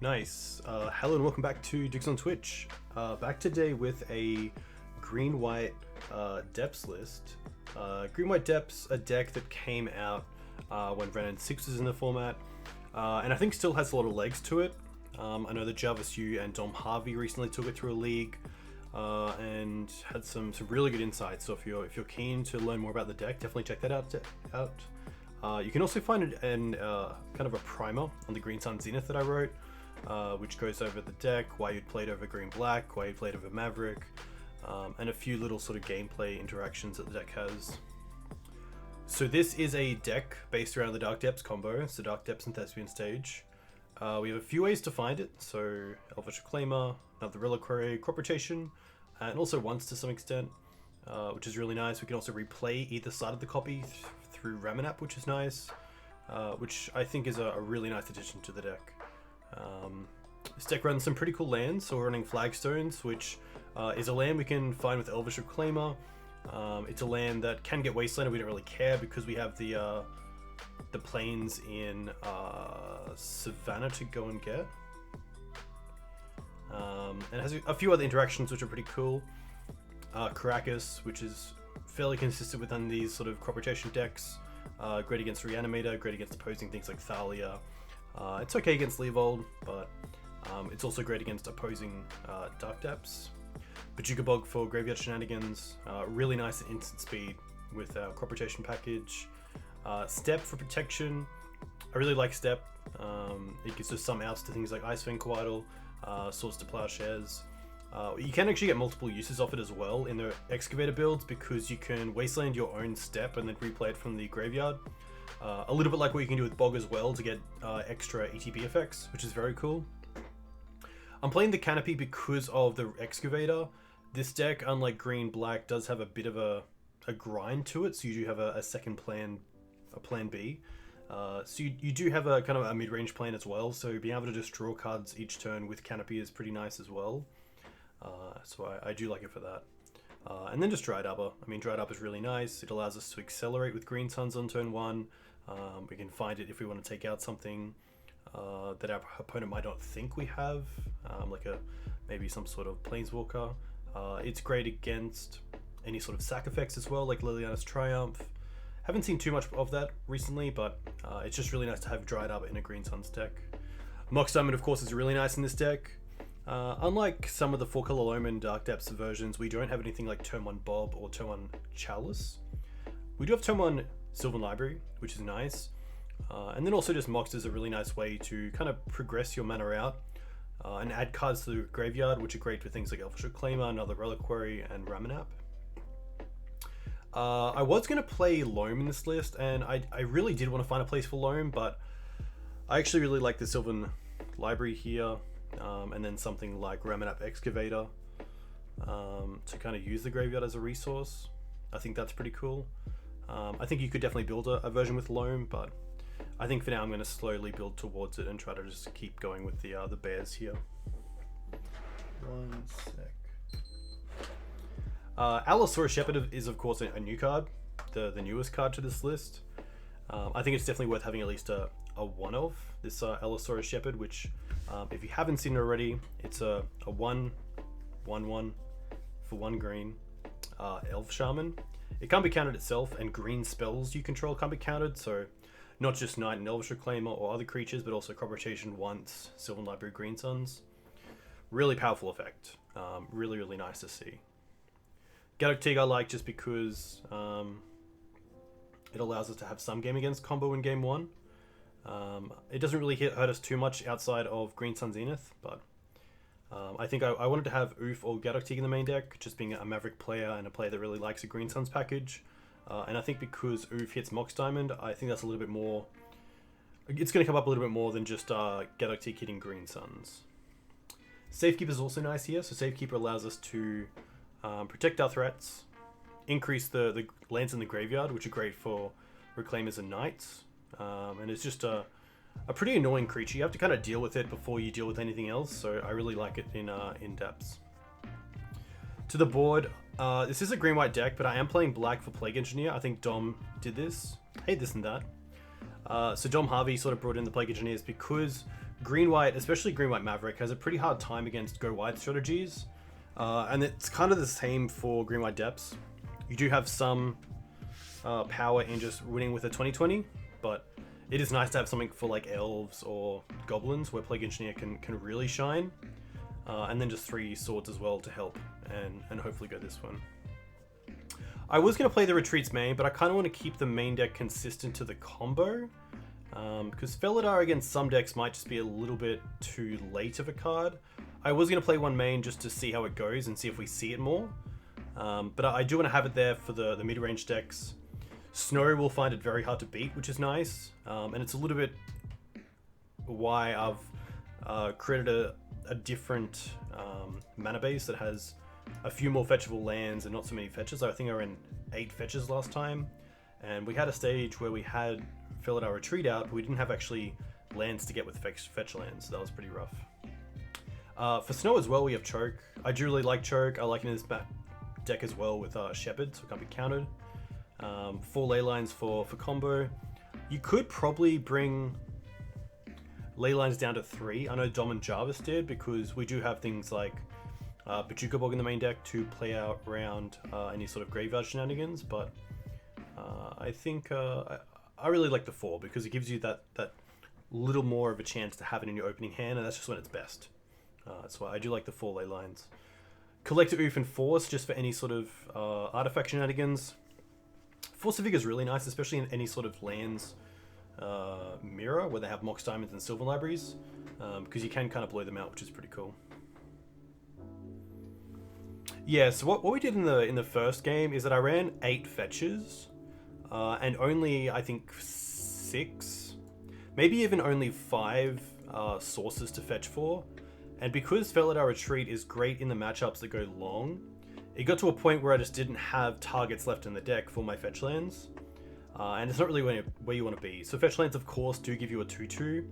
Nice. Hello and welcome back to Dukes on Twitch. Back today with a green-white depths list. Green-white depths, a deck that came out when Ren 6 was in the format, and I think still has a lot of legs to it. I know that Jarvis Yu and Dom Harvey recently took it through a league and had some really good insights. So if you're keen to learn more about the deck, definitely check that out. You can also find it in kind of a primer on the Green Sun Zenith that I wrote, which goes over the deck, why you'd play it over green-black, why you'd play it over Maverick, and a few little sort of gameplay interactions that the deck has. So this is a deck based around the Dark Depths combo, so Dark Depths and Thespian Stage. We have a few ways to find it, so Elvish Reclaimer, another Reliquary, Crop Rotation, and also once to some extent, which is really nice. We can also replay either side of the copy through Ramanap, which is nice, which I think is a really nice addition to the deck. This deck runs some pretty cool lands, so we're running Flagstones, which is a land we can find with Elvish Reclaimer. It's a land that can get Wasteland, and we don't really care because we have the plains in Savannah to go and get. And it has a few other interactions which are pretty cool. Caracas, which is fairly consistent within these sort of crop rotation decks. Great against Reanimator, great against opposing things like Thalia. It's okay against Leovold, but it's also great against opposing Dark Depths. Bajuka Bog for Graveyard Shenanigans, really nice at instant speed with our crop rotation package. Step for protection, I really like Step. It gives us some outs to things like Icewind Coatl, Swords to Plowshares. You can actually get multiple uses of it as well in the Excavator builds because you can Wasteland your own Step and then replay it from the graveyard. A little bit like what you can do with Bog as well to get extra ETB effects, which is very cool. I'm playing the Canopy because of the Excavator. This deck, unlike green-black, does have a bit of a grind to it, so you do have a second plan, a plan B. So you do have a kind of a mid-range plan as well, so being able to just draw cards each turn with Canopy is pretty nice as well. So I do like it for that. And then just Dried Arbor. I mean, Dried Arbor is really nice. It allows us to accelerate with Green Suns on turn 1. We can find it if we want to take out something that our opponent might not think we have, like maybe some sort of Planeswalker. It's great against any sort of sack effects as well, like Liliana's Triumph. Haven't seen too much of that recently, but it's just really nice to have Dried Arbor in a Green Suns deck. Mox Diamond, of course, is really nice in this deck. Unlike some of the 4-color Loam Dark Depths versions, we don't have anything like Turn 1 Bob or Turn 1 Chalice. We do have Turn 1 Sylvan Library, which is nice. And then also just Mox is a really nice way to kind of progress your mana out and add cards to the graveyard, which are great for things like Elvish Reclaimer, another Reliquary, and Ramanap. I was going to play Loam in this list, and I really did want to find a place for Loam, but I actually really like the Sylvan Library here, and then something like Ramanap Excavator to kind of use the graveyard as a resource. I think that's pretty cool. I think you could definitely build a version with Loam, but I think for now I'm going to slowly build towards it and try to just keep going with the bears here. One sec. Allosaurus Shepherd is of course a new card, the newest card to this list. I think it's definitely worth having at least a one of this Allosaurus Shepherd, which if you haven't seen it already, it's a 1/1 for 1 green Elf Shaman. It can't be countered itself, and green spells you control can't be countered, so not just Knight and Elvish Reclaimer or other creatures, but also Crop Rotation once, Sylvan Library Green Suns. Really powerful effect. Really, really nice to see. Gaddock Teeg I like just because it allows us to have some game against combo in game 1. It doesn't really hurt us too much outside of Green Sun Zenith, but I think I wanted to have Oof or Gaddock Teeg in the main deck, just being a Maverick player and a player that really likes a Green Suns package. And I think because Oof hits Mox Diamond, I think that's a little bit more... It's going to come up a little bit more than just Gaddock Teeg hitting Green Suns. Safekeeper is also nice here, so Safekeeper allows us to protect our threats, increase the lands in the graveyard, which are great for Reclaimers and Knights. And it's just a pretty annoying creature. You have to kind of deal with it before you deal with anything else, so I really like it in depths. To the board, this is a green-white deck, but I am playing black for Plague Engineer. I think Dom did this. Hey, this and that. So Dom Harvey sort of brought in the Plague Engineers because green-white, especially green-white Maverick, has a pretty hard time against go-white strategies. And it's kind of the same for green-white depths. You do have some power in just winning with a 20-20, but it is nice to have something for like elves or goblins where Plague Engineer can really shine. And then just 3 swords as well to help and hopefully go this one. I was going to play the Retreats main, but I kind of want to keep the main deck consistent to the combo. Because Felidar against some decks might just be a little bit too late of a card. I was going to play one main just to see how it goes and see if we see it more. But I do want to have it there for the mid-range decks. Snow will find it very hard to beat, which is nice. And it's a little bit why I've created a different mana base that has a few more fetchable lands and not so many fetches. I think I ran 8 fetches last time, and we had a stage where we had Felidar Retreat out, but we didn't have actually lands to get with fetch lands, so that was pretty rough. For Snow as well, we have Choke. I do really like Choke. I like it in this deck as well with Shepherd, so it can't be countered. 4 ley lines for combo. You could probably bring ley lines down to 3. I know Dom and Jarvis did, because we do have things like Bajuka Bog in the main deck to play out around any sort of graveyard shenanigans, but I think I really like the 4 because it gives you that little more of a chance to have it in your opening hand, and that's just when it's best. That's why I do like the 4 ley lines. Collector Oof and Force just for any sort of artifact shenanigans. Force of Vigor is really nice, especially in any sort of lands mirror where they have Mox Diamonds and Silver Libraries, because you can kind of blow them out, which is pretty cool. Yeah, so what we did in the first game is that I ran 8 fetches, and only I think 6, maybe even only 5 sources to fetch for. And because Felidar Retreat is great in the matchups that go long, it got to a point where I just didn't have targets left in the deck for my fetch lands, and it's not really where you want to be. So fetch lands, of course, do give you a 2/2.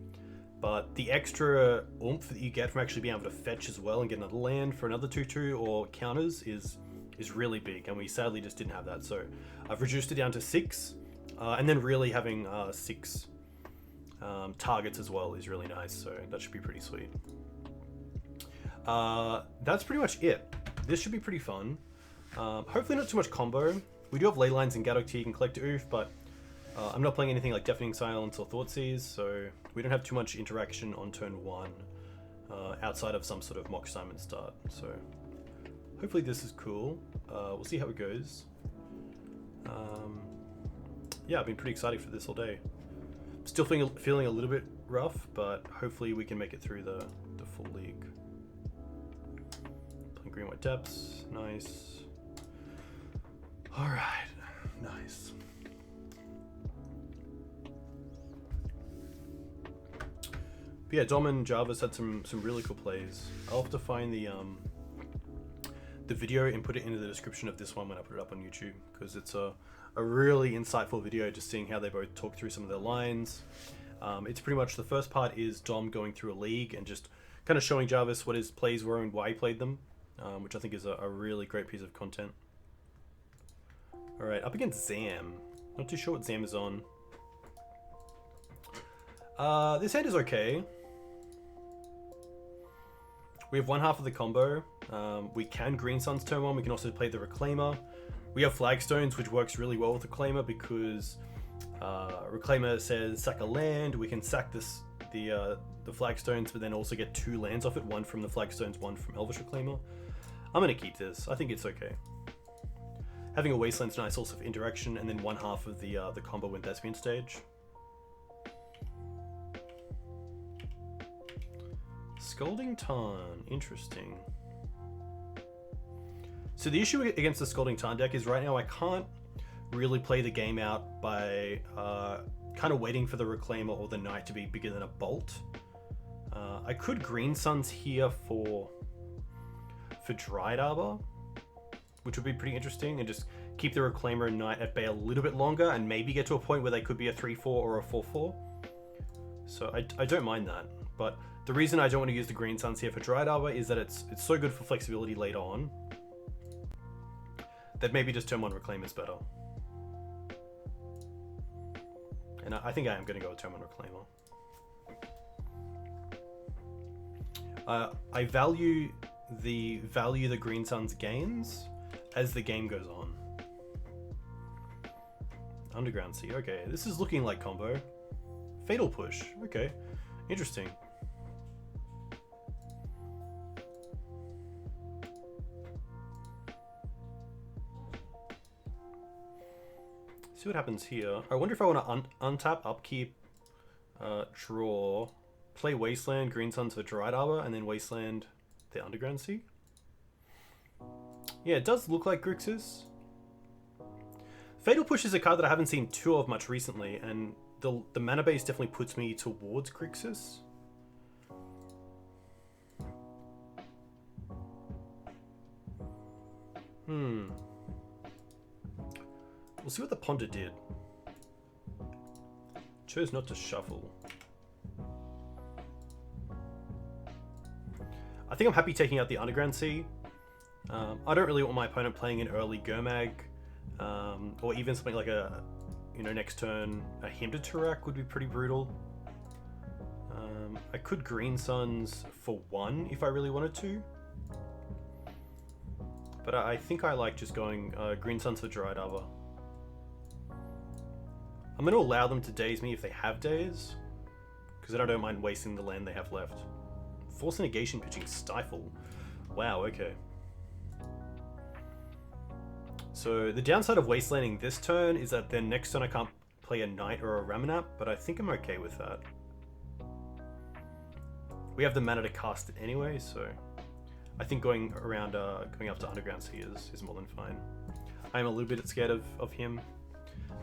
But the extra oomph that you get from actually being able to fetch as well and get another land for another 2/2 or counters is really big, and we sadly just didn't have that. So I've reduced it down to 6, and then really having 6 targets as well is really nice, so that should be pretty sweet. That's pretty much it. This should be pretty fun. Hopefully not too much combo. We do have ley lines and Gaddock Teeg and Collector Oof, but I'm not playing anything like Deafening Silence or Thoughtseize, so we don't have too much interaction on turn 1 outside of some sort of Mox Diamond start. So hopefully this is cool. We'll see how it goes. Yeah, I've been pretty excited for this all day. Still feeling a little bit rough, but hopefully we can make it through the full league. Playing green white depths, nice. All right, nice. But yeah, Dom and Jarvis had some really cool plays. I'll have to find the video and put it into the description of this one when I put it up on YouTube, because it's a really insightful video, just seeing how they both talk through some of their lines. It's pretty much, the first part is Dom going through a league and just kind of showing Jarvis what his plays were and why he played them, which I think is a really great piece of content. Alright, up against Zam. Not too sure what Zam is on. This hand is okay. We have one half of the combo. We can Green Suns turn 1. We can also play the Reclaimer. We have Flagstones, which works really well with Reclaimer because Reclaimer says sack a land. We can sack the Flagstones, but then also get 2 lands off it. 1 from the Flagstones, 1 from Elvish Reclaimer. I'm going to keep this. I think it's okay. Having a Wasteland's nice also for interaction, and then one half of the combo when Thespian stage. Scalding Tarn, interesting. So the issue against the Scalding Tarn deck is right now I can't really play the game out by kind of waiting for the Reclaimer or the Knight to be bigger than a Bolt. I could Green Suns here for Dryad Arbor, which would be pretty interesting, and just keep the Reclaimer and Knight at bay a little bit longer and maybe get to a point where they could be a 3/4 or a 4/4. So I don't mind that, but the reason I don't want to use the Green Suns here for Dryad Arbor is that it's so good for flexibility later on that maybe just turn 1 Reclaimer is better. And I think I am going to go with turn 1 Reclaimer. I value the Green Suns gains as the game goes on. Underground Sea, okay. This is looking like combo. Fatal Push, okay. Interesting. See what happens here. I wonder if I want to untap, upkeep, draw, play Wasteland, Green Suns for Dried Arbor, and then Wasteland the Underground Sea. Yeah, it does look like Grixis. Fatal Push is a card that I haven't seen too of much recently, and the mana base definitely puts me towards Grixis. We'll see what the Ponder did. Chose not to shuffle. I think I'm happy taking out the Underground Sea. I don't really want my opponent playing an early Gurmag, or even something like a, next turn a Hymn to Turak would be pretty brutal. I could Green Suns for 1 if I really wanted to. But I think I like just going Green Suns for Dried Arbor. I'm going to allow them to daze me if they have daze, because then I don't mind wasting the land they have left. Force Negation pitching Stifle. Wow, okay. So the downside of Wastelanding this turn is that then next turn I can't play a Knight or a Ramanap, but I think I'm okay with that. We have the mana to cast it anyway, so I think going up to Underground Sea is more than fine. I'm a little bit scared of him.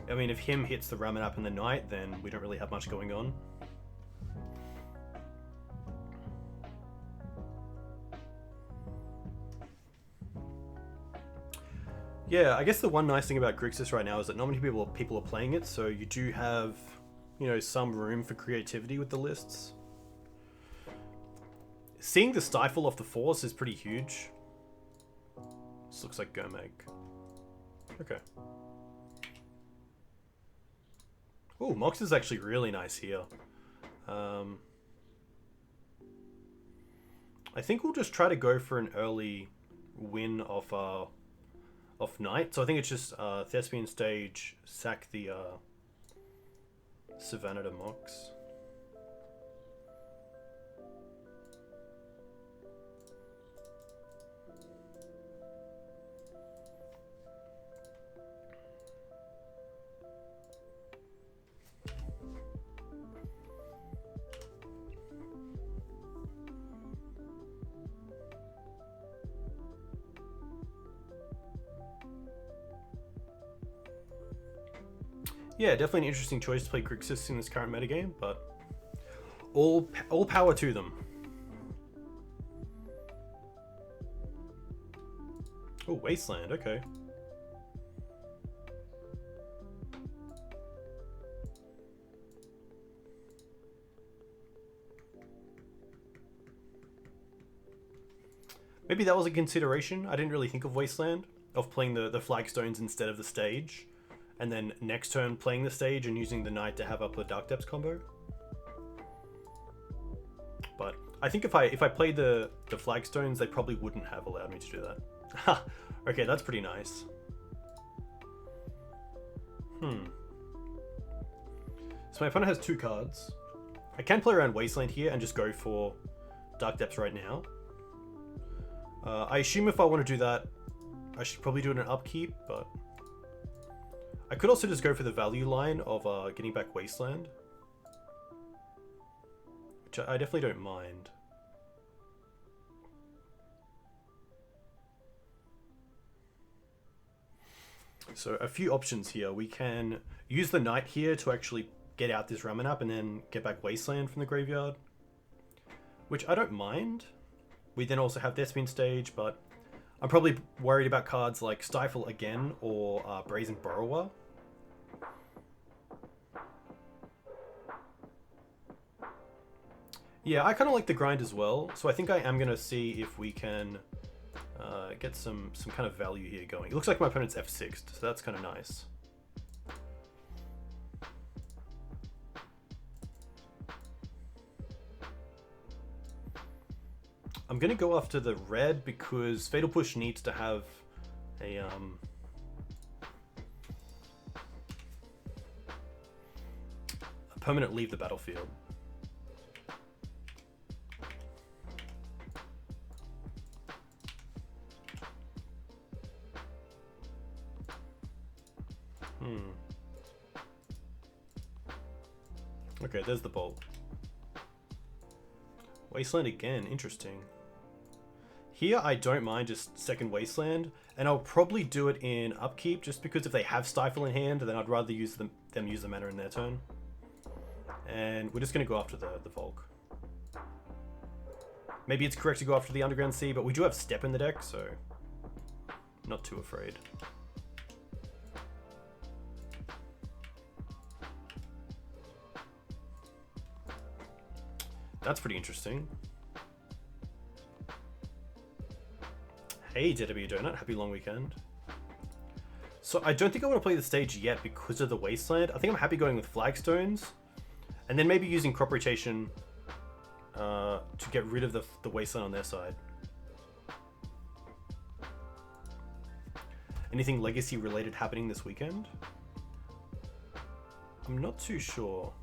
I mean, if him hits the Ramanap and the Knight, then we don't really have much going on. Yeah, I guess the one nice thing about Grixis right now is that not many people are playing it, so you do have, some room for creativity with the lists. Seeing the Stifle off the Force is pretty huge. This looks like Gurmag. Okay. Oh, Mox is actually really nice here. I think we'll just try to go for an early win off Knight. So I think it's just Thespian Stage, sack the Savannah to Mox. Yeah, definitely an interesting choice to play Grixis in this current metagame, but all power to them. Oh, Wasteland, okay. Maybe that was a consideration. I didn't really think of Wasteland, of playing the flagstones instead of the stage. And then next turn playing the stage and using the Knight to have up the Dark Depths combo. But I think if I played the flagstones, they probably wouldn't have allowed me to do that. Okay, that's pretty nice. So my opponent has 2 cards. I can play around Wasteland here and just go for Dark Depths right now. I assume if I want to do that, I should probably do it in an upkeep, but I could also just go for the value line of getting back Wasteland, which I definitely don't mind. So a few options here. We can use the Knight here to actually get out this Ramanap and then get back Wasteland from the graveyard, which I don't mind. We then also have Thespian Stage, but I'm probably worried about cards like Stifle again or Brazen Borrower. Yeah, I kind of like the grind as well, so I think I am going to see if we can get some kind of value here going. It looks like my opponent's F6'd, so that's kind of nice. I'm going to go after the red because Fatal Push needs to have a permanent leave the battlefield. Okay, there's the bolt. Wasteland again, interesting. Here I don't mind just second Wasteland, and I'll probably do it in upkeep just because if they have Stifle in hand, then I'd rather use them use the mana in their turn. And we're just going to go after the Volk. Maybe it's correct to go after the Underground Sea, but we do have Step in the deck, so not too afraid. That's pretty interesting. Hey, DW Donut, happy long weekend. So I don't think I want to play the stage yet because of the Wasteland. I think I'm happy going with Flagstones, and then maybe using Crop Rotation to get rid of the Wasteland on their side. Anything Legacy related happening this weekend? I'm not too sure.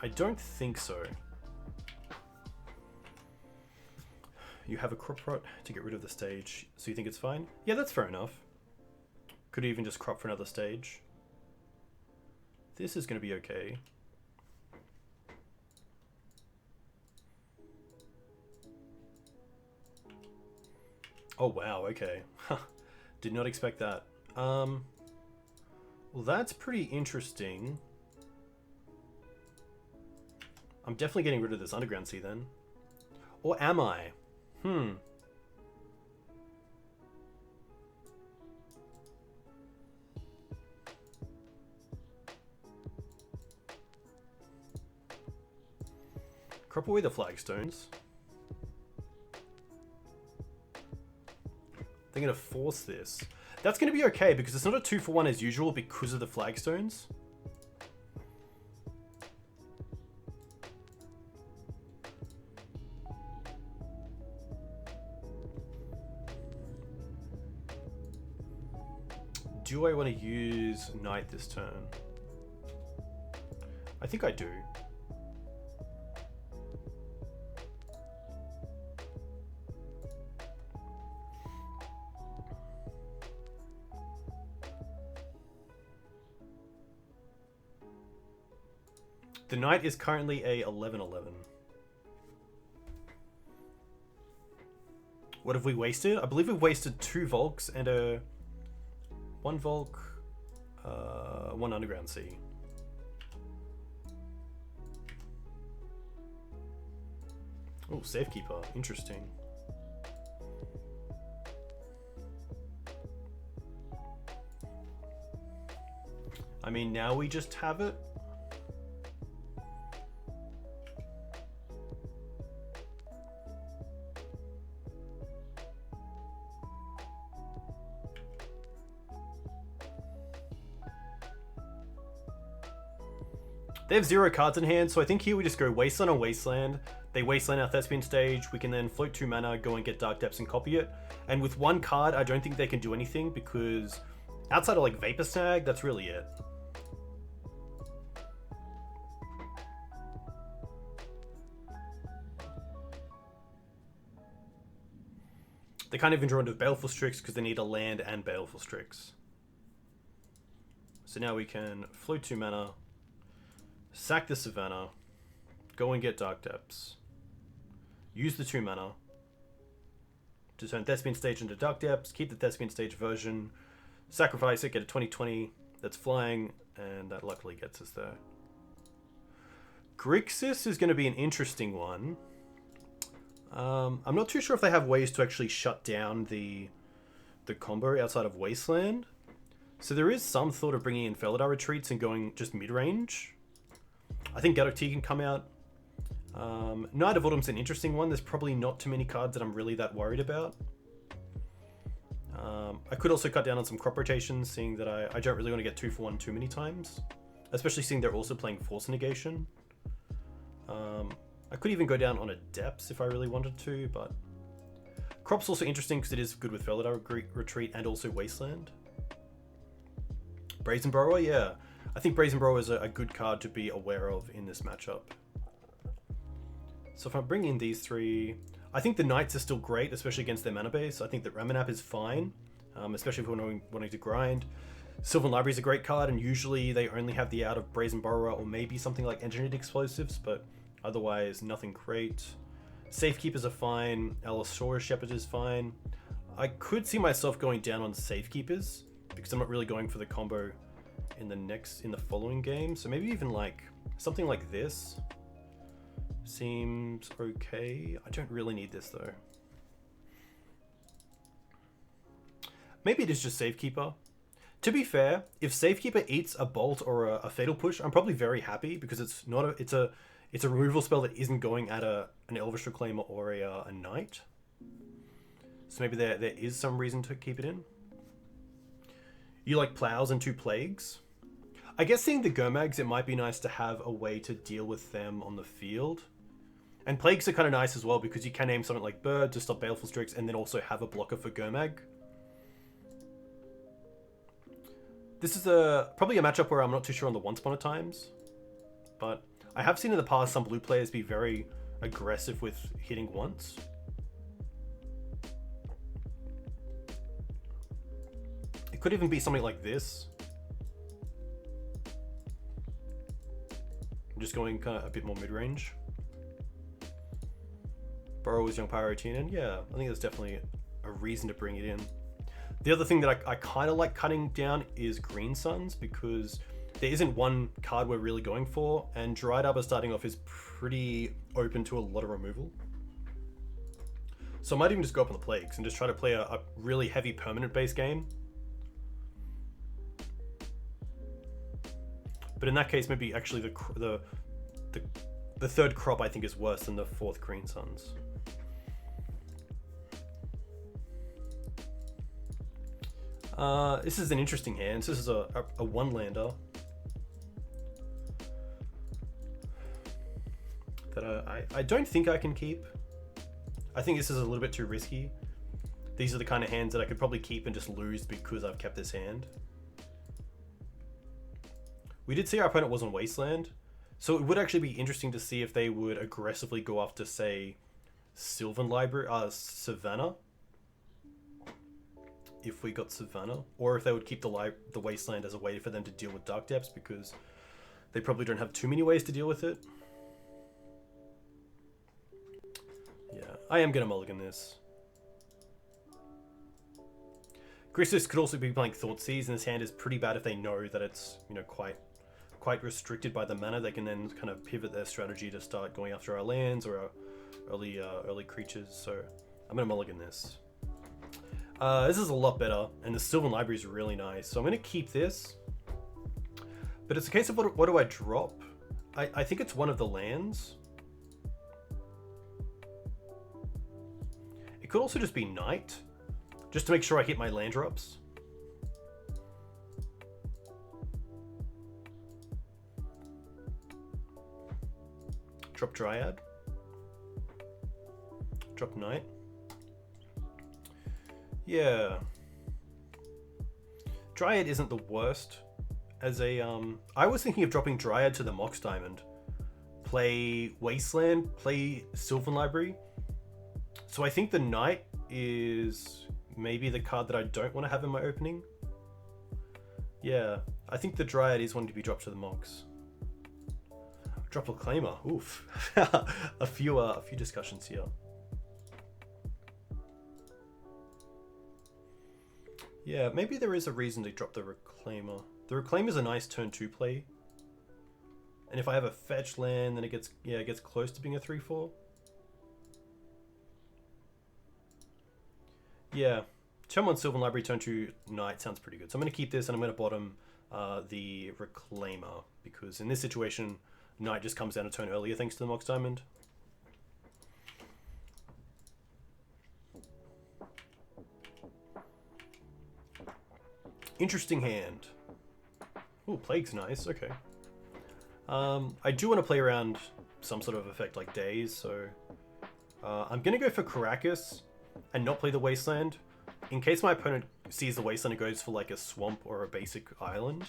I don't think so. You have a crop rot to get rid of the stage, so you think it's fine? Yeah, that's fair enough. Could even just crop for another stage. This is going to be okay. Oh wow, okay. Did not expect that. Well, that's pretty interesting. I'm definitely getting rid of this Underground Sea then. Or am I? Crop away the Flagstones. They're going to force this. That's going to be okay because it's not a 2-for-1 as usual because of the Flagstones. Do I want to use Knight this turn? I think I do. The Knight is currently a 11/11. What have we wasted? I believe we've wasted 2 Volks and a 1 Volk, 1 Underground Sea. Oh, Safekeeper. Interesting. I mean, now we just have it. They have 0 cards in hand, so I think here we just go Wasteland on Wasteland. They Wasteland our Thespian stage, we can then float 2 mana, go and get Dark Depths and copy it. And with 1 card, I don't think they can do anything because outside of like Vapor Snag, that's really it. They can't even draw into Baleful Strix because they need a land and Baleful Strix. So now we can float 2 mana, sack the Savannah, go and get Dark Depths, use the 2 mana to turn Thespian Stage into Dark Depths, keep the Thespian Stage version, sacrifice it, get a 20/20 that's flying, and that luckily gets us there. Grixis is going to be an interesting one. I'm not too sure if they have ways to actually shut down the combo outside of Wasteland. So there is some thought of bringing in Felidar retreats and going just mid-range. I think Gaddock Teeg can come out. Knight of Autumn's an interesting one. There's probably not too many cards that I'm really that worried about. I could also cut down on some crop rotations, seeing that I don't really want to get 2-for-1 too many times. Especially seeing they're also playing Force Negation. I could even go down on a depths if I really wanted to, but Crop's also interesting because it is good with Felidar Retreat and also Wasteland. Brazen Borrower, yeah. I think Brazen Borrower is a good card to be aware of in this matchup. So if I bring in these three, I think the Knights are still great, especially against their mana base. I think that Ramanap is fine, especially if we're wanting to grind. Sylvan Library is a great card, and usually they only have the out of Brazen Borrower or maybe something like Engineered Explosives, but otherwise nothing great. Safekeepers are fine. Allosaurus Shepherd is fine. I could see myself going down on Safekeepers because I'm not really going for the combo in the following game. So maybe even like something like this seems okay. I don't really need this though. Maybe it is just Safekeeper. To be fair, if Safekeeper eats a Bolt or a Fatal Push, I'm probably very happy because it's a removal spell that isn't going at an Elvish Reclaimer or a Knight. So maybe there is some reason to keep it in. You like Plows and 2 Plagues? I guess seeing the Gurmags, it might be nice to have a way to deal with them on the field. And Plagues are kind of nice as well because you can name something like Bird to stop Baleful Strix and then also have a blocker for Gurmag. This is probably a matchup where I'm not too sure on the Once Upon a Times, but I have seen in the past some blue players be very aggressive with hitting once. It could even be something like this. I'm just going kind of a bit more mid-range. Burrow's Young Pyrotinan, yeah, I think that's definitely a reason to bring it in. The other thing that I kind of like cutting down is Green Suns because there isn't one card we're really going for, and Dried Arbor starting off is pretty open to a lot of removal. So I might even just go up on the Plagues and just try to play a really heavy permanent base game. But in that case, maybe actually the third crop I think is worse than the 4th Green Suns. This is an interesting hand. So this is a 1-lander that I don't think I can keep. I think this is a little bit too risky. These are the kind of hands that I could probably keep and just lose because I've kept this hand. We did see our opponent was on Wasteland, so it would actually be interesting to see if they would aggressively go after, say, Sylvan Library, Savannah. If we got Savannah, or if they would keep the Wasteland as a way for them to deal with Dark Depths, because they probably don't have too many ways to deal with it. Yeah, I am gonna mulligan this. Grixis could also be playing Thoughtseize, and this hand is pretty bad if they know that it's, you know, quite restricted by the mana. They can then kind of pivot their strategy to start going after our lands or our early creatures. So I'm gonna mulligan this. This is a lot better, and the Sylvan Library is really nice. So I'm gonna keep this. But it's a case of what do I drop? I think it's one of the lands. It could also just be Knight, just to make sure I hit my land drops. Drop Dryad. Drop Knight. Yeah. Dryad isn't the worst as a I was thinking of dropping Dryad to the Mox Diamond. Play Wasteland, play Sylvan Library. So I think the Knight is maybe the card that I don't want to have in my opening. Yeah, I think the Dryad is one to be dropped to the Mox. Drop a Claimer. Oof. a few discussions here. Yeah, maybe there is a reason to drop the Reclaimer. The Reclaimer is a nice turn 2 play. And if I have a fetch land, then it gets close to being a 3/4. Yeah, turn 1 Sylvan Library, turn 2 Knight sounds pretty good. So I'm going to keep this and I'm going to bottom the Reclaimer, because in this situation, Knight just comes down a turn earlier thanks to the Mox Diamond. Interesting hand. Ooh, Plague's nice, okay. I do want to play around some sort of effect like daze, so I'm gonna go for Caracas and not play the Wasteland in case my opponent sees the Wasteland and goes for like a swamp or a basic island.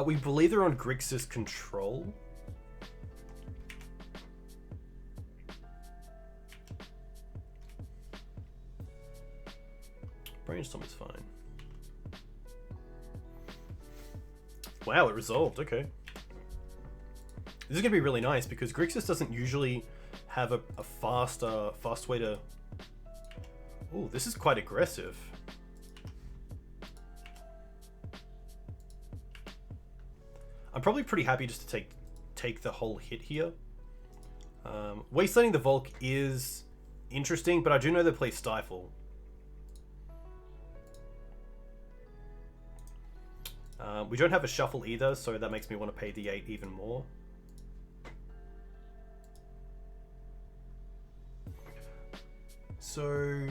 We believe they're on Grixis control. Brainstorm is fine. Wow, it resolved. Okay. This is going to be really nice because Grixis doesn't usually have a fast way to... Ooh, this is quite aggressive. I'm probably pretty happy just to take the whole hit here. Wastelanding the Volk is interesting, but I do know they play Stifle. We don't have a shuffle either, so that makes me want to pay the 8 even more. So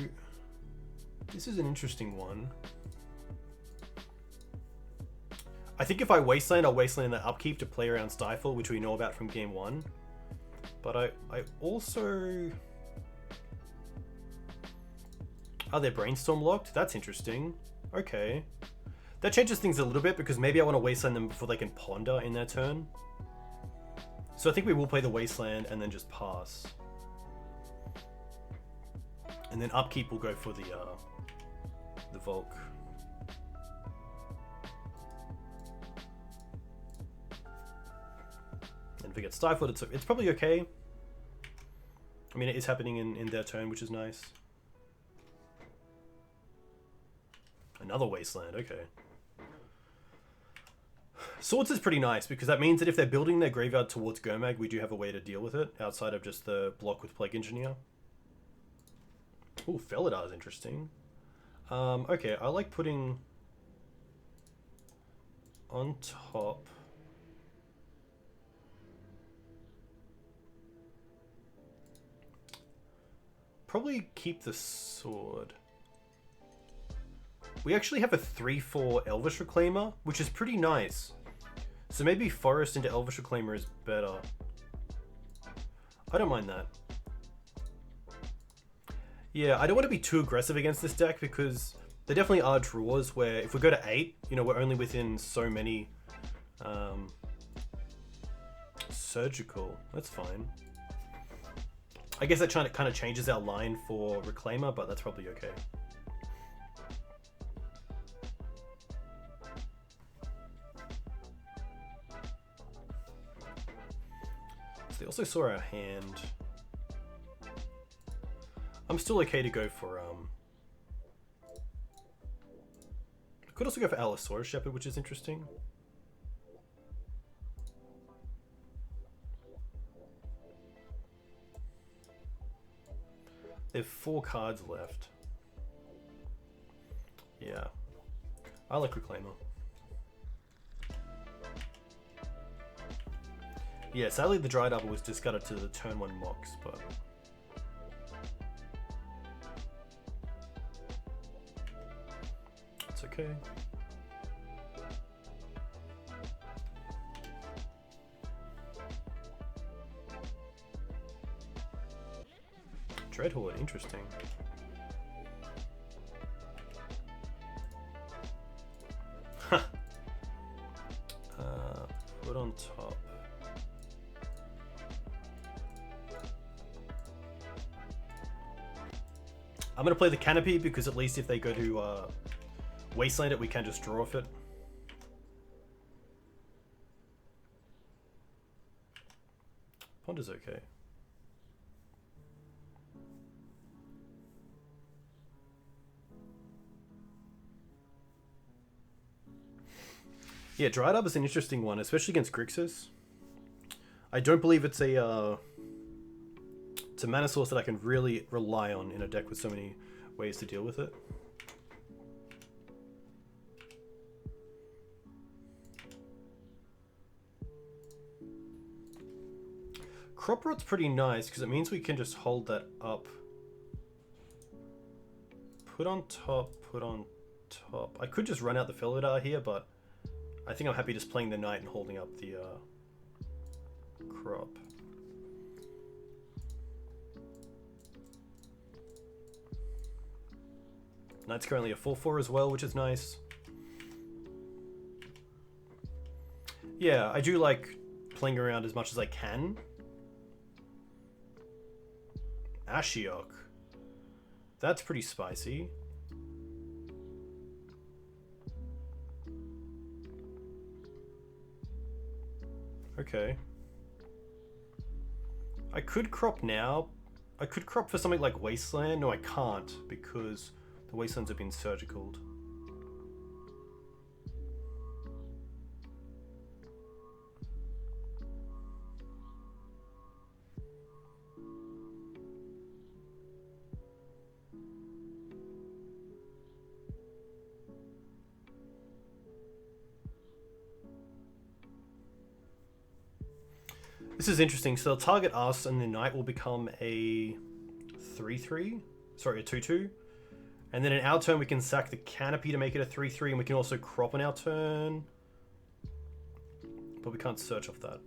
this is an interesting one. I think if I Wasteland, I'll Wasteland the upkeep to play around Stifle, which we know about from game 1. But I also... Are they Brainstorm locked? That's interesting. Okay. That changes things a little bit because maybe I want to Wasteland them before they can Ponder in their turn. So I think we will play the Wasteland and then just pass. And then upkeep will go for the Volk. And if we get Stifled, it's probably okay. I mean, it is happening in their turn, which is nice. Another Wasteland, okay. Swords is pretty nice because that means that if they're building their graveyard towards Gurmag, we do have a way to deal with it outside of just the block with Plague Engineer. Ooh, Felidar is interesting. Okay, I like putting on top. Probably keep the sword. We actually have a 3/4 Elvish Reclaimer, which is pretty nice. So maybe Forest into Elvish Reclaimer is better. I don't mind that. Yeah, I don't want to be too aggressive against this deck because there definitely are draws where if we go to 8, you know, we're only within so many surgical. That's fine. I guess that kind of changes our line for Reclaimer, but that's probably okay. So they also saw our hand. I'm still okay to go for I could also go for Allosaurus Shepherd, which is interesting. They have 4 cards left. Yeah. I like Reclaimer. Yeah, sadly the Dry Double was discarded to the turn 1 Mox, but... it's okay. Dreadhorde, interesting. Put on top. I'm gonna play the Canopy because at least if they go to Wasteland it, we can just draw off it. Ponder's okay. Yeah, Dried Up is an interesting one, especially against Grixis. I don't believe it's a mana source that I can really rely on in a deck with so many ways to deal with it. Crop Rot's pretty nice because it means we can just hold that up. Put on top, put on top. I could just run out the Felidar here, but I think I'm happy just playing the knight and holding up the crop. Knight's currently a 4/4 as well, which is nice. Yeah, I do like playing around as much as I can. Ashiok. That's pretty spicy. Okay. I could crop now. I could crop for something like Wasteland. No, I can't because the Wastelands have been surgicaled. This is interesting. So they'll target us and the knight will become a 3/3. Sorry, a 2/2. And then in our turn we can sack the canopy to make it a 3/3 and we can also crop on our turn. But we can't search off that.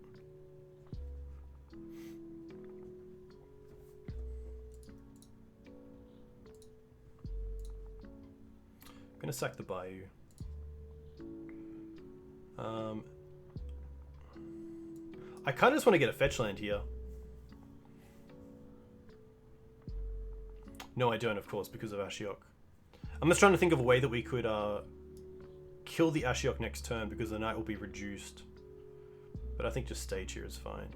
I'm gonna sack the Bayou. I kind of just want to get a fetch land here. No, I don't, of course, because of Ashiok. I'm just trying to think of a way that we could kill the Ashiok next turn because the knight will be reduced. But I think just stage here is fine.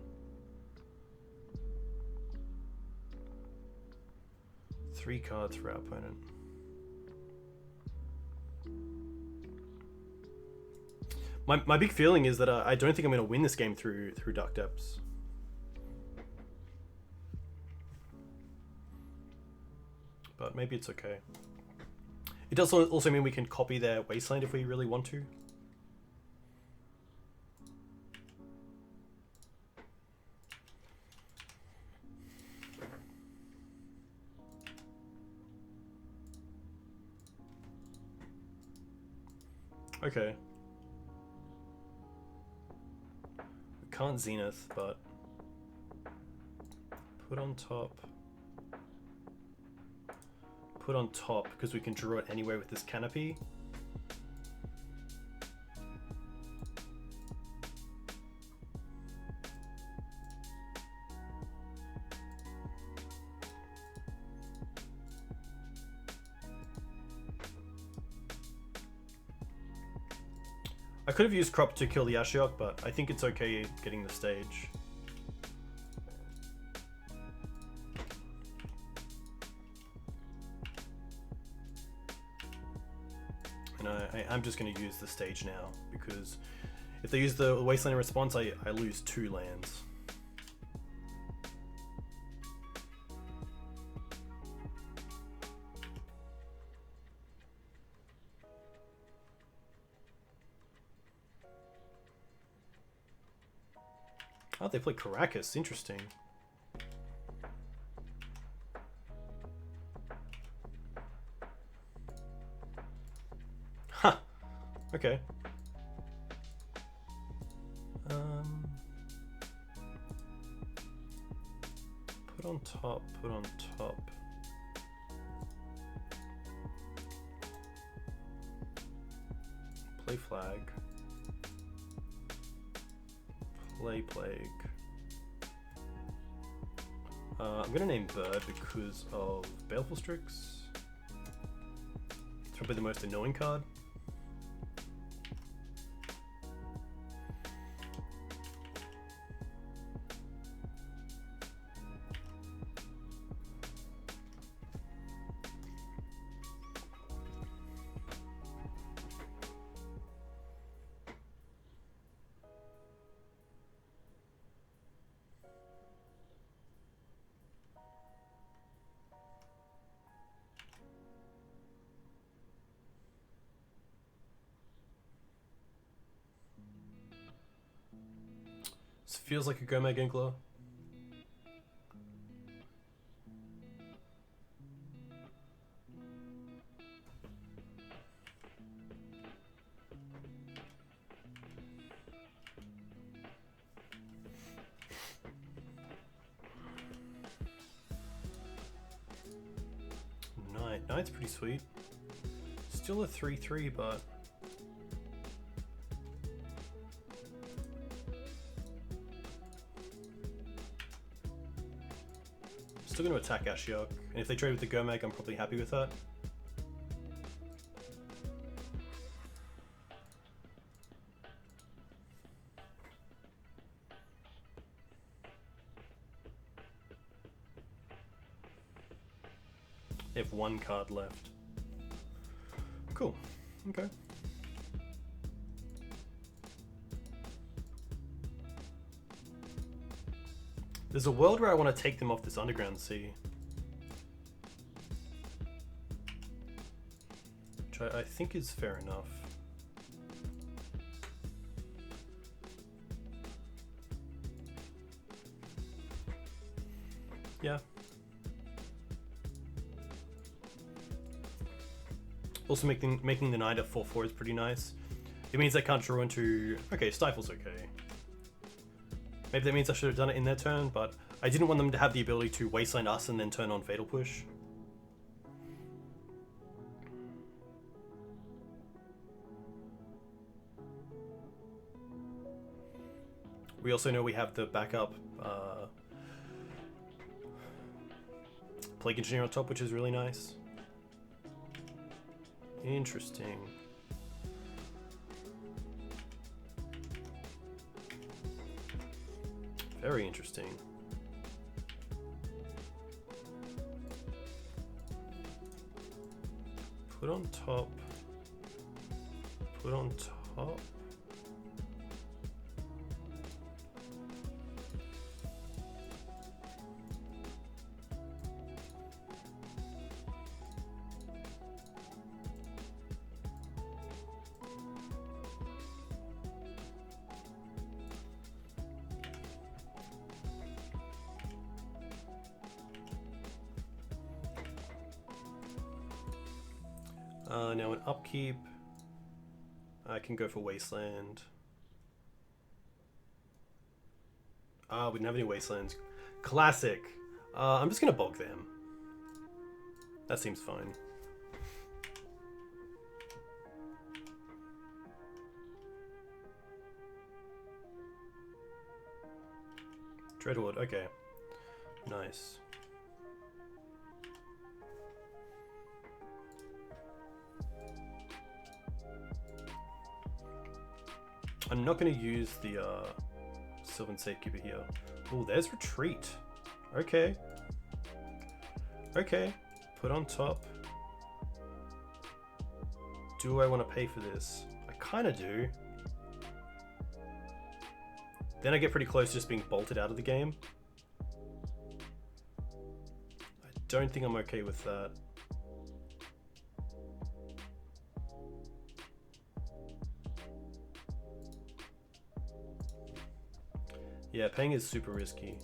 Three cards for our opponent. My big feeling is that I don't think I'm going to win this game through Dark Depths. But maybe it's okay. It does also mean we can copy their Wasteland if we really want to. Okay. Can't Zenith, but put on top. Put on top because we can draw it anyway with this canopy. I could have used crop to kill the Ashiok, but I think it's okay getting the stage. And I'm just going to use the stage now, because if they use the Wasteland in response, I lose 2 lands. Oh, they play Caracas. Interesting. Huh. Okay. Put on top, put on top. Play flag. Play plague. I'm gonna name Bird because of Baleful Strix. It's probably the most annoying card. Feels like a Gomag Inkler. Knight's pretty sweet. Still a 3/3, but still going to attack Ashiok. And if they trade with the Gomag, I'm probably happy with that. They have one card left. Cool. Okay. There's a world where I want to take them off this underground sea. Which I think is fair enough. Yeah. Also making the knight at 4/4 is pretty nice. It means I can't draw into... Okay, Stifle's okay. Maybe that means I should have done it in their turn, but I didn't want them to have the ability to wasteland us and then turn on Fatal Push. We also know we have the backup Plague Engineer on top, which is really nice. Interesting. Very interesting. Put on top. Put on top. Now an upkeep, I can go for Wasteland. We didn't have any Wastelands. Classic. I'm just gonna bog them. That seems fine. Dreadwood, okay. Nice. I'm not going to use the Sylvan Safekeeper here. Oh, there's Retreat. Okay. Okay. Put on top. Do I want to pay for this? I kind of do. Then I get pretty close to just being bolted out of the game. I don't think I'm okay with that. Yeah, paying is super risky.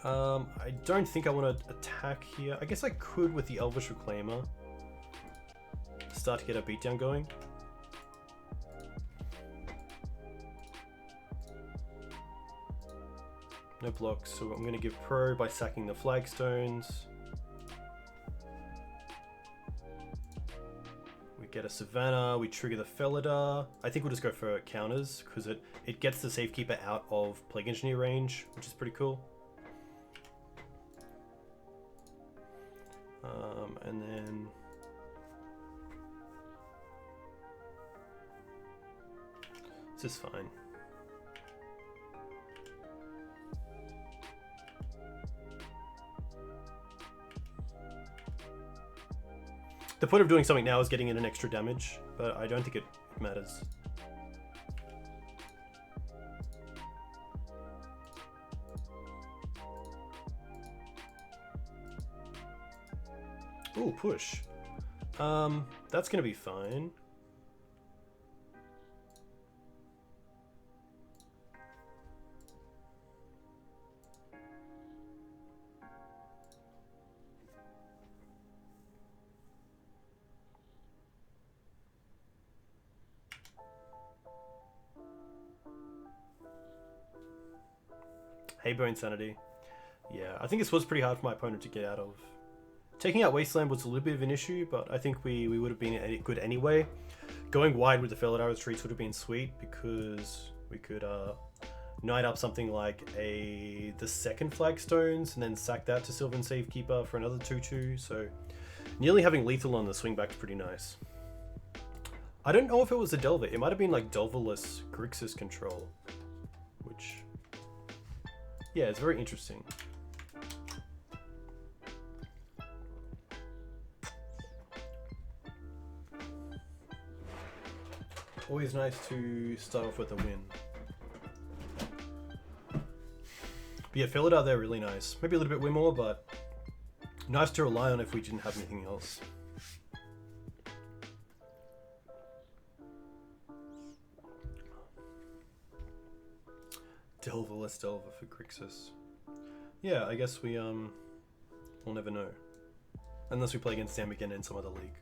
I don't think I want to attack here. I guess I could with the Elvish Reclaimer. Start to get a beatdown going. No blocks, so I'm going to give pro by sacking the flagstones. Get a Savannah, we trigger the Felidar. I think we'll just go for counters because it gets the Safekeeper out of Plague Engineer range, which is pretty cool. And then this is fine. The point of doing something now is getting in an extra damage, but I don't think it matters. Ooh, push. That's gonna be fine. Haybo Insanity. Yeah, I think this was pretty hard for my opponent to get out of. Taking out Wasteland was a little bit of an issue, but I think we would have been good anyway. Going wide with the Felidar retreats would have been sweet because we could knight up something like the second Flagstones and then sack that to Sylvan Safekeeper for another 2/2. So nearly having lethal on the swing back is pretty nice. I don't know if it was a Delver. It might have been like Delverless Grixis control, which, yeah, it's very interesting. Always nice to start off with a win. But yeah, Felidar, they're really nice. Maybe a little bit win more, but nice to rely on if we didn't have anything else. Delver, let's Delver for Grixis. Yeah, I guess we'll never know. Unless we play against them again in some other league.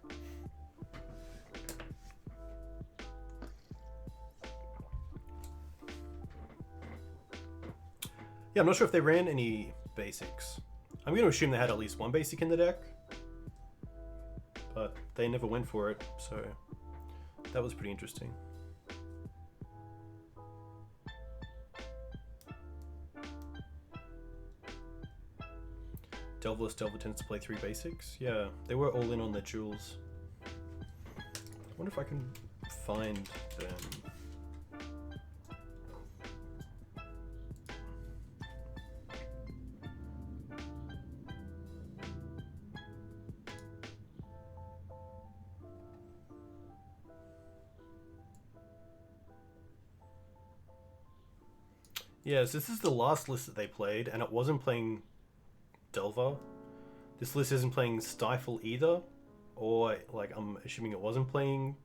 Yeah, I'm not sure if they ran any basics. I'm going to assume they had at least one basic in the deck. But they never went for it, so that was pretty interesting. Delverless Delver tends to play 3 basics. Yeah, they were all in on their jewels. I wonder if I can find them. Yeah, so this is the last list that they played, and it wasn't playing Delver. This list isn't playing Stifle either, or like I'm assuming it wasn't playing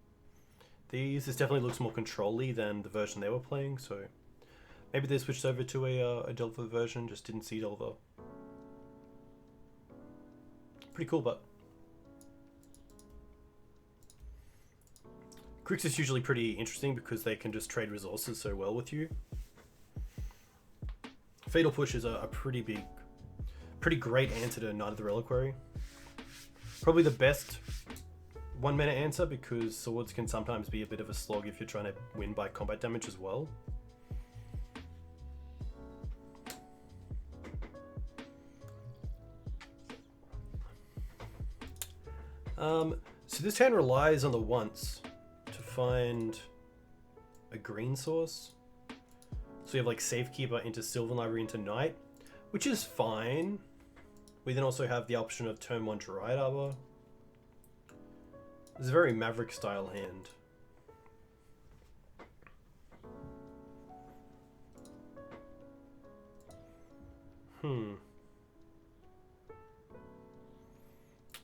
these. This definitely looks more control-y than the version they were playing, so maybe they switched over to a Delver version, just didn't see Delver. Pretty cool, but Grixis is usually pretty interesting because they can just trade resources so well with you. Fatal Push is a pretty great answer to Knight of the Reliquary. Probably the best 1-mana answer because swords can sometimes be a bit of a slog if you're trying to win by combat damage as well. So this hand relies on the once to find a green source. So you have like Safekeeper into Sylvan Library into Knight, which is fine. We then also have the option of turn 1 Dryad Arbor. It's a very Maverick style hand.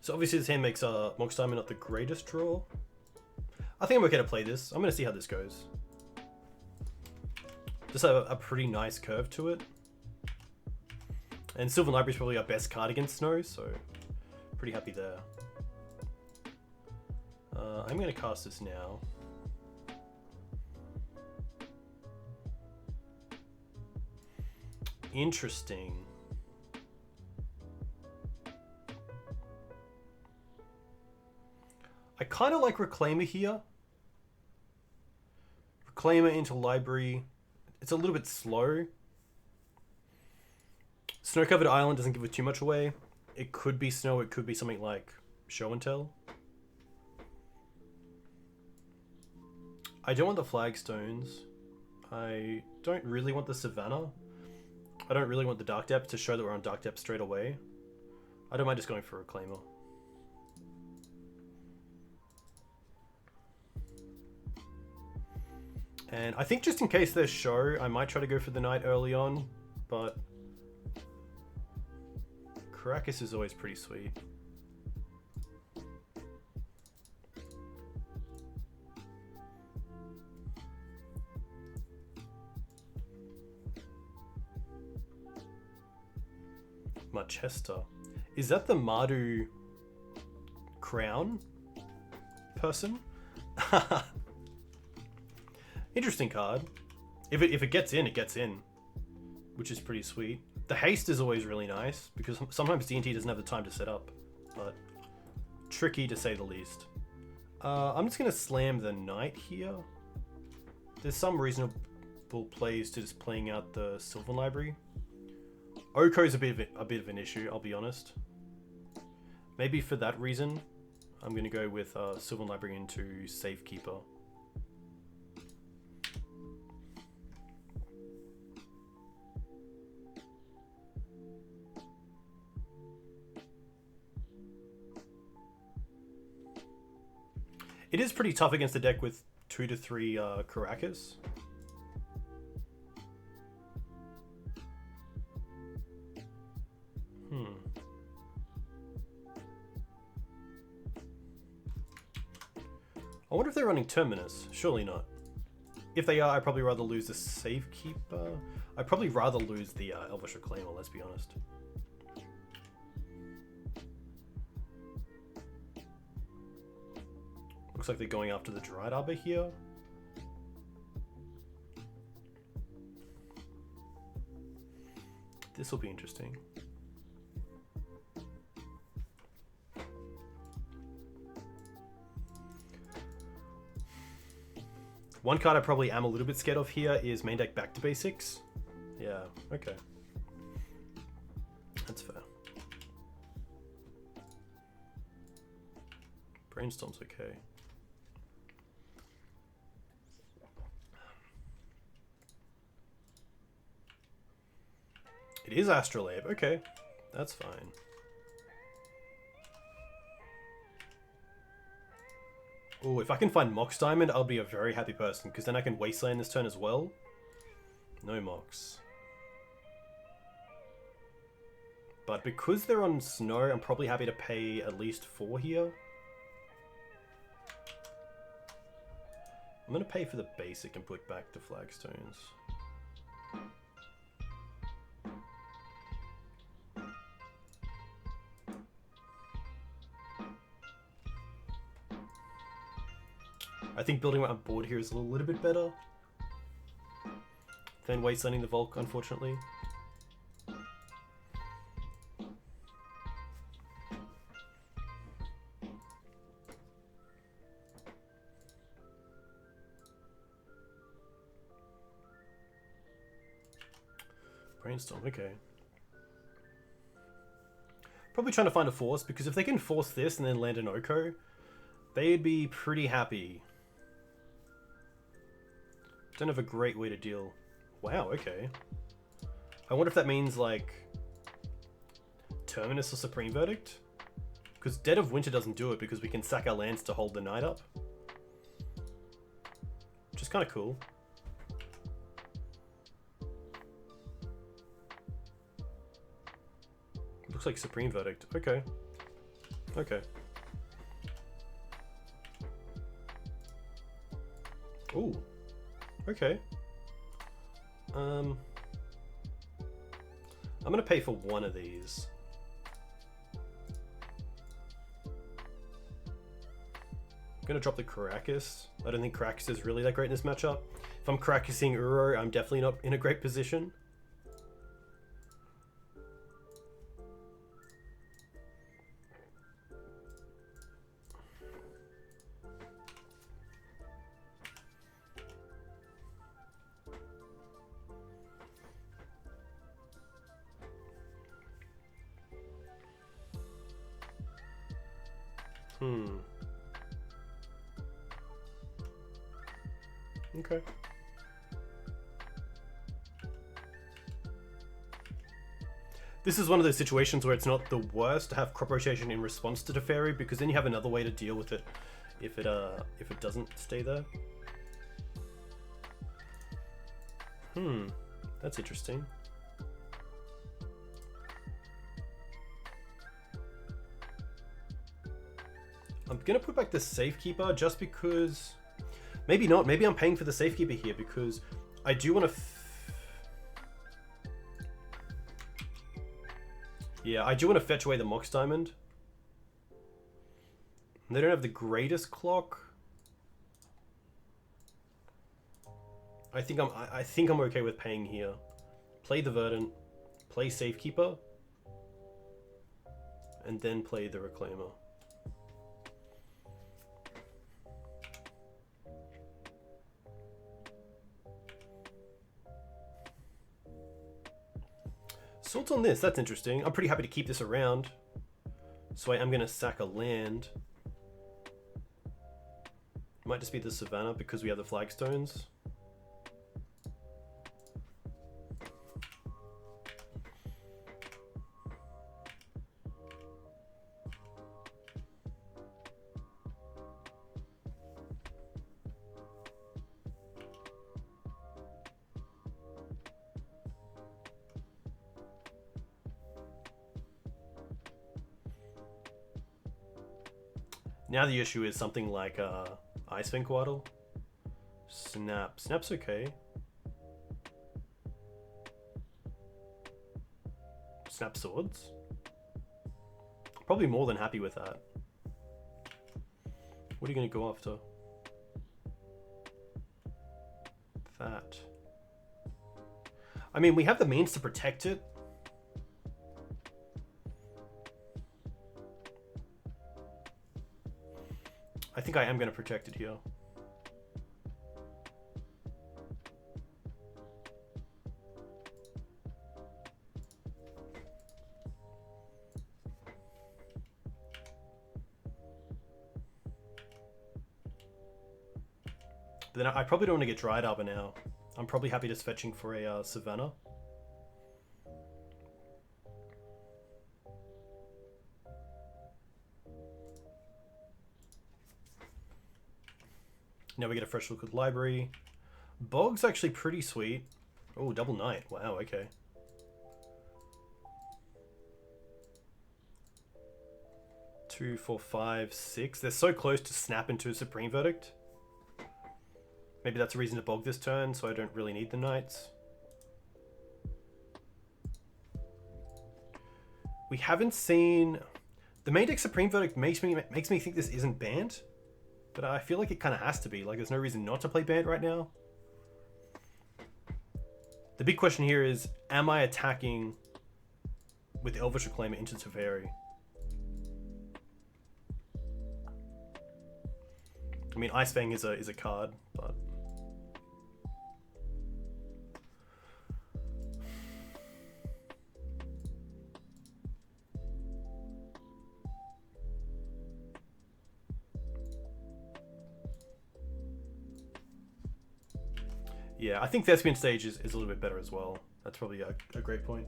So obviously this hand makes Mox Diamond not the greatest draw. I think I'm okay to play this. I'm going to see how this goes. Just have a pretty nice curve to it. And Sylvan Library is probably our best card against Snow, so pretty happy there. I'm going to cast this now. Interesting. I kind of like Reclaimer here. Reclaimer into Library. It's a little bit slow. Snow-covered Island doesn't give it too much away. It could be snow, it could be something like Show and Tell. I don't want the Flagstones. I don't really want the Savannah. I don't really want the Dark Depth to show that we're on Dark Depth straight away. I don't mind just going for a Reclaimer. And I think just in case there's show, I might try to go for the Knight early on, but Caracas is always pretty sweet. Marchester. Is that the Mardu crown person? Interesting card. If it gets in, it gets in. which is pretty sweet. The haste is always really nice, because sometimes D&T doesn't have the time to set up, but tricky to say the least. I'm just going to slam the knight here. There's some reasonable plays to just playing out the Sylvan Library. Oko's a bit of an issue, I'll be honest. Maybe for that reason, I'm going to go with Sylvan Library into Safekeeper. It is pretty tough against a deck with 2 to 3 Caracas. I wonder if they're running Terminus. Surely not. If they are, I'd probably rather lose the Safekeeper. I'd probably rather lose the Elvish Reclaimer, let's be honest. Looks like they're going after the Dried Arbor here. This will be interesting. One card I probably am a little bit scared of here is main deck Back to Basics. Yeah, okay. That's fair. Brainstorm's okay. It is Astrolabe, okay. That's fine. Oh, if I can find Mox Diamond, I'll be a very happy person, because then I can Wasteland this turn as well. No Mox. But because they're on Snow, I'm probably happy to pay at least 4 here. I'm going to pay for the basic and put back the Flagstones. I think building around board here is a little bit better than wastelanding the Volk, unfortunately. Brainstorm, okay. Probably trying to find a force, because if they can force this and then land an Oko, they'd be pretty happy. Don't have a great way to deal. Wow, okay. I wonder if that means, like, Terminus or Supreme Verdict? Because Dead of Winter doesn't do it because we can sack our lands to hold the night up. Which is kind of cool. Looks like Supreme Verdict. Okay. Okay. Ooh. Okay. I'm gonna pay for one of these. I'm gonna drop the Caracas. I don't think Caracas is really that great in this matchup. If I'm Caracasing Uro, I'm definitely not in a great position. Okay. This is one of those situations where it's not the worst to have crop rotation in response to Teferi, because then you have another way to deal with it if it doesn't stay there. That's interesting. I'm gonna put back the Safekeeper just because... Maybe not. Maybe I'm paying for the Safekeeper here because I do want to... Yeah, I do want to fetch away the Mox Diamond. They don't have the greatest clock. I think I'm okay with paying here. play the Verdant, play Safekeeper, and then play the Reclaimer. Swords on this, that's interesting. I'm pretty happy to keep this around. So I am going to sack a land. Might just be the Savannah because we have the flagstones. Now the issue is something like Icewind Waddle. Snap. Snap's okay. Snap Swords. Probably more than happy with that. What are you going to go after? That. I mean, we have the means to protect it. I think I am going to protect it here. But then I probably don't want to get Dryad Arbor now. I'm probably happy just fetching for a Savannah. Now we get a fresh look at library. Bog's actually pretty sweet. Oh, double knight. Wow, okay. Two, four, five, six. They're so close to snap into a Supreme Verdict. Maybe that's a reason to bog this turn, so I don't really need the knights. We haven't seen... The main deck Supreme Verdict makes me think this isn't banned. But I feel like it kind of has to be. Like, there's no reason not to play Bant right now. The big question here is, am I attacking with Elvish Reclaimer into Teferi? I mean, Ice Fang is a card, but... Yeah, I think Thespian Stage is a little bit better as well. That's probably a great point.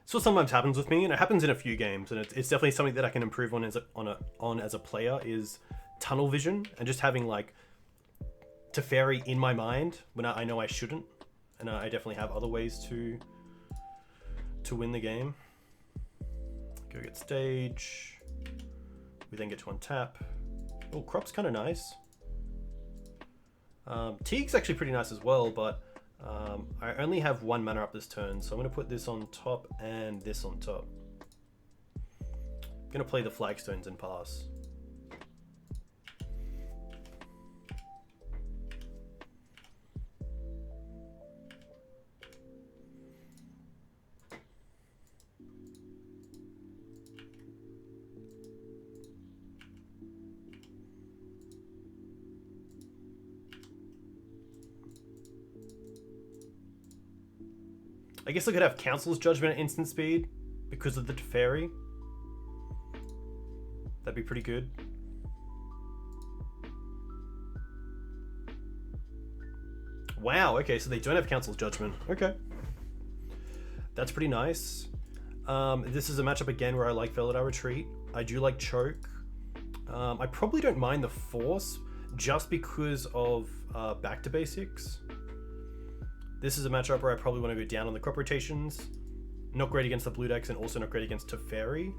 So sometimes happens with me, and it happens in a few games, and it's definitely something that I can improve on as a player is tunnel vision and just having like Teferi in my mind when I know I shouldn't, and I definitely have other ways to win the game. Go get stage. We then get to untap. Oh, Crop's kind of nice. Teeg's actually pretty nice as well, but I only have one mana up this turn, so I'm going to put this on top and this on top. I'm going to play the flagstones and pass. I guess I could have Council's Judgment at instant speed because of the Teferi. That'd be pretty good. Wow, okay, so they don't have Council's Judgment. Okay. That's pretty nice. This is a matchup again where I like Felidar Retreat. I do like Choke. I probably don't mind the Force just because of Back to Basics. This is a matchup where I probably want to go down on the crop rotations. Not great against the blue decks and also not great against Teferi.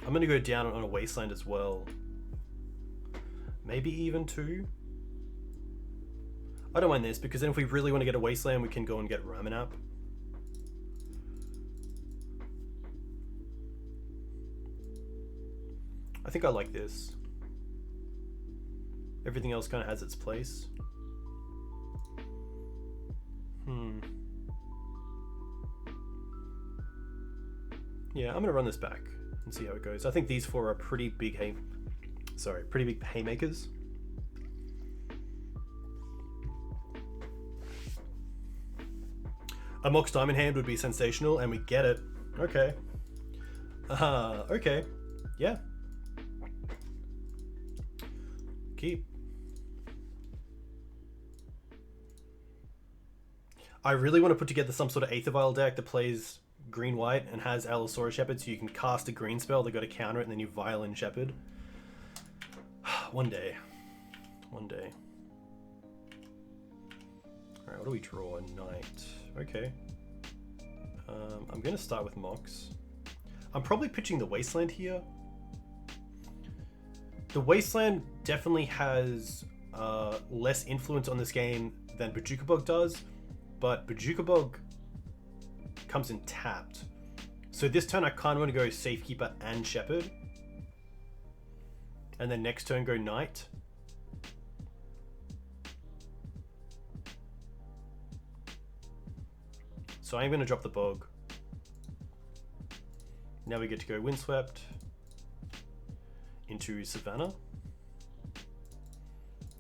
I'm going to go down on a Wasteland as well. Maybe even two. I don't mind this because then if we really want to get a Wasteland, we can go and get Ramanap. I think I like this. Everything else kind of has its place. Yeah, I'm gonna run this back and see how it goes. I think these four are pretty big pretty big haymakers. A Mox Diamond hand would be sensational, and we get it. Okay. Okay. Yeah. Keep. I really want to put together some sort of Aether Vial deck that plays green-white and has Allosaurus Shepherd, so you can cast a green spell, they got to counter it, and then you Violin Shepherd. One day. One day. Alright, what do we draw? A Knight. Okay. I'm going to start with Mox. I'm probably pitching the Wasteland here. The Wasteland definitely has less influence on this game than Bojuka Bog does, but Bojuka Bog comes in tapped. So this turn I kind of want to go Safekeeper and Shepherd. And then next turn go Knight. So I'm going to drop the Bog. Now we get to go Windswept into Savannah.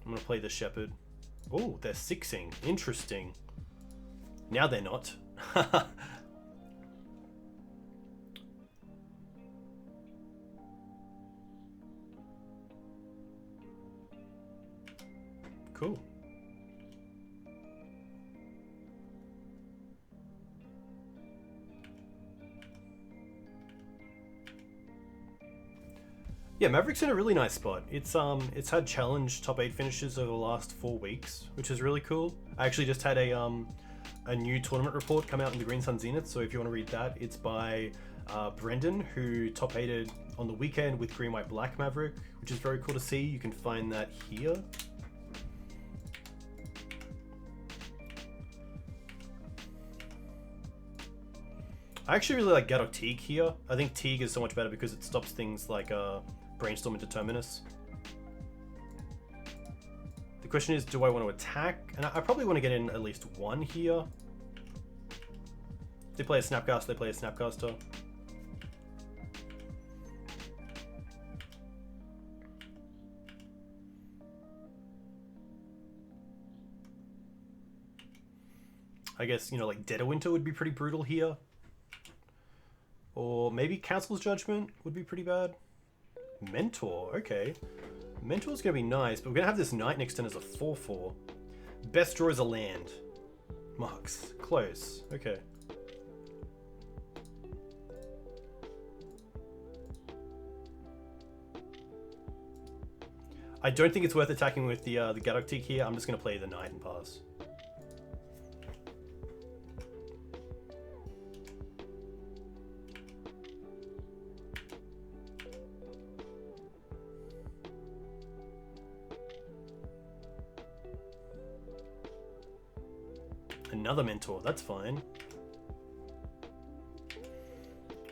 I'm going to play the Shepherd. Oh, they're sixing. Interesting. Now they're not. Cool. Yeah, Maverick's in a really nice spot. It's had challenge top 8 finishes over the last 4 weeks, which is really cool. I actually just had a new tournament report come out in the Green Sun Zenith, so if you want to read that, it's by Brendan, who top 8'd on the weekend with Green White Black Maverick, which is very cool to see. You can find that here. I actually really like Gaddock Teeg here. I think Teeg is so much better because it stops things like Brainstorm and Determinus. The question is, do I want to attack? And I probably want to get in at least one here. If they play a Snapcaster, they play a Snapcaster. I guess, you know, like Dead of Winter would be pretty brutal here. Or maybe Council's Judgment would be pretty bad. Mentor, okay. Mentor's going to be nice, but we're going to have this Knight next turn as a 4/4. Best draw is a land. Marks, close, okay. I don't think it's worth attacking with the Gaddock Teeg here. I'm just going to play the Knight and pass. Another Mentor, that's fine.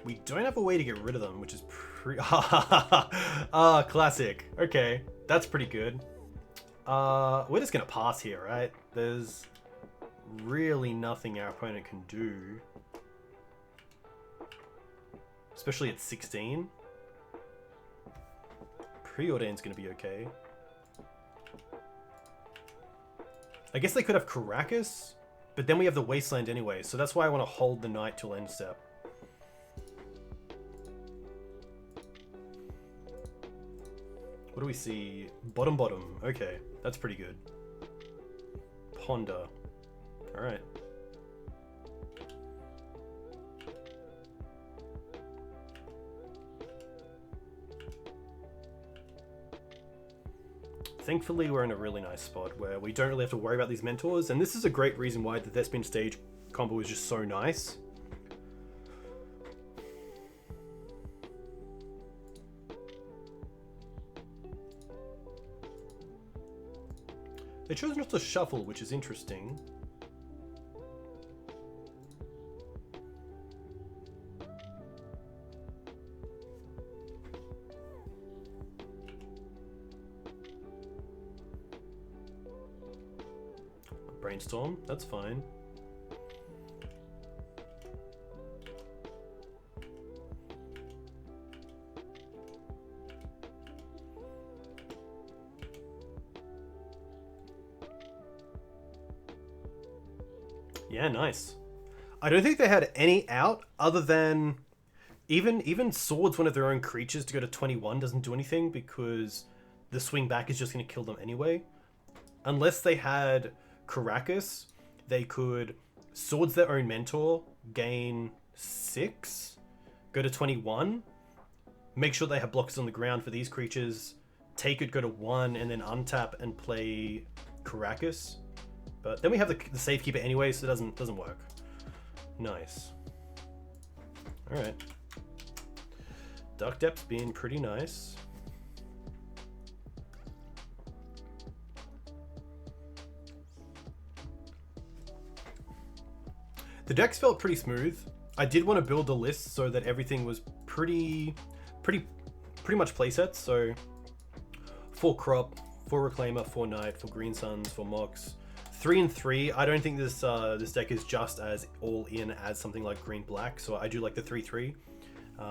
We don't have a way to get rid of them, which is pretty... classic. Okay, that's pretty good. We're just gonna pass here, right? There's really nothing our opponent can do. Especially at 16. Preordain's gonna be okay. I guess they could have Caracas, but then we have the Wasteland anyway, so that's why I want to hold the Knight till end step. What do we see? Bottom. Okay, that's pretty good. Ponder. Alright. Thankfully, we're in a really nice spot where we don't really have to worry about these Mentors, and this is a great reason why the Thespian Stage combo is just so nice. They chose not to shuffle, which is interesting. Brainstorm, that's fine. Yeah, nice. I don't think they had any out other than even swords, one of their own creatures, to go to 21 doesn't do anything because the swing back is just going to kill them anyway. Unless they had Caracas, they could swords their own mentor, gain 6, go to 21, make sure they have blockers on the ground for these creatures, take it, go to 1, and then untap and play Caracas. But then we have the safekeeper anyway, so it doesn't work. Nice. Alright. Dark Depth's being pretty nice. The decks felt pretty smooth. I did want to build a list so that everything was pretty much playsets. So 4 Crop, 4 Reclaimer, 4 Knight, 4 Green Suns, 4 Mox. 3 and 3. I don't think this deck is just as all in as something like Green Black, so I do like the 3/3.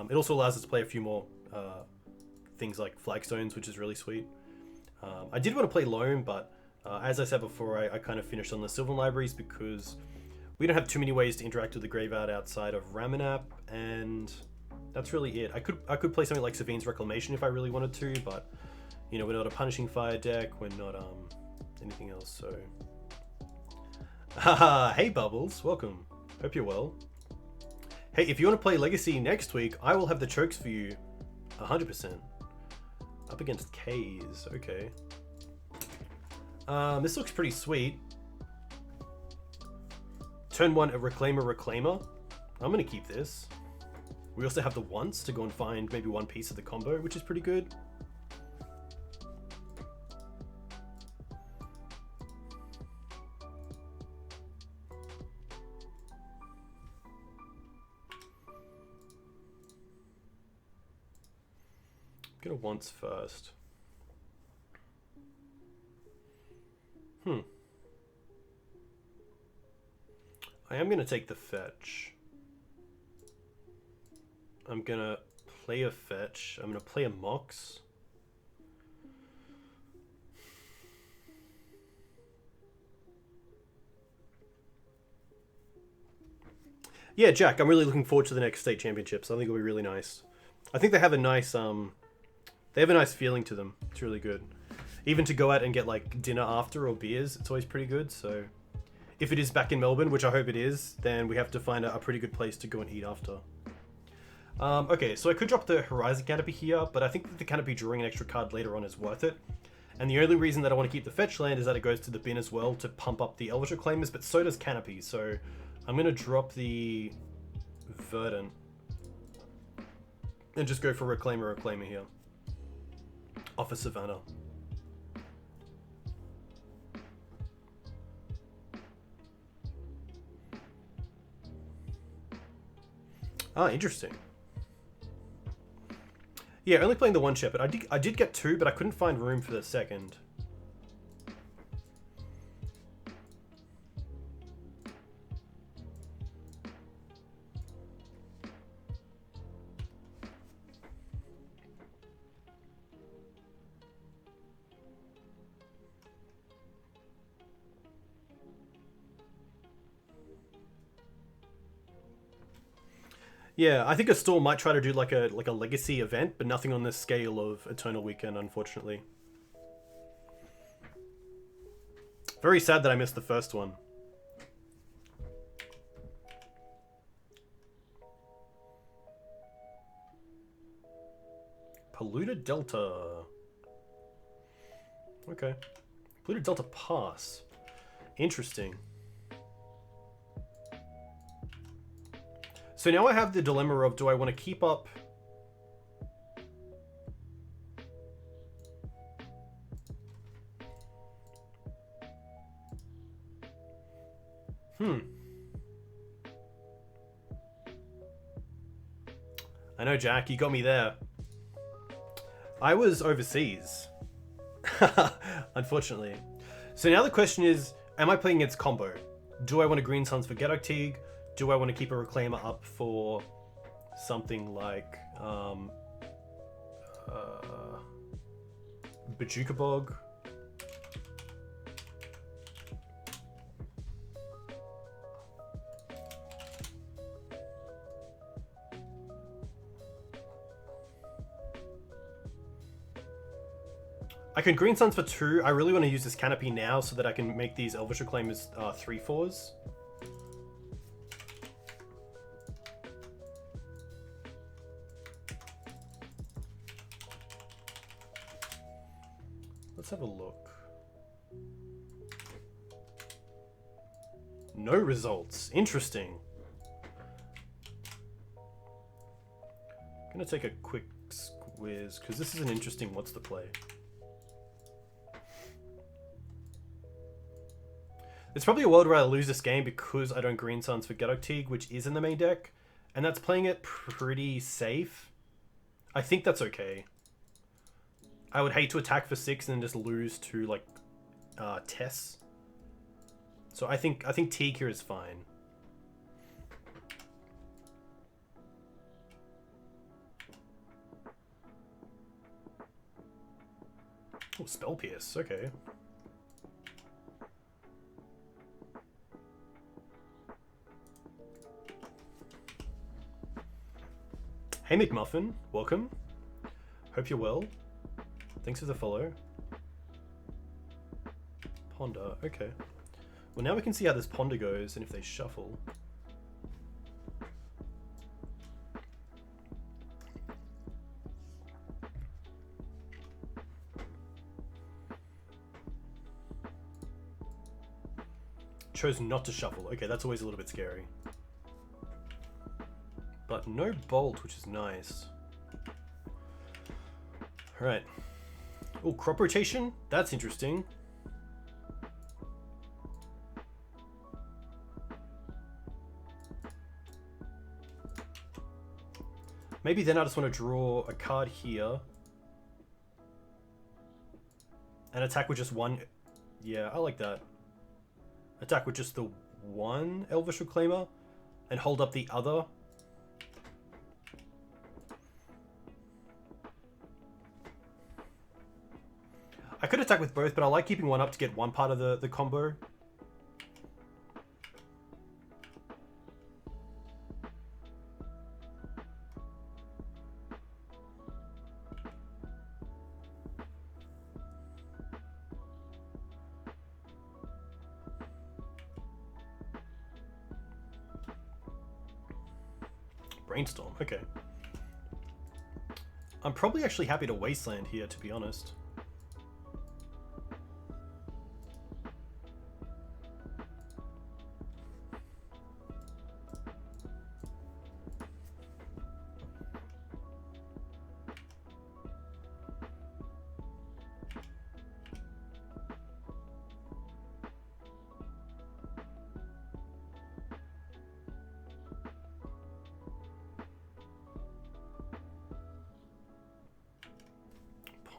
It also allows us to play a few more things like Flagstones, which is really sweet. I did want to play Loam, but as I said before, I kind of finished on the Sylvan Libraries because we don't have too many ways to interact with the graveyard outside of Ramanap, and that's really it. I could play something like Savine's Reclamation if I really wanted to, but you know, we're not a Punishing Fire deck, we're not anything else, so... Haha, hey Bubbles, welcome. Hope you're well. Hey, if you want to play Legacy next week, I will have the chokes for you 100%. Up against K's, okay. This looks pretty sweet. Turn 1, a Reclaimer. I'm going to keep this. We also have the Once to go and find maybe one piece of the combo, which is pretty good. Gonna Once first. I am gonna take the fetch. I'm gonna play a fetch. I'm gonna play a Mox. Yeah, Jack, I'm really looking forward to the next state championships. I think it'll be really nice. I think they have a nice feeling to them. It's really good. Even to go out and get like dinner after or beers, it's always pretty good. So if it is back in Melbourne, which I hope it is, then we have to find a pretty good place to go and eat after. Okay, so I could drop the Horizon Canopy here, but I think that the Canopy drawing an extra card later on is worth it. And the only reason that I want to keep the fetch land is that it goes to the bin as well to pump up the Elvish Reclaimers, but so does Canopy. So I'm going to drop the Verdant and just go for Reclaimer here. Off a Savannah. Ah, interesting. Yeah, only playing the one Shepherd. I did get 2, but I couldn't find room for the second. Yeah, I think a store might try to do like a legacy event, but nothing on the scale of Eternal Weekend, unfortunately. Very sad that I missed the first one. Polluted Delta. Okay. Polluted Delta pass. Interesting. So now I have the dilemma of, do I want to keep up... I know, Jack, you got me there. I was overseas. Unfortunately. So now the question is, am I playing against combo? Do I want a Green Suns for Gaddock Teeg? Do I want to keep a Reclaimer up for something like Bajuka Bog? I can Green Suns for 2. I really want to use this Canopy now so that I can make these Elvish Reclaimers 3/4s. Let's have a look. No results. Interesting. I'm gonna take a quick squiz because this is an interesting what's the play. It's probably a world where I lose this game because I don't Green Suns for Gaddock Teeg, which is in the main deck, and that's playing it pretty safe. I think that's okay. I would hate to attack for 6 and then just lose to like Tess. So I think Teeg here is fine. Oh, Spell Pierce, okay. Hey McMuffin, welcome. Hope you're well. Thanks for the follow. Ponder, okay. Well, now we can see how this Ponder goes and if they shuffle. Chose not to shuffle. Okay, that's always a little bit scary. But no Bolt, which is nice. Alright. Oh, Crop Rotation? That's interesting. Maybe then I just want to draw a card here. And attack with just one... Yeah, I like that. Attack with just the one Elvish Reclaimer. And hold up the other. I could attack with both, but I like keeping one up to get one part of the combo. Brainstorm, okay. I'm probably actually happy to Wasteland here, to be honest.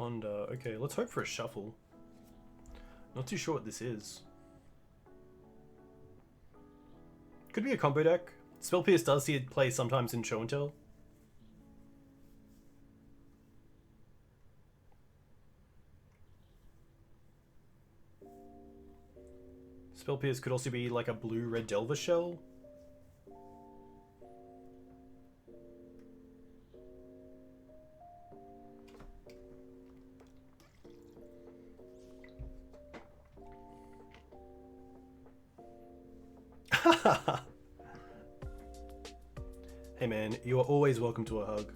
Ponder. Okay, let's hope for a shuffle. Not too sure what this is. Could be a combo deck. Spell Pierce does see it play sometimes in Show and Tell. Spell Pierce could also be like a blue-red Delver Shell. Hey man, you are always welcome to a hug.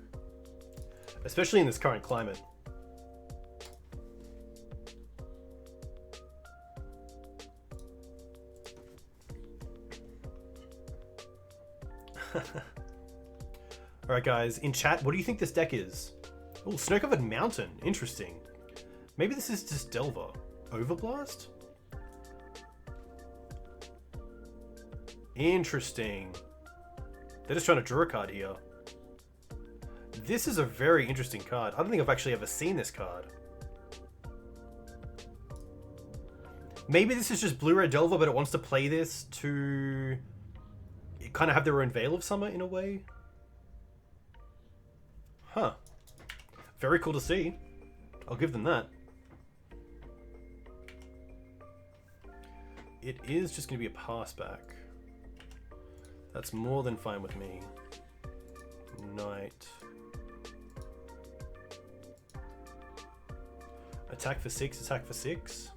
Especially in this current climate. Alright guys, in chat, what do you think this deck is? Oh, Snow-Covered Mountain. Interesting. Maybe this is just Delver. Overblast? Interesting. They're just trying to draw a card here. This is a very interesting card. I don't think I've actually ever seen this card. Maybe this is just Blue-Red Delver, but it wants to play this to kind of have their own Veil of Summer in a way. Huh. Very cool to see. I'll give them that. It is just going to be a pass back. That's more than fine with me. Knight. Attack for 6, attack for 6.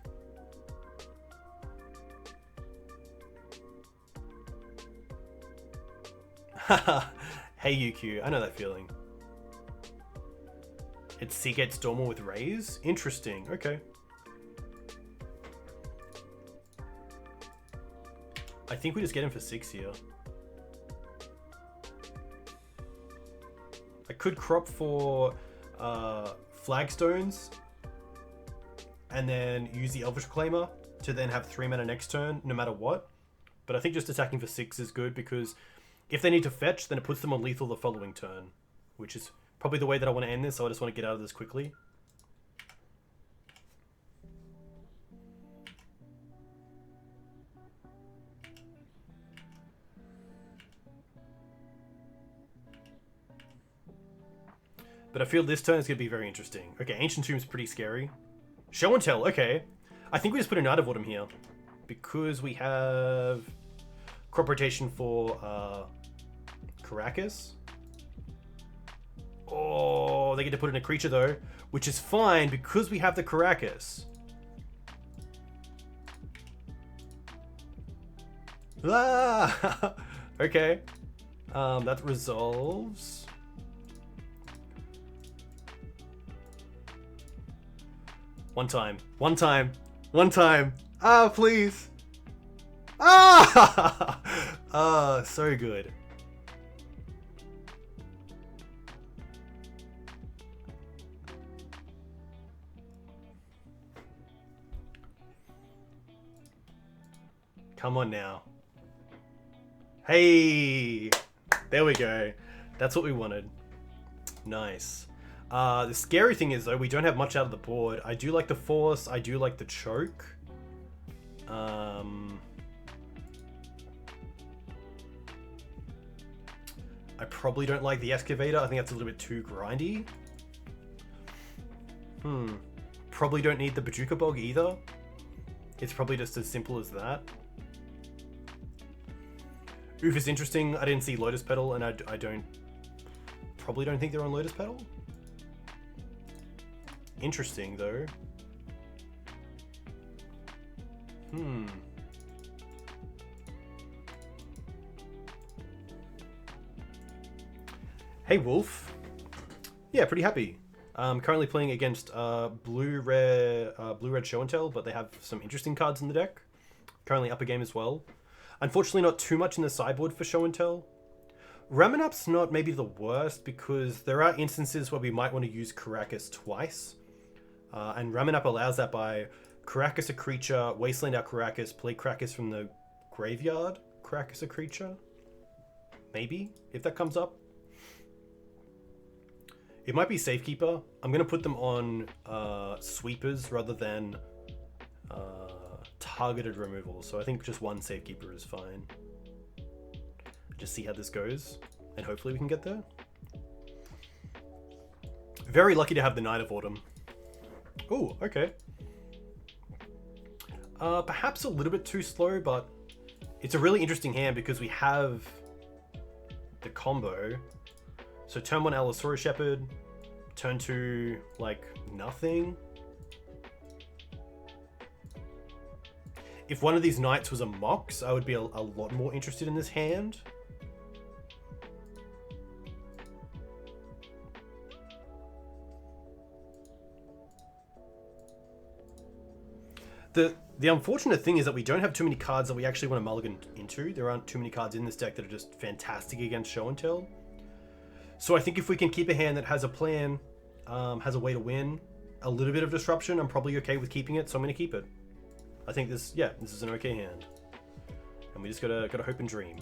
Haha. Hey UQ, I know that feeling. It's Seagate Stormer with Raise? Interesting, okay. I think we just get him for 6 here. I could crop for Flagstones and then use the Elvish Reclaimer to then have 3 mana next turn, no matter what. But I think just attacking for 6 is good because if they need to fetch, then it puts them on lethal the following turn, which is probably the way that I want to end this, so I just want to get out of this quickly. But I feel this turn is going to be very interesting. Okay, Ancient Tomb is pretty scary. Show and Tell, okay. I think we just put a Knight of Autumn here. Because we have crop rotation for Caracas. Oh, they get to put in a creature though, which is fine because we have the Caracas. Ah! Okay. That resolves. One time. One time. One time. Ah, please. Ah! Ah, so good. Come on now. Hey! There we go. That's what we wanted. Nice. The scary thing is, though, we don't have much out of the board. I do like the Force. I do like the Choke. I probably don't like the Excavator. I think that's a little bit too grindy. Probably don't need the Bajuka Bog either. It's probably just as simple as that. Oof is interesting. I didn't see Lotus Petal, and I probably don't think they're on Lotus Petal. Interesting, though. Hey, Wolf. Yeah, pretty happy. I'm currently playing against Blue-Red Show and Tell, but they have some interesting cards in the deck. Currently up a game as well. Unfortunately, not too much in the sideboard for Show and Tell. Ramanap's not maybe the worst because there are instances where we might want to use Caracas twice. And Ramanap allows that by Caracas a creature, Wasteland our Caracas, play Caracas from the graveyard, Caracas a creature. Maybe, if that comes up. It might be Safekeeper. I'm going to put them on sweepers rather than targeted removal. So I think just one Safekeeper is fine. Just see how this goes, and hopefully we can get there. Very lucky to have the Knight of Autumn. Oh, okay. Perhaps a little bit too slow, but it's a really interesting hand because we have the combo. So turn 1 Allosaurus Shepherd, turn 2 like nothing. If one of these knights was a Mox, I would be a lot more interested in this hand. The unfortunate thing is that we don't have too many cards that we actually want to mulligan into. There aren't too many cards in this deck that are just fantastic against Show and Tell. So I think if we can keep a hand that has a plan, has a way to win, a little bit of disruption, I'm probably okay with keeping it, so I'm going to keep it. I think this is an okay hand. And we just gotta hope and dream.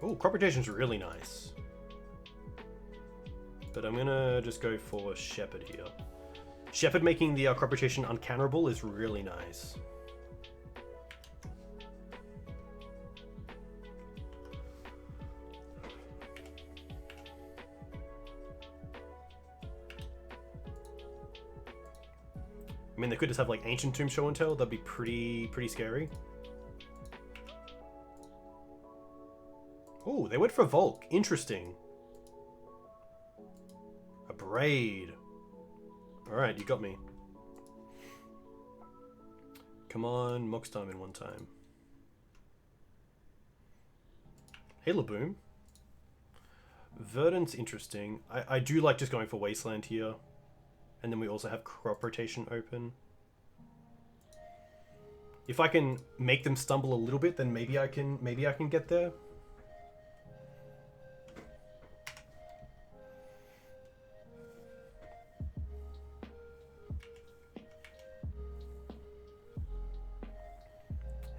Oh, crop rotation's really nice. But I'm gonna just go for Shepherd here. Shepherd making the crop rotation uncounterable is really nice. I mean, they could just have like Ancient Tomb Show and Tell. That'd be pretty scary. Oh, they went for Volk. Interesting. A Braid. Alright, you got me. Come on, Mox time in one time. Halo Boom. Verdant's interesting. I do like just going for Wasteland here. And then we also have crop rotation open. If I can make them stumble a little bit, then maybe I can get there.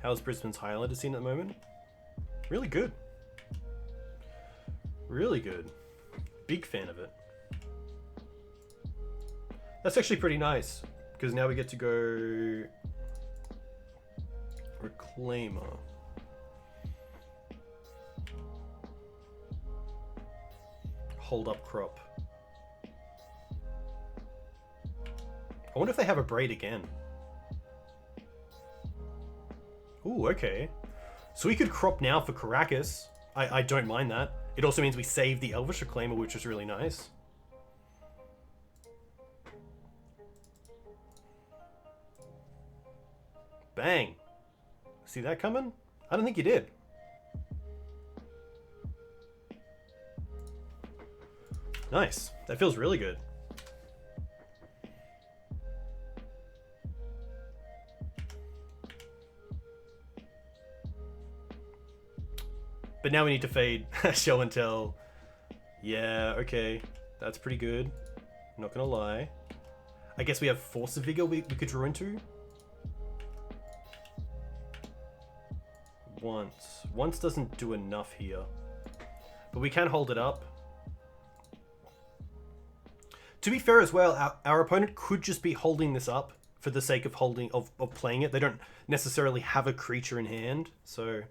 How's Brisbane's Highlander scene at the moment? Really good. Really good. Big fan of it. That's actually pretty nice, because now we get to go Reclaimer. Hold up crop. I wonder if they have a Braid again. Ooh, okay. So we could crop now for Caracas. I don't mind that. It also means we save the Elvish Reclaimer, which is really nice. Bang. See that coming? I don't think you did. Nice. That feels really good. But now we need to fade Show and Tell. Yeah, okay. That's pretty good. Not gonna lie. I guess we have Force of Vigor we could draw into. Once doesn't do enough here. But we can hold it up. To be fair as well, our opponent could just be holding this up for the sake of playing it. They don't necessarily have a creature in hand, so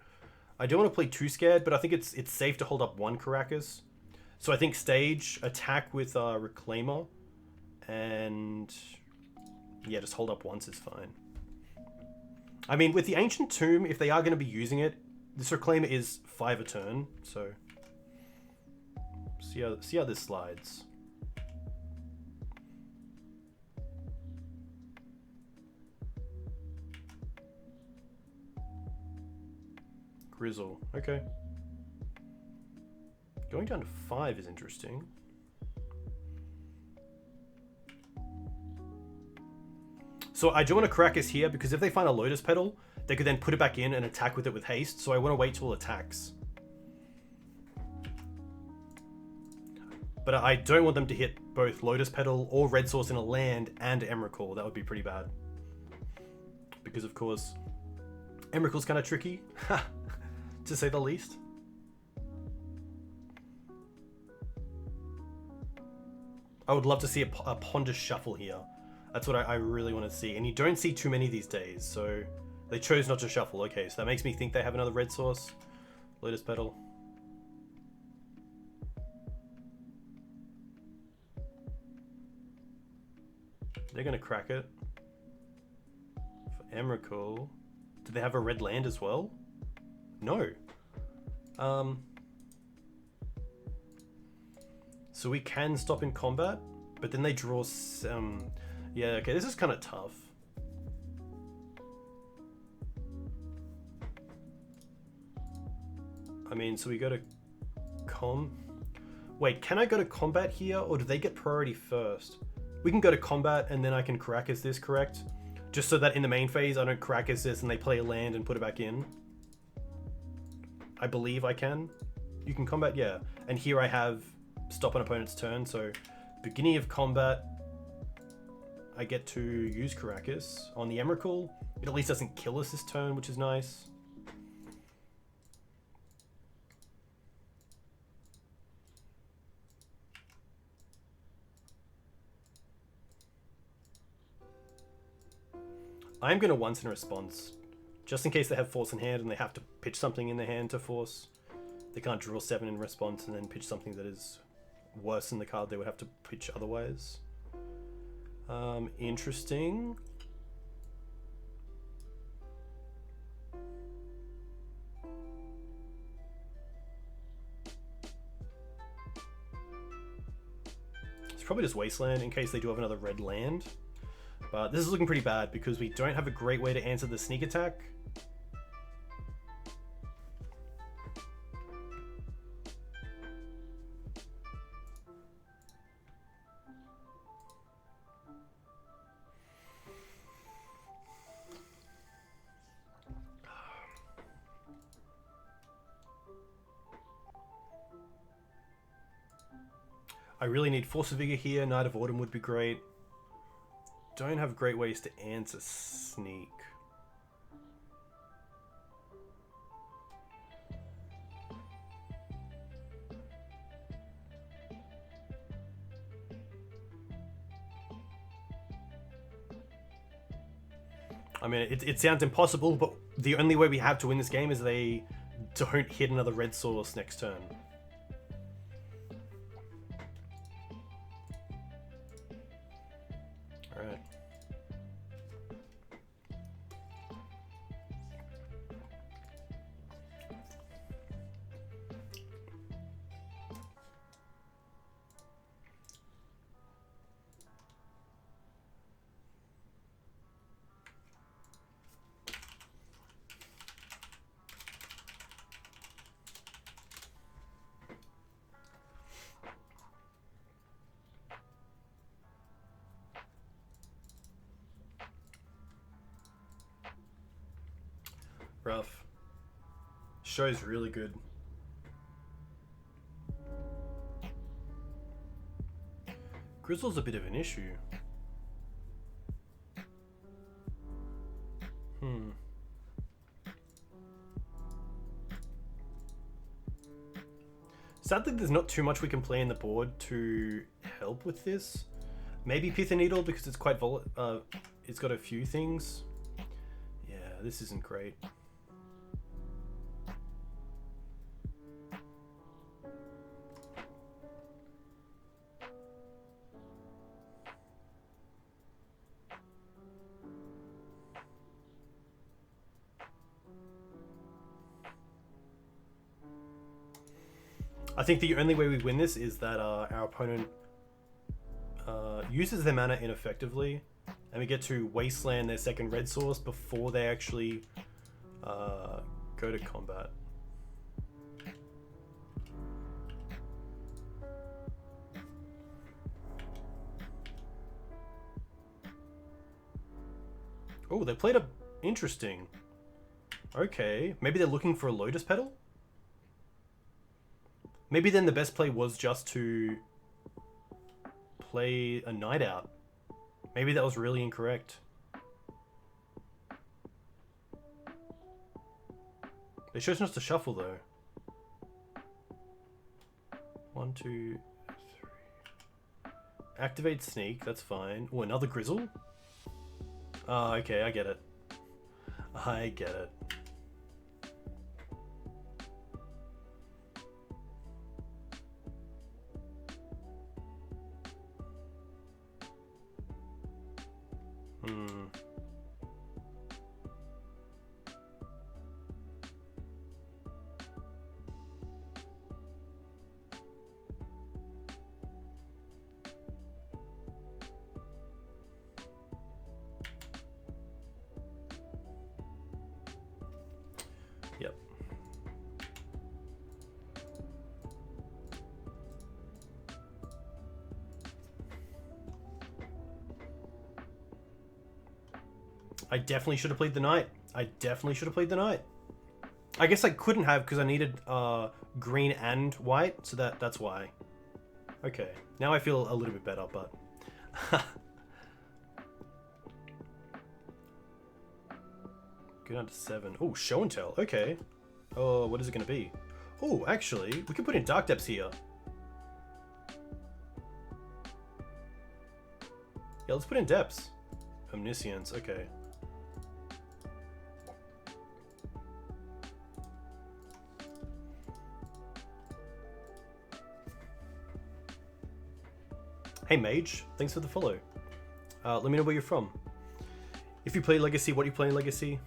I don't want to play too scared, but I think it's safe to hold up one Caracas. So I think stage, attack with Reclaimer, and yeah, just hold up once is fine. I mean, with the Ancient Tomb, if they are going to be using it, this Reclaimer is 5 a turn, so see how this slides. Grizzle, okay. Going down to 5 is interesting. So I do want to Caracas here, because if they find a Lotus Petal, they could then put it back in and attack with it with haste, so I want to wait till it attacks. But I don't want them to hit both Lotus Petal or Red Source in a land and Emrakul. That would be pretty bad. Because of course, Emrakul's kind of tricky, to say the least. I would love to see a Ponder Shuffle here. That's what I really want to see. And you don't see too many these days, so they chose not to shuffle. Okay, so that makes me think they have another Red Source. Lotus Petal. They're going to crack it. For Emrakul. Do they have a red land as well? No. So we can stop in combat, but then they draw some... Yeah, okay, this is kind of tough. I mean, so we go to Wait, can I go to combat here, or do they get priority first? We can go to combat, and then I can Caracas this, correct? Just so that in the main phase, I don't Caracas this, and they play a land and put it back in. I believe I can. You can combat, yeah. And here I have stop an opponent's turn, so beginning of combat, I get to use Caracas on the Emrakul. It at least doesn't kill us this turn, which is nice. I'm going to once in response, just in case they have force in hand and they have to pitch something in their hand to force. They can't draw 7 in response and then pitch something that is worse than the card they would have to pitch otherwise. Interesting. It's probably just Wasteland in case they do have another red land. But this is looking pretty bad because we don't have a great way to answer the sneak attack. I really need Force of Vigor here. Knight of Autumn would be great. Don't have great ways to answer sneak. I mean, it sounds impossible, but the only way we have to win this game is they don't hit another red source next turn. Alright. Rough. Show's really good. Grizzle's a bit of an issue. Sadly, there's not too much we can play in the board to help with this. Maybe Pith and Needle because it's quite it's got a few things. Yeah, this isn't great. I think the only way we win this is that our opponent uses their mana ineffectively, and we get to wasteland their second red source before they actually go to combat. Oh, they played a... Interesting. Okay, maybe they're looking for a Lotus Petal? Maybe then the best play was just to play a Night Out. Maybe that was really incorrect. They chose us to shuffle though. 1, 2, 3. Activate Sneak, that's fine. Oh, another Grizzle? Oh, okay, I get it. I get it. Yep. I definitely should have played the Knight. I guess I couldn't have because I needed green and white, so that's why. Okay, now I feel a little bit better, but... Go down to 7. Oh, show and tell. Okay. Oh, what is it going to be? Oh, actually, we can put in Dark Depths here. Yeah, let's put in Depths. Omniscience, okay. Hey Mage, thanks for the follow. Let me know where you're from. If you play Legacy, what do you play in Legacy?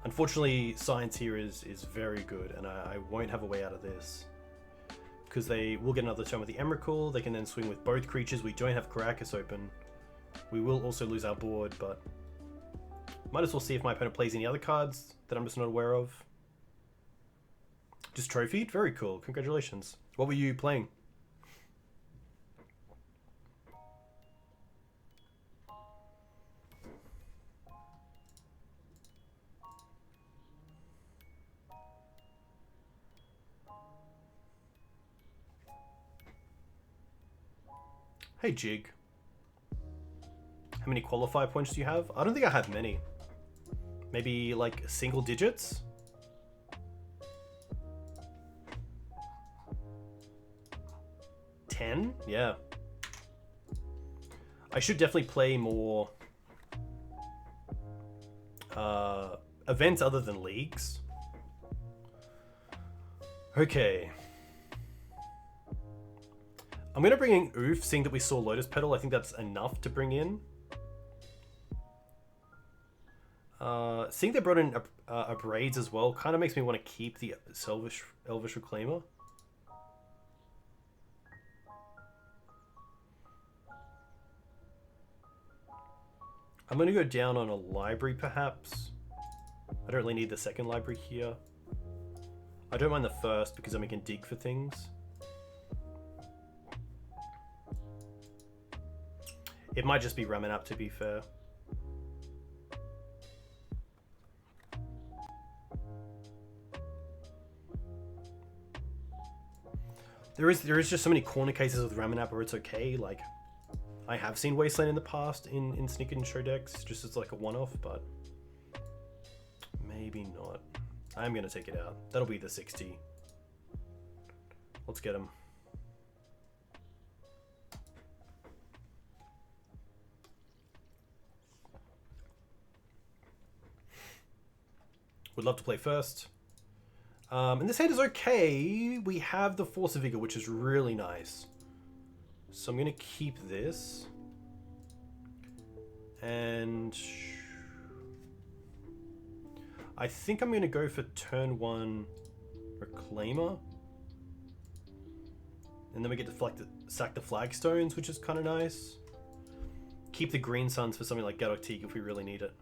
Unfortunately, science here is very good, and I won't have a way out of this. Because they will get another turn with the Emrakul, they can then swing with both creatures. We don't have Caracas open. We will also lose our board, but might as well see if my opponent plays any other cards that I'm just not aware of. Just trophied? Very cool. Congratulations. What were you playing? Hey Jig. How many qualifier points do you have? I don't think I have many. Maybe like single digits? $10? Yeah. I should definitely play more events other than leagues. Okay. I'm going to bring in Oof, seeing that we saw Lotus Petal. I think that's enough to bring in. Seeing they brought in a Braids as well kind of makes me want to keep the Elvish Reclaimer. I'm going to go down on a library perhaps. I don't really need the second library here. I don't mind the first because then we can dig for things. It might just be Ramanap to be fair. There is just so many corner cases with Ramanap where it's okay. Like, I have seen Wasteland in the past in Sneak and Show decks, just as like a one-off, but maybe not. I'm gonna take it out. That'll be the 60. Let's get him. Would love to play first. And this hand is okay. We have the Force of Vigor, which is really nice. So I'm going to keep this. And I think I'm going to go for turn 1 Reclaimer. And then we get to sack the Flagstones, which is kind of nice. Keep the Green Suns for something like Gaddock Teeg if we really need it.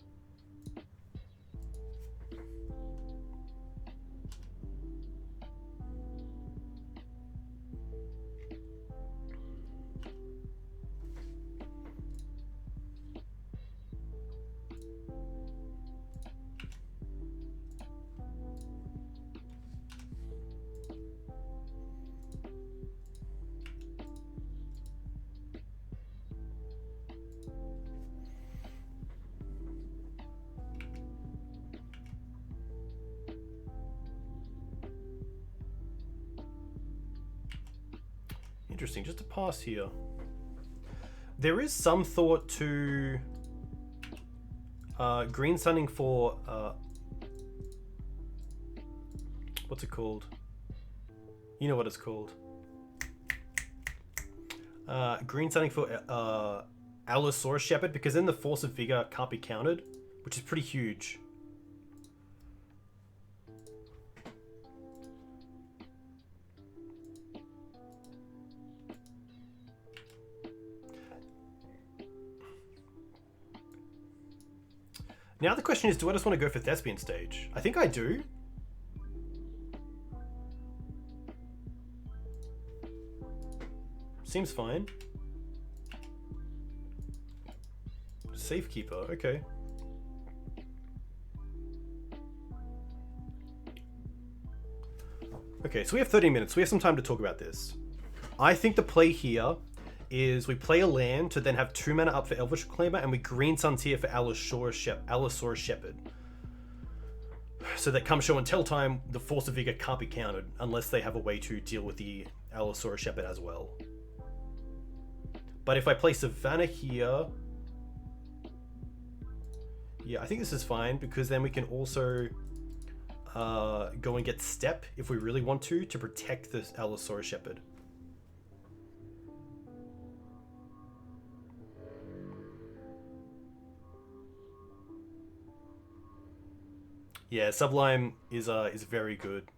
Interesting, just to pass here. There is some thought to green sunning for what's it called? You know what it's called. Green sunning for Allosaurus Shepherd, because then the Force of Vigor can't be countered, which is pretty huge. Now the question is, do I just want to go for Thespian Stage? I think I do. Seems fine. Safekeeper, okay. Okay, so we have 30 minutes. We have some time to talk about this. I think the play here is we play a land to then have 2 mana up for Elvish Reclaimer, and we green suns here for Allosaurus Shepherd. So that come show and tell time, the Force of Vigor can't be countered unless they have a way to deal with the Allosaurus Shepherd as well. But if I play Savannah here, yeah, I think this is fine, because then we can also go and get Step if we really want to protect this Allosaurus Shepherd. Yeah, Sublime is very good.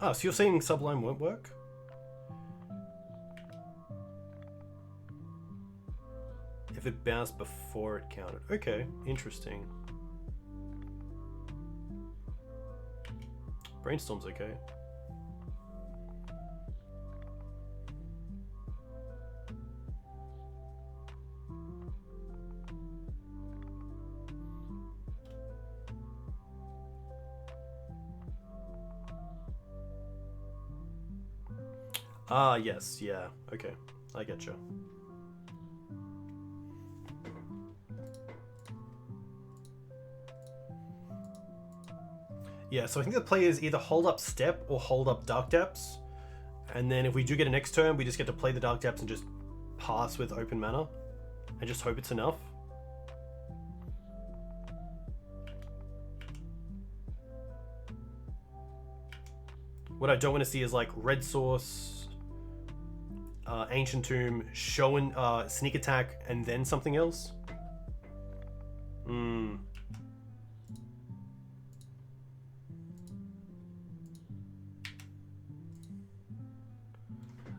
Oh, so you're saying Sublime won't work? If it bounced before it counted. Okay, interesting. Brainstorm's okay. Ah, yes, yeah. Okay, I get you. Yeah, so I think the play is either hold up Step or hold up Dark Depths. And then if we do get a next turn, we just get to play the Dark Depths and just pass with open mana. And just hope it's enough. What I don't want to see is like Red Source, Ancient Tomb, showing Sneak Attack, and then something else. Hmm.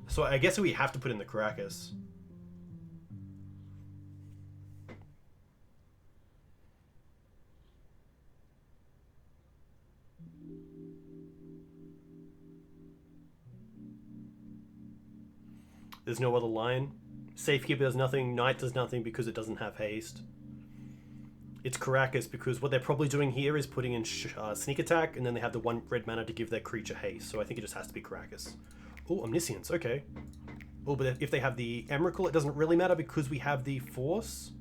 So I guess we have to put in the Caracas. There's no other line. Safekeeper does nothing. Knight does nothing because it doesn't have haste. It's Caracas because what they're probably doing here is putting in Sneak Attack, and then they have the 1 red mana to give their creature haste. So I think it just has to be Caracas. Oh, Omniscience, okay. Oh, but if they have the Emrakul, it doesn't really matter because we have the Force.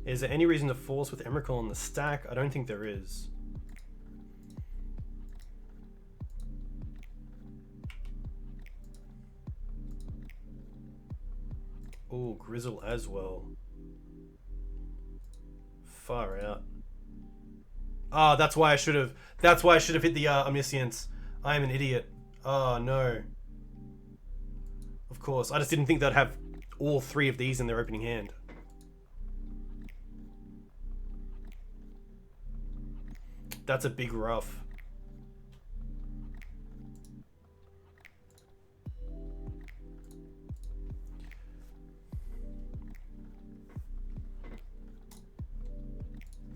Is there any reason to Force with Emrakul on the stack? I don't think there is. Oh, Grizzle as well. Far out. Ah, that's why I should have. That's why I should have hit the Omniscience. I am an idiot. Oh no. Of course, I just didn't think they'd have all 3 of these in their opening hand. That's a big rough.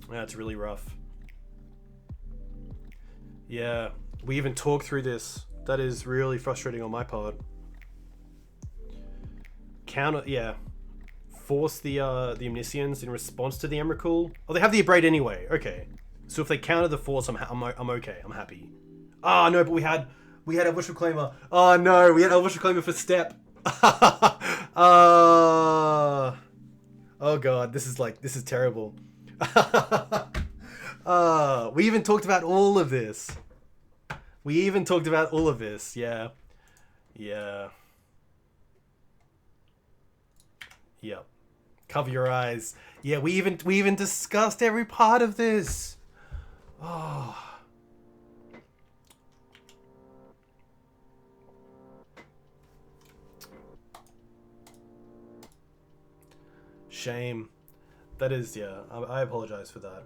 That's really rough. Yeah, we even talked through this. That is really frustrating on my part. Counter, yeah. Force the Omniscience in response to the Emrakul. Oh, they have the Abrade anyway. Okay, so if they counter the Force, I'm okay. I'm happy. Ah, no, but we had Elvish Reclaimer. Oh no, we had Elvish Reclaimer for Step. Oh god, this is terrible. We even talked about all of this. Yeah. Yeah. Yep. Cover your eyes. Yeah, we even discussed every part of this. Oh. Shame. That is, yeah. I apologize for that.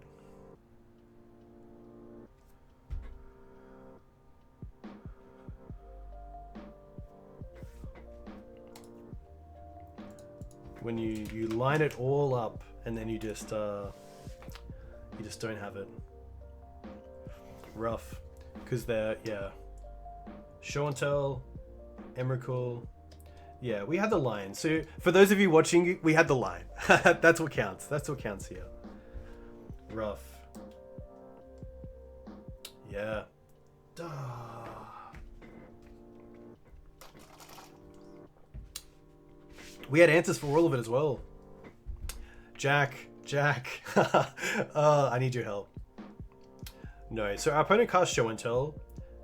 When you line it all up and then you just don't have it. Rough. Because they're, yeah. Show and Tell, Emrakul. Yeah, we had the line. So for those of you watching, we had the line. That's what counts. That's what counts here. Rough. Yeah. We had answers for all of it as well. Jack. I need your help. No, so our opponent cast Show and Tell.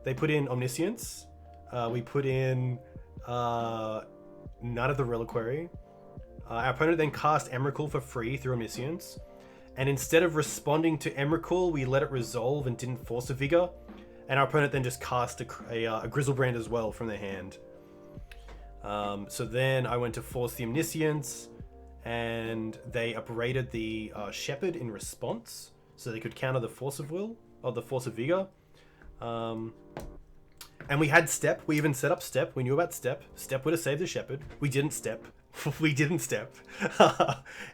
They put in Omniscience. We put in Night of the Reliquary. Our opponent then cast Emrakul for free through Omniscience. And instead of responding to Emrakul, we let it resolve and didn't force a Vigor. And our opponent then just cast a Grizzlebrand as well from their hand. So then I went to force the Omniscience, and they upbraided the Shepherd in response, so they could counter the Force of Will, or the Force of Vigor. And we had Step. We even set up Step. We knew about Step. Step would have saved the Shepherd. We didn't Step. We didn't Step.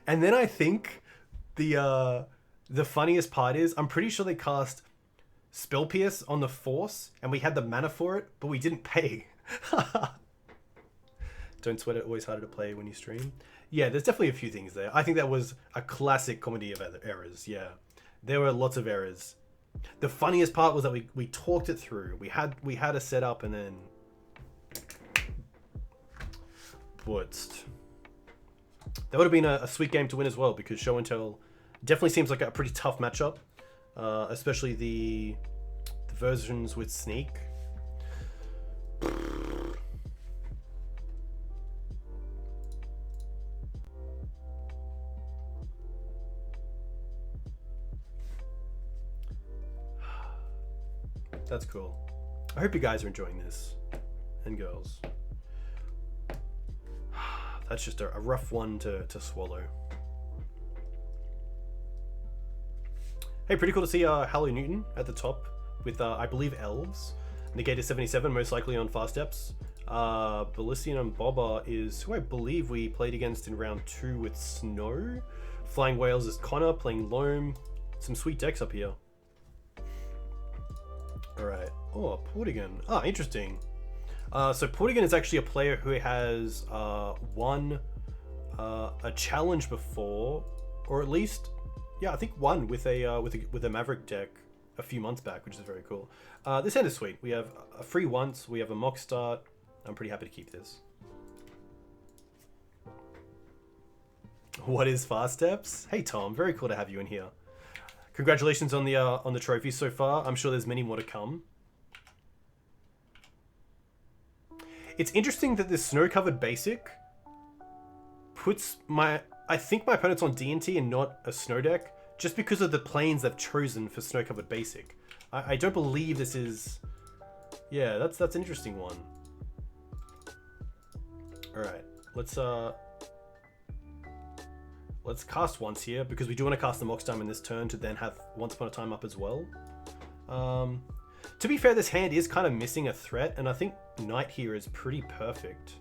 And then I think the funniest part is, I'm pretty sure they cast Spell Pierce on the Force, and we had the mana for it, but we didn't pay. Don't sweat it, always harder to play when you stream. Yeah, there's definitely a few things there. I think that was a classic comedy of errors, yeah. There were lots of errors. The funniest part was that we talked it through. We had a setup and then... blitzed. That would have been a sweet game to win as well, because Show and Tell definitely seems like a pretty tough matchup. Especially the versions with Sneak. That's cool. I hope you guys are enjoying this. And girls. That's just a rough one to swallow. Hey, pretty cool to see Hallow Newton at the top with, I believe, Elves. Negated 77, most likely on Fast Steps. Ballisian and Bobber is who I believe we played against in round 2 with Snow. Flying Whales is Connor, playing Loam. Some sweet decks up here. Alright. Oh, Portigan. Ah, interesting. So Portigan is actually a player who has won a challenge before, or at least, yeah, I think won with a Maverick deck a few months back, which is very cool. This hand is sweet. We have a free once. We have a mock start. I'm pretty happy to keep this. What is Fast Steps? Hey Tom, very cool to have you in here. Congratulations on the trophies so far. I'm sure there's many more to come. It's interesting that this snow-covered basic puts I think my opponent's on D&T and not a snow deck, just because of the planes they've chosen for snow-covered basic. I don't believe this is... Yeah, that's an interesting one. Alright, let's cast once here, because we do want to cast the Mox Time in this turn to then have Once Upon a Time up as well. To be fair, this hand is kind of missing a threat, and I think Knight here is pretty perfect.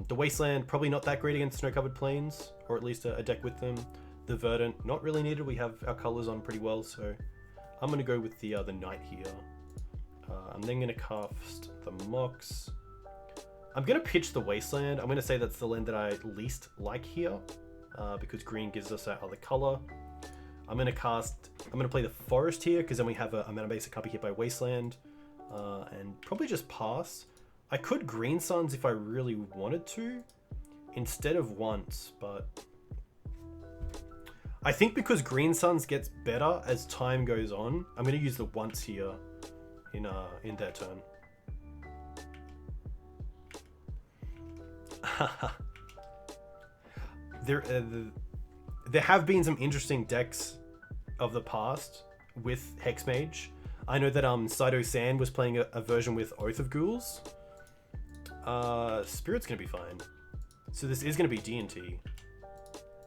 The Wasteland, probably not that great against snow-covered plains, or at least a deck with them. The Verdant, not really needed. We have our colors on pretty well, so I'm going to go with the Knight here. I'm then going to cast the Mox. I'm going to pitch the Wasteland. I'm going to say that's the land that I least like here, because green gives us our other color. I'm going to play the Forest here, because then we have a mana base that can't be hit by Wasteland, and probably just pass. I could Green Suns if I really wanted to, instead of once, but I think because Green Suns gets better as time goes on, I'm going to use the once here in their turn. There have been some interesting decks of the past with Hexmage. I know that Saito San was playing a version with Oath of Ghouls. Spirit's gonna be fine. So this is gonna be D&T.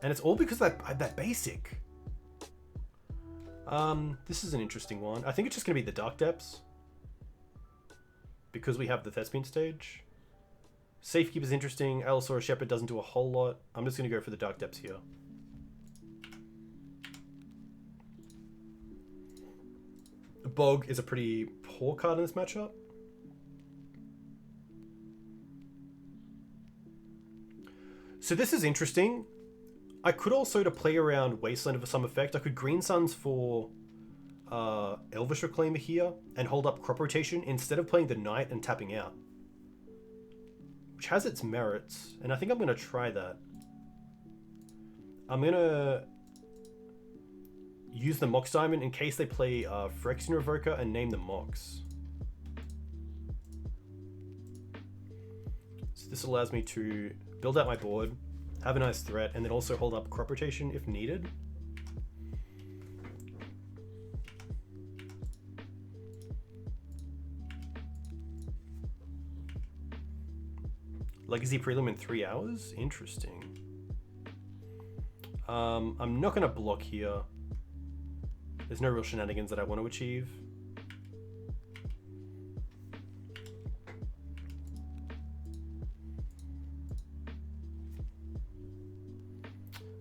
And it's all because of that basic. This is an interesting one. I think it's just gonna be the Dark Depths, because we have the Thespian stage. Safekeeper's interesting. Allosaurus Shepherd doesn't do a whole lot. I'm just gonna go for the Dark Depths here. Bog is a pretty poor card in this matchup. So this is interesting. I could also, to play around Wasteland for some effect, I could Green Suns for Elvish Reclaimer here and hold up Crop Rotation instead of playing the Knight and tapping out. which has its merits, and I think I'm going to try that. I'm going to use the Mox Diamond in case they play Phyrexian Revoker and name the Mox. So this allows me to build out my board, have a nice threat, and then also hold up crop rotation if needed. Legacy prelim in 3 hours? Interesting. I'm not going to block here. There's no real shenanigans that I want to achieve.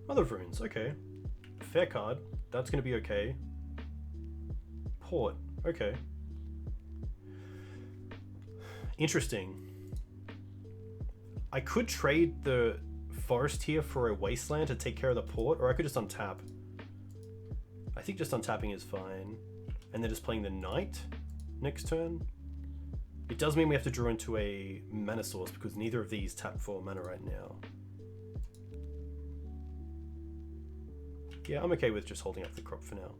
Mother of Runes, okay. Fair card, that's going to be okay. Port, okay. Interesting. I could trade the forest here for a wasteland to take care of the port, or I could just untap. I think just untapping is fine. And then just playing the knight next turn. It does mean we have to draw into a mana source because neither of these tap for mana right now. Yeah, I'm okay with just holding up the crop for now.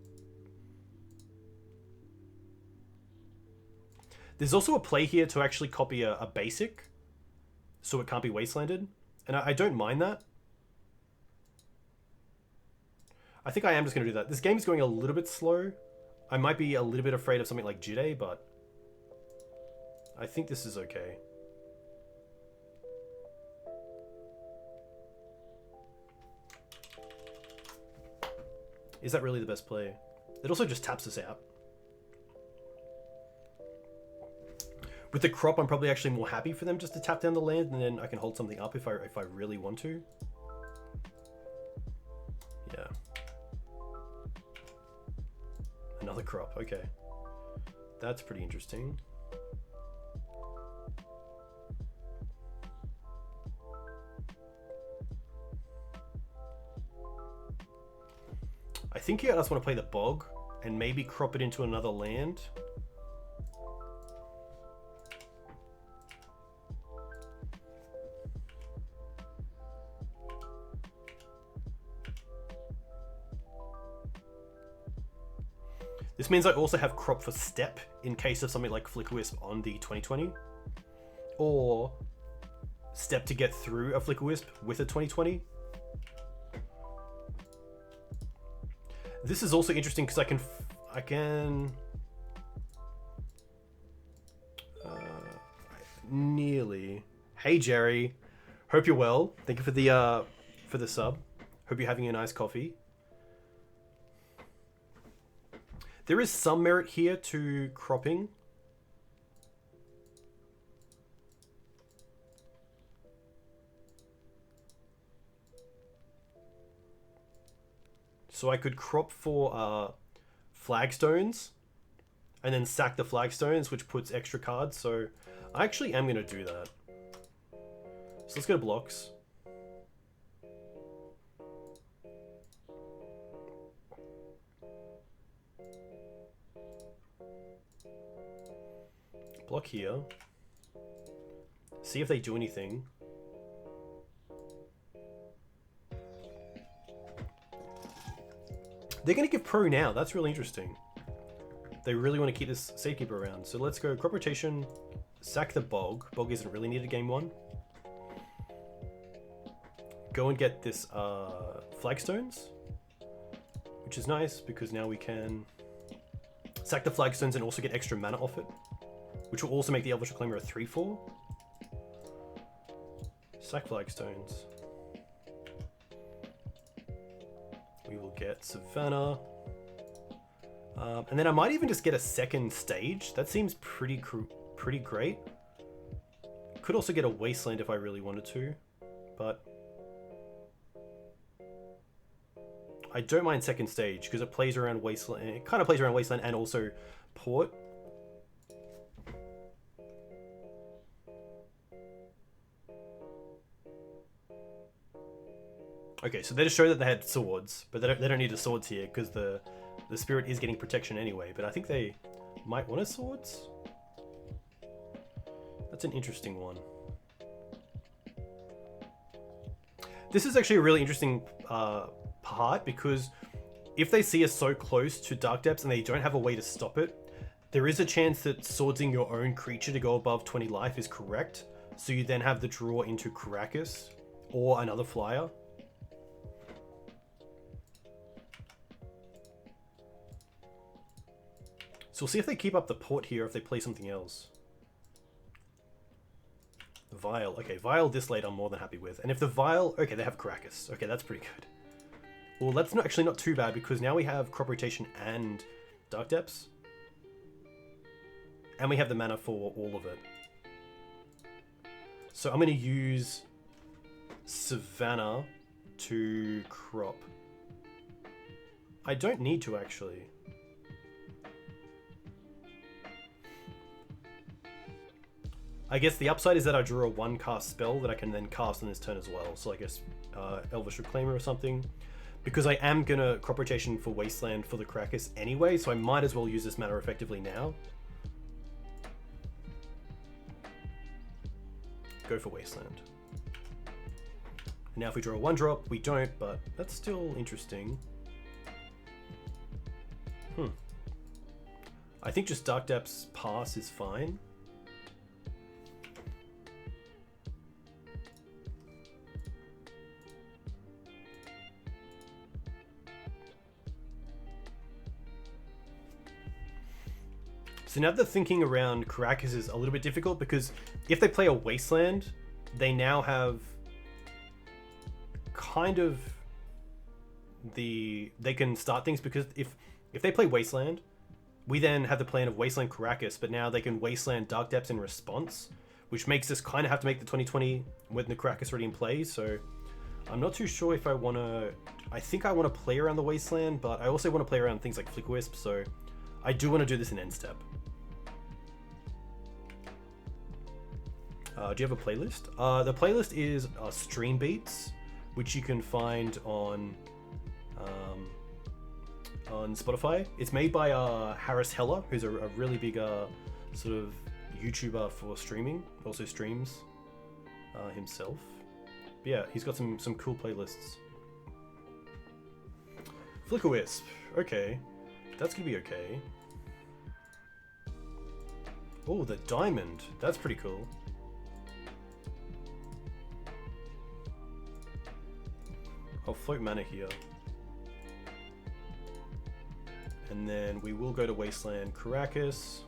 There's also a play here to actually copy a basic, so it can't be wastelanded, and I don't mind that. I think I am just going to do that. This game is going a little bit slow. I might be a little bit afraid of something like Jide, but I think this is okay. Is that really the best play? It also just taps us out. With the crop, I'm probably actually more happy for them just to tap down the land, and then I can hold something up if I really want to. Yeah. Another crop, okay. That's pretty interesting. I think I just want to play the bog and maybe crop it into another land. This means I also have crop for step in case of something like Flicker Wisp on the 2020. Or step to get through a Flicker Wisp with a 2020. This is also interesting because I can nearly. Hey Jerry, hope you're well. Thank you for the sub. Hope you're having a nice coffee. There is some merit here to cropping. So I could crop for flagstones and then sack the flagstones, which puts extra cards. So I actually am going to do that. So let's go to blocks. Block here. See if they do anything. They're going to give pro now. That's really interesting. They really want to keep this Safekeeper around. So let's go crop rotation, sack the bog. Bog isn't really needed game one. Go and get this flagstones, which is nice because now we can sack the flagstones and also get extra mana off it, which will also make the Elvish Reclaimer a 3/4. Sack flagstones. We will get Savannah. And then I might even just get a second stage. That seems pretty great. Could also get a Wasteland if I really wanted to, but I don't mind second stage because it plays around Wasteland. It kind of plays around Wasteland and also Port. Okay, so they just show that they had swords, but they don't need the swords here because the spirit is getting protection anyway. But I think they might want a swords. That's an interesting one. This is actually a really interesting part, because if they see us so close to Dark Depths and they don't have a way to stop it, there is a chance that swordsing your own creature to go above 20 life is correct. So you then have the draw into Caracas or another flyer. So we'll see if they keep up the port here, if they play something else. Vial. Okay, Vial this late I'm more than happy with. And if the Vial... Okay, they have Caracas. Okay, that's pretty good. Well, that's not actually not too bad, because now we have Crop Rotation and Dark Depths. And we have the mana for all of it. So I'm going to use Savannah to crop. I don't need to, actually. I guess the upside is that I draw a 1-cast spell that I can then cast on this turn as well. So I guess Elvish Reclaimer or something. Because I am going to crop rotation for Wasteland for the Caracas anyway, so I might as well use this mana effectively now. Go for Wasteland. Now if we draw a 1-drop, we don't, but that's still interesting. I think just Dark Depths pass is fine. So now the thinking around Caracas is a little bit difficult, because if they play a Wasteland, they now have kind of they can start things, because if they play Wasteland, we then have the plan of Wasteland Caracas, but now they can Wasteland Dark Depths in response, which makes us kind of have to make the 2020 with the Caracas already in play. So I'm not too sure if I want to... I think I want to play around the Wasteland, but I also want to play around things like Flicker Wisp, so I do want to do this in end step. Do you have a playlist? The playlist is Stream Beats, which you can find on Spotify. It's made by Harris Heller, who's a really big sort of YouTuber for streaming. Also streams himself. But yeah, he's got some cool playlists. Flicker Wisp. Okay, that's gonna be okay. Oh, the diamond. That's pretty cool. I'll float mana here. And then we will go to Wasteland Caracas.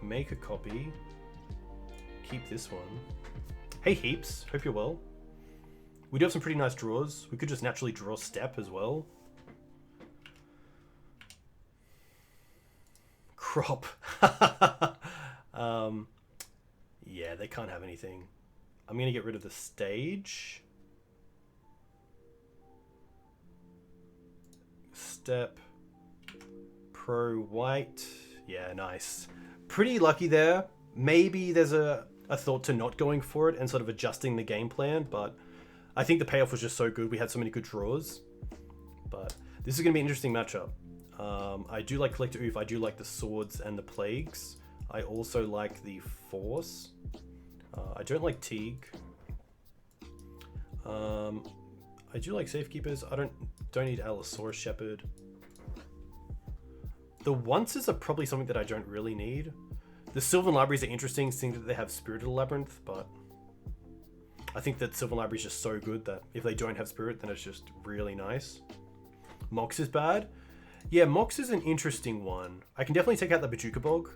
Make a copy. Keep this one. Hey Heaps, hope you're well. We do have some pretty nice draws. We could just naturally draw Step as well. Crop. Yeah, they can't have anything. I'm going to get rid of the stage. Step. Pro white. Yeah, nice. Pretty lucky there. Maybe there's a thought to not going for it and sort of adjusting the game plan, but I think the payoff was just so good. We had so many good draws. But this is going to be an interesting matchup. I do like Collector Oof. I do like the Swords and the Plagues. I also like the Force. I don't like Teeg. I do like Safekeepers. I don't need Allosaurus Shepherd. The Onces are probably something that I don't really need. The Sylvan Libraries are interesting, seeing that they have Spirited Labyrinth, but I think that Sylvan Library is just so good that if they don't have Spirit, then it's just really nice. Mox is bad. Yeah, Mox is an interesting one. I can definitely take out the Bajuka Bog.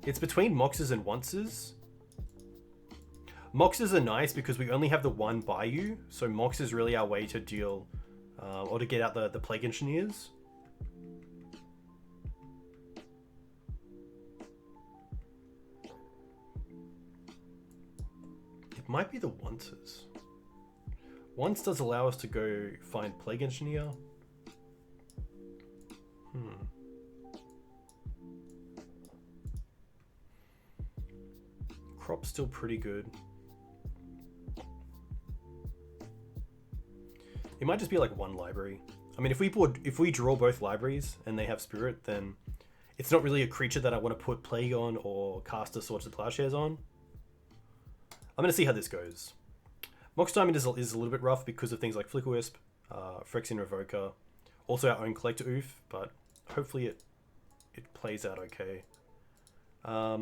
It's between Moxes and Onces. Moxes are nice because we only have the one Bayou, so Mox is really our way to deal, or to get out the Plague Engineers. It might be the Onces. Once does allow us to go find Plague Engineer. Crop's still pretty good. It might just be like one library. I mean, if we draw both libraries and they have Spirit, then it's not really a creature that I want to put Plague on or cast a Swords to Plowshares on. I'm going to see how this goes. Mox Diamond is a little bit rough because of things like Flicker Wisp, Phyrexian Revoker, also our own Collector Oof, but hopefully it plays out okay.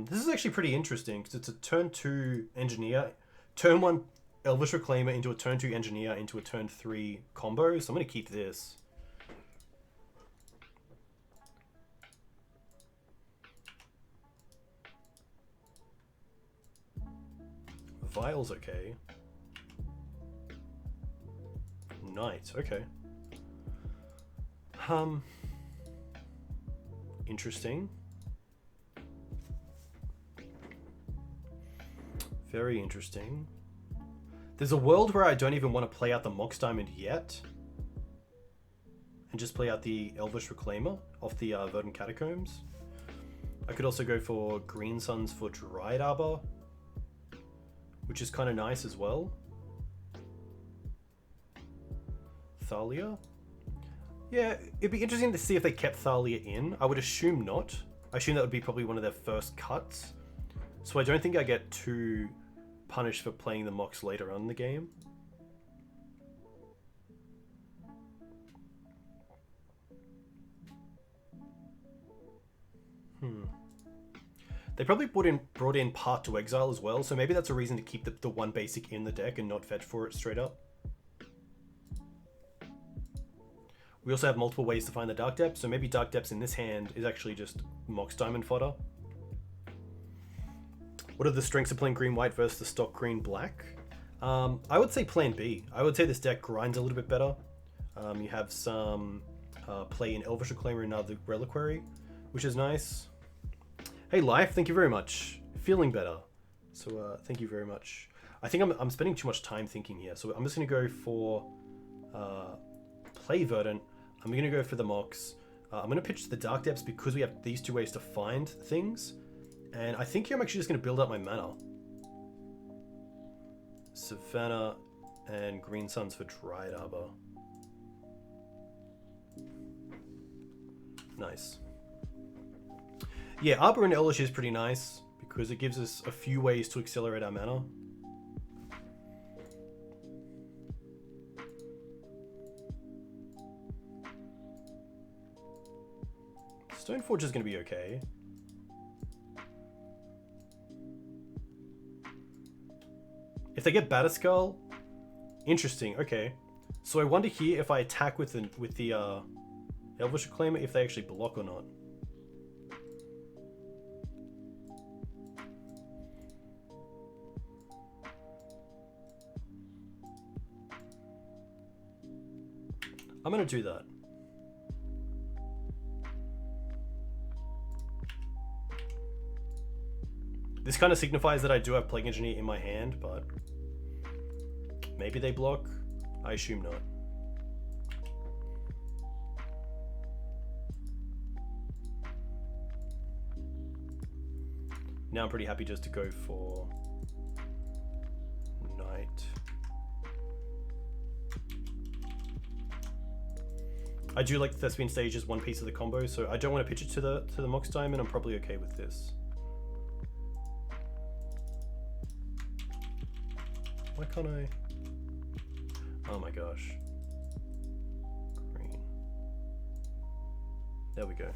This is actually pretty interesting because it's a turn 2 Engineer, turn 1 Elvish Reclaimer into a turn 2 Engineer into a turn 3 combo, so I'm going to keep this. Vial's okay. Knight, okay. Interesting. Very interesting. There's a world where I don't even want to play out the Mox Diamond yet. And just play out the Elvish Reclaimer off the Verdant Catacombs. I could also go for Green Suns for Dryad Arbor, which is kind of nice as well. Thalia? Yeah, it'd be interesting to see if they kept Thalia in. I would assume not. I assume that would be probably one of their first cuts. So I don't think I get too punished for playing the Mox later on in the game. They probably brought in Part to Exile as well, so maybe that's a reason to keep the one basic in the deck and not fetch for it straight up. We also have multiple ways to find the Dark Depths, so maybe Dark Depths in this hand is actually just Mox Diamond fodder. What are the strengths of playing green-white versus the stock green-black? I would say plan B. I would say this deck grinds a little bit better. You have some play in Elvish Reclaimer and another Reliquary, which is nice. Hey Life, thank you very much. Feeling better. So thank you very much. I think I'm spending too much time thinking here, so I'm just going to go for play Verdant. I'm going to go for the Mox. I'm going to pitch the Dark Depths because we have these two ways to find things. And I think here I'm actually just going to build up my mana. Savannah and Green Suns for Dryad Arbor. Nice. Yeah, Arbor and Elvish is pretty nice because it gives us a few ways to accelerate our mana. Stoneforge is going to be okay. If they get Batterskull, interesting. Okay, so I wonder here if I attack with the Elvish Reclaimer, if they actually block or not. I'm gonna do that. This kind of signifies that I do have Plague Engineer in my hand, but maybe they block. I assume not. Now I'm pretty happy just to go for Knight. I do like the Thespian Stage as one piece of the combo, so I don't want to pitch it to the Mox Diamond. I'm probably okay with this. Why can't I? Oh my gosh. Green. There we go.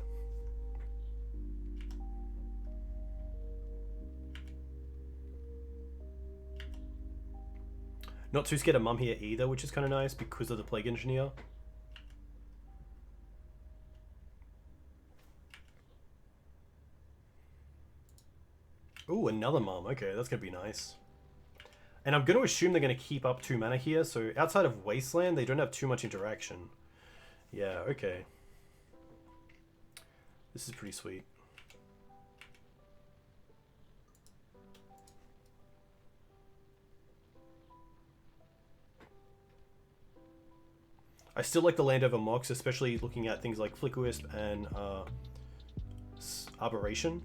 Not too scared of Mum here either, which is kind of nice because of the Plague Engineer. Ooh, another Mum. Okay, that's going to be nice. And I'm going to assume they're going to keep up 2 mana here, so outside of Wasteland, they don't have too much interaction. Yeah, okay. This is pretty sweet. I still like the land over Mox, especially looking at things like Flicker Wisp and Arboration.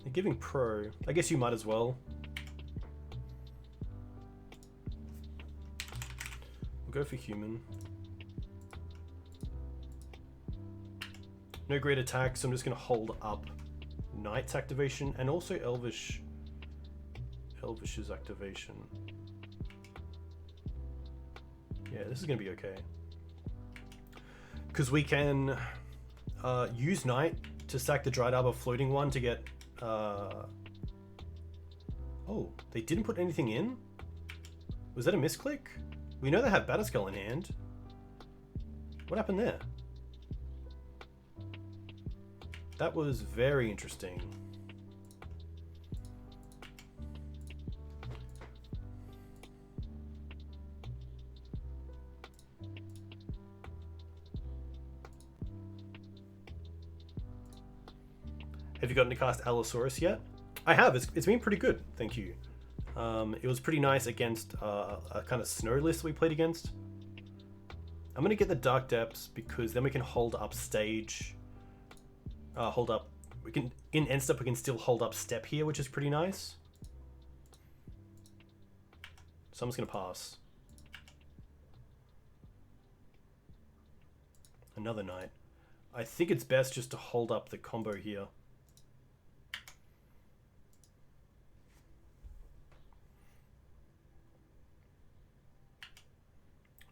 You're giving pro. I guess you might as well. We'll go for human. No great attack, so I'm just going to hold up Knight's activation and also Elvish's activation. Yeah, this is going to be okay. Because we can use Knight to sack the Dried Arbor floating one to get... Oh, they didn't put anything in? Was that a misclick? We know they have Batterskull in hand. What happened there? That was very interesting. Have you gotten to cast Allosaurus yet? I have. It's been pretty good, thank you. It was pretty nice against a kind of snow list we played against. I'm going to get the Dark Depths because then we can hold up stage. We can, in end step, we can still hold up step here, which is pretty nice. So I'm just going to pass. Another Knight. I think it's best just to hold up the combo here.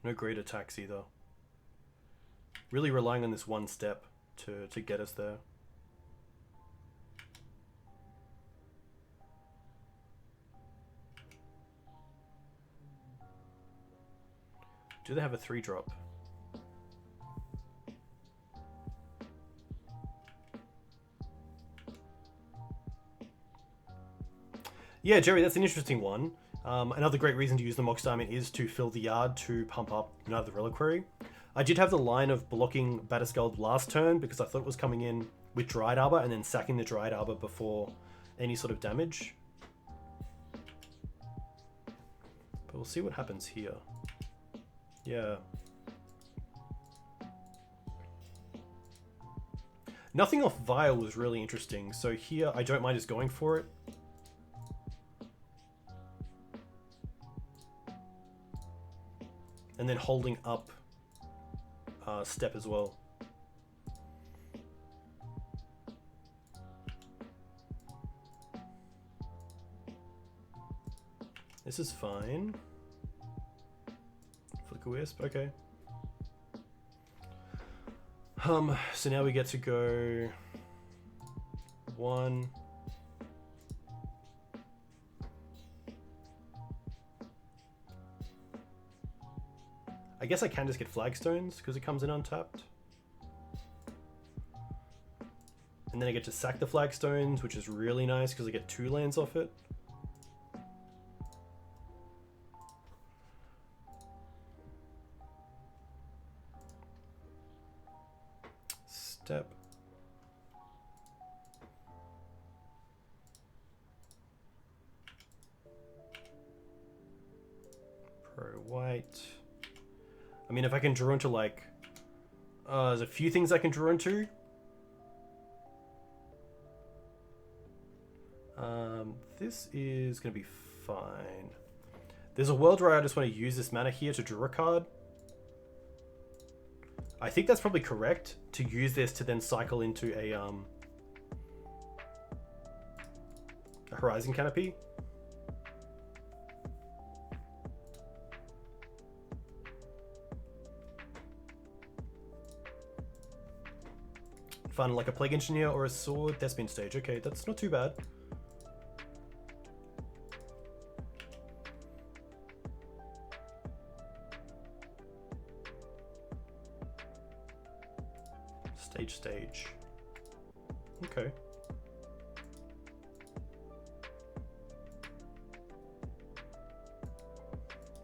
No great attacks either. Really relying on this one step to get us there. Do they have a 3-drop? Yeah, Jerry, that's an interesting one. Another great reason to use the Mox Diamond is to fill the yard to pump up another Reliquary. I did have the line of blocking Batterskull last turn because I thought it was coming in with Dried Arbor and then sacking the Dried Arbor before any sort of damage. But we'll see what happens here. Yeah. Nothing off Vial was really interesting, so here I don't mind just going for it. And then holding up step as well. This is fine. Flicker Wisp, okay. So now we get to go 1. I guess I can just get Flagstones because it comes in untapped. And then I get to sack the Flagstones, which is really nice because I get 2 lands off it. Step. Pro white. I mean, if I can draw into like... there's a few things I can draw into. This is going to be fine. There's a world where I just want to use this mana here to draw a card. I think that's probably correct, to use this to then cycle into a Horizon Canopy. Fun, like a Plague Engineer or a Sword Thespian Stage. Okay, that's not too bad. Stage. Okay.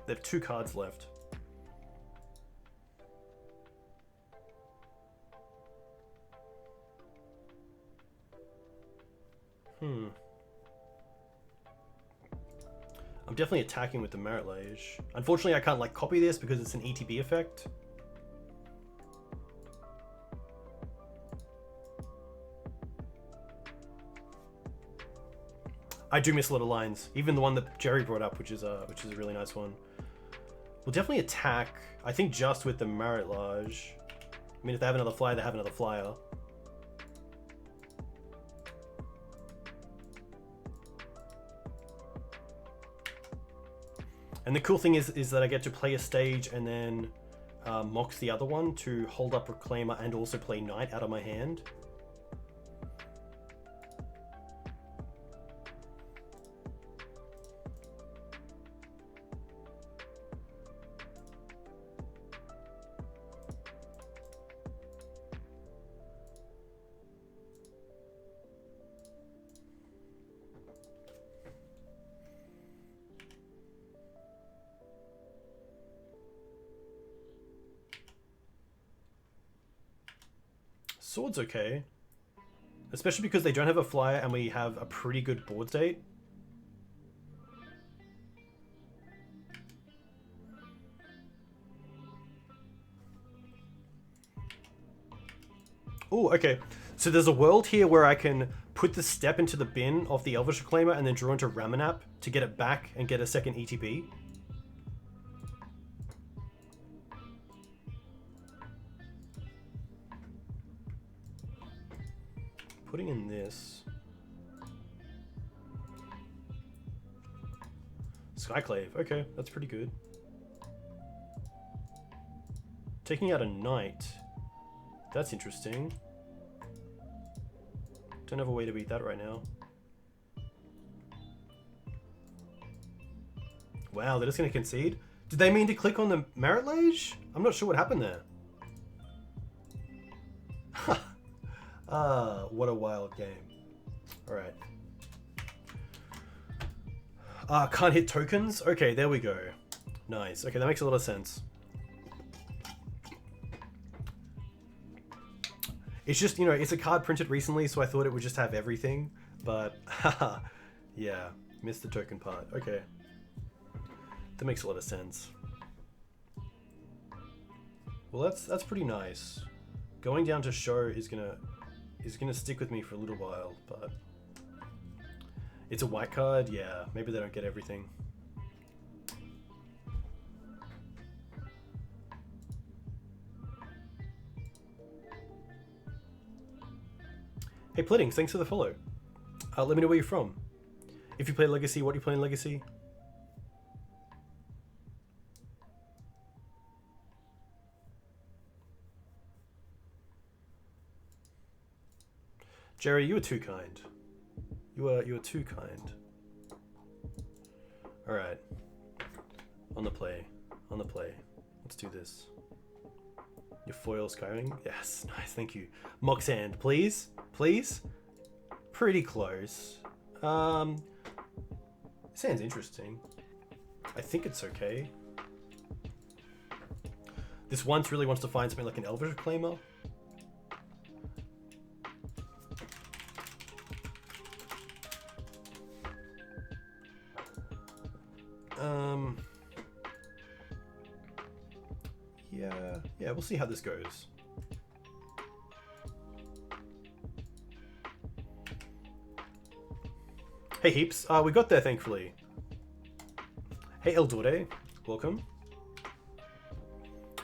They have 2 cards left. I'm definitely attacking with the Merit Lage. Unfortunately, I can't like copy this because it's an ETB effect. I do miss a lot of lines. Even the one that Jerry brought up, which is a really nice one. We'll definitely attack. I think just with the Maritlage. I mean, if they have another flyer, they have another flyer. And the cool thing is that I get to play a stage and then Mox the other one to hold up Reclaimer and also play Knight out of my hand. Sword's okay. Especially because they don't have a flyer and we have a pretty good board state. Oh, okay. So there's a world here where I can put the step into the bin of the Elvish Reclaimer and then draw into Ramanap to get it back and get a second ETB. Putting in this. Skyclave, okay, that's pretty good. Taking out a Knight. That's interesting. Don't have a way to beat that right now. Wow, they're just going to concede? Did they mean to click on the Maritlage? I'm not sure what happened there. What a wild game. Alright. Can't hit tokens? Okay, there we go. Nice. Okay, that makes a lot of sense. It's just, you know, it's a card printed recently, so I thought it would just have everything. But, haha, yeah, missed the token part. Okay. That makes a lot of sense. Well, that's pretty nice. Going down to show is gonna stick with me for a little while, but it's a white card. Yeah, maybe they don't get everything. Hey Plittings, thanks for the follow. Let me know where you're from. If you play Legacy, what do you play in Legacy? Jerry, you were too kind. You were too kind. All right. On the play. On the play. Let's do this. Your foil Skyring? Yes, nice, thank you. Mox hand, please? Please? Pretty close. This hand's interesting. I think it's okay. This once really wants to find something like an Elvish Reclaimer. Yeah, we'll see how this goes. Hey Heaps, we got there thankfully. Hey Eldore, welcome.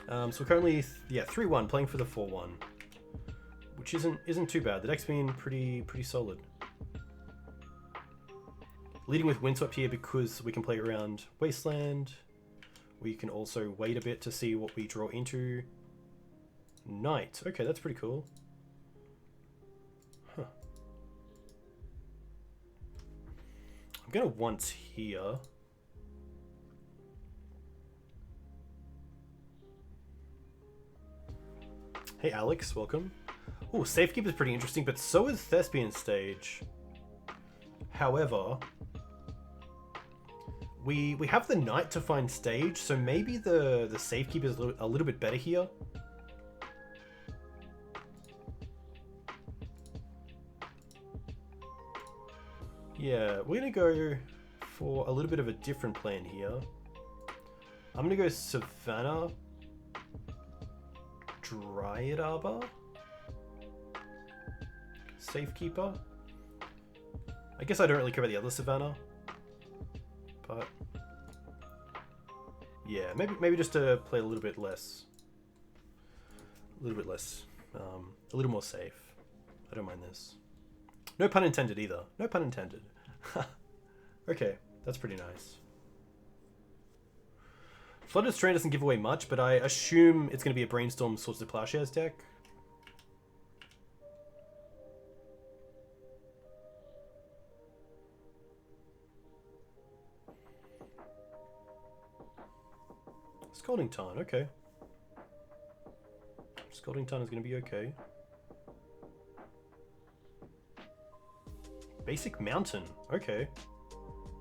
So we're currently 3-1 playing for the 4-1, which isn't too bad. The deck's been pretty solid. Leading with Windswept here because we can play around Wasteland. We can also wait a bit to see what we draw into. Knight. Okay, that's pretty cool. Huh. I'm gonna once here. Hey Alex, welcome. Oh, Safekeep is pretty interesting, but so is Thespian Stage. However, we have the Knight to find stage, so maybe the Safekeep is a little bit better here. Yeah, we're gonna go for a little bit of a different plan here. I'm gonna go Savannah, Dryad Arbor, Safekeeper. I guess I don't really care about the other Savannah. But yeah, maybe just to play a little bit less. A little more safe. I don't mind this. No pun intended either. No pun intended. Okay, that's pretty nice. Flooded Strand doesn't give away much, but I assume it's going to be a Brainstorm Swords to Plowshares deck. Scalding Tarn, okay. Scalding Tarn is going to be okay. Basic Mountain, okay.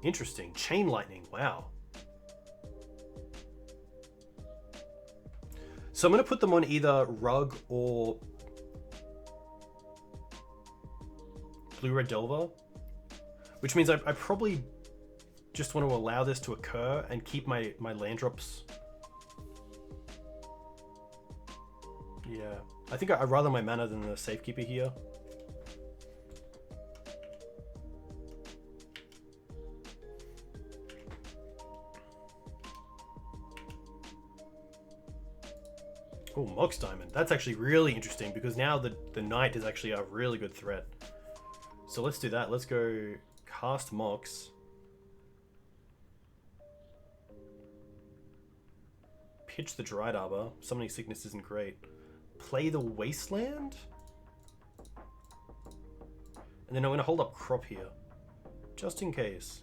Interesting. Chain Lightning, wow. So I'm going to put them on either Rug or Blue-Red Delver, which means I probably just want to allow this to occur and keep my land drops. Yeah, I think I'd rather my mana than the Safekeeper here. Oh, Mox Diamond. That's actually really interesting because now the Knight is actually a really good threat. So let's do that. Let's go cast Mox. Pitch the Dried Arbor. Summoning Sickness isn't great. Play the Wasteland? And then I'm going to hold up Crop here. Just in case.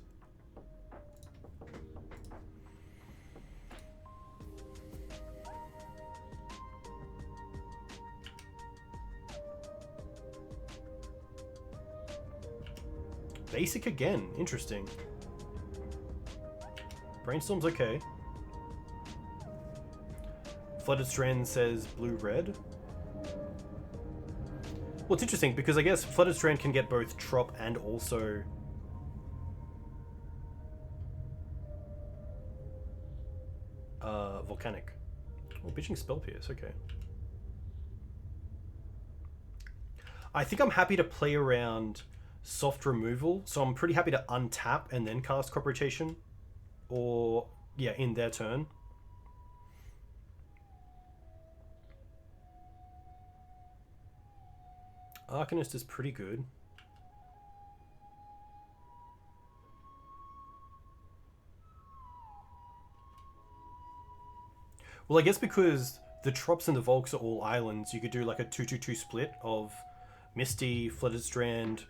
Basic again. Interesting. Brainstorm's okay. Flooded Strand says blue-red. Well, it's interesting because I guess Flooded Strand can get both Trop and also Volcanic. Oh, Bitching Spell Pierce, okay. I think I'm happy to play around soft removal, so I'm pretty happy to untap and then cast Crop Rotation, or yeah, in their turn. Arcanist is pretty good. Well, I guess because the Trops and the Volks are all islands, you could do like a 2-2-2 split of Misty, Flooded Strand,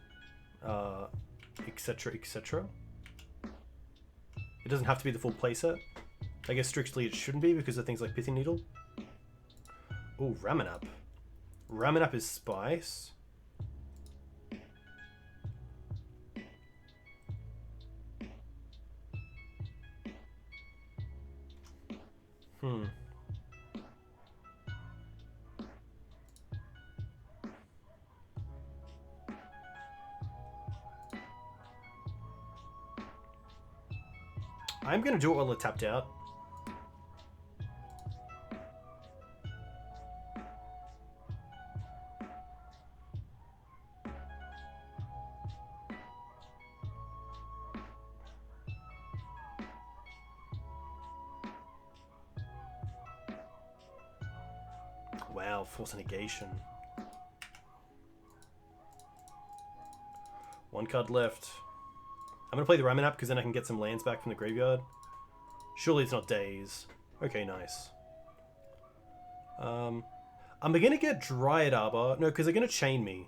etc, etc. It doesn't have to be the full playset. I guess strictly it shouldn't be because of things like Pithing Needle. Oh, Ramanap. Ramanap is Spice. I'm going to do it while they're tapped out. Wow, Force Negation. One card left. I'm going to play the Ramanap because then I can get some lands back from the graveyard. Surely it's not Daze. Okay, nice. Am I going to get Dryad Arbor? No, because they're going to chain me.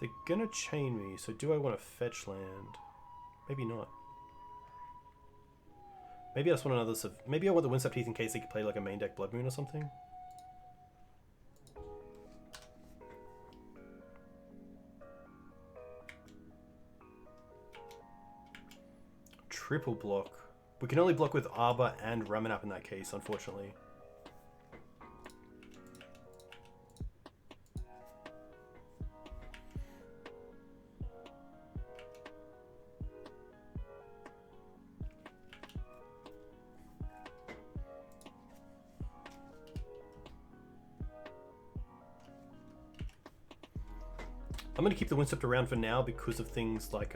They're going to chain me, so do I want to fetch land? Maybe not. Maybe I just want another... Maybe I want the Windswept Heath in case they could play like a main deck Blood Moon or something. Triple block. We can only block with Arbor and Ramanap in that case, unfortunately. I'm going to keep the Windswept around for now because of things like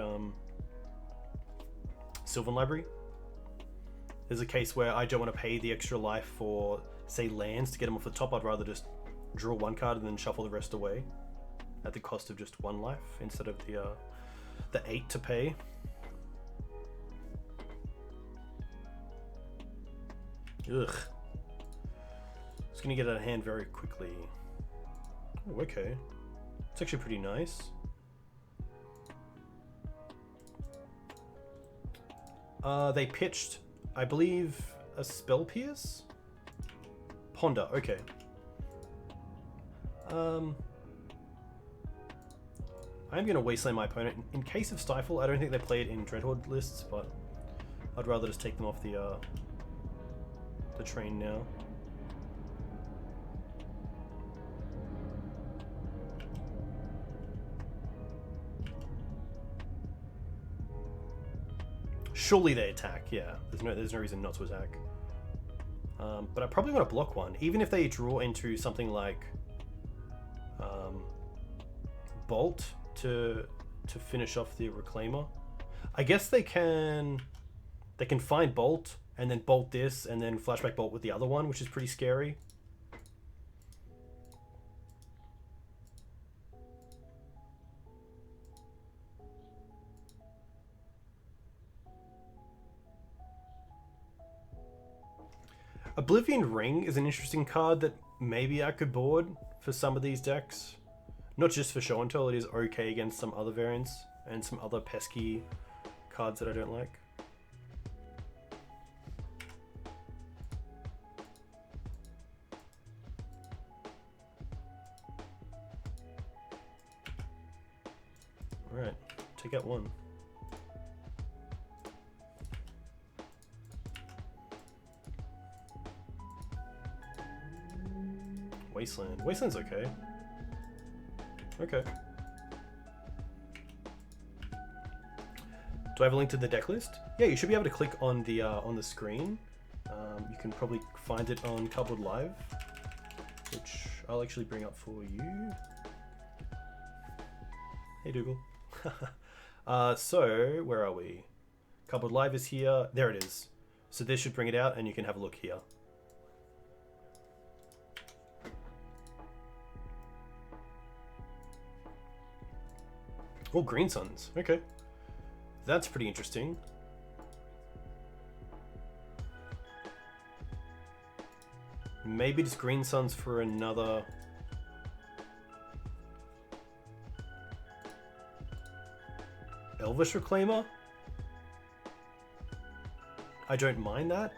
Sylvan Library. There's a case where I don't want to pay the extra life for, say, lands to get them off the top. I'd rather just draw one card and then shuffle the rest away at the cost of just one life instead of the 8 to pay. Ugh. It's gonna get out of hand very quickly. Oh, okay. It's actually pretty nice. They pitched, I believe, a Spell Pierce? Ponder, okay. I'm gonna wasteland my opponent. In case of Stifle, I don't think they play it in Dreadhorde lists, but I'd rather just take them off the train now. Surely they attack, yeah. There's no reason not to attack. But I probably want to block one, even if they draw into something like Bolt to finish off the Reclaimer. I guess they can find Bolt and then bolt this and then flashback bolt with the other one, which is pretty scary. Oblivion Ring is an interesting card that maybe I could board for some of these decks. Not just for show and tell, it is okay against some other variants and some other pesky cards that I don't like. Alright, take out one. Wasteland. Wasteland's okay. Okay. Do I have a link to the deck list? Yeah, you should be able to click on the screen. You can probably find it on Cardboard Live, which I'll actually bring up for you. Hey Dougal. So where are we? Cardboard Live is here. There it is. So this should bring it out, and you can have a look here. Oh, Green Suns. Okay. That's pretty interesting. Maybe just Green Suns for another... Elvish Reclaimer? I don't mind that.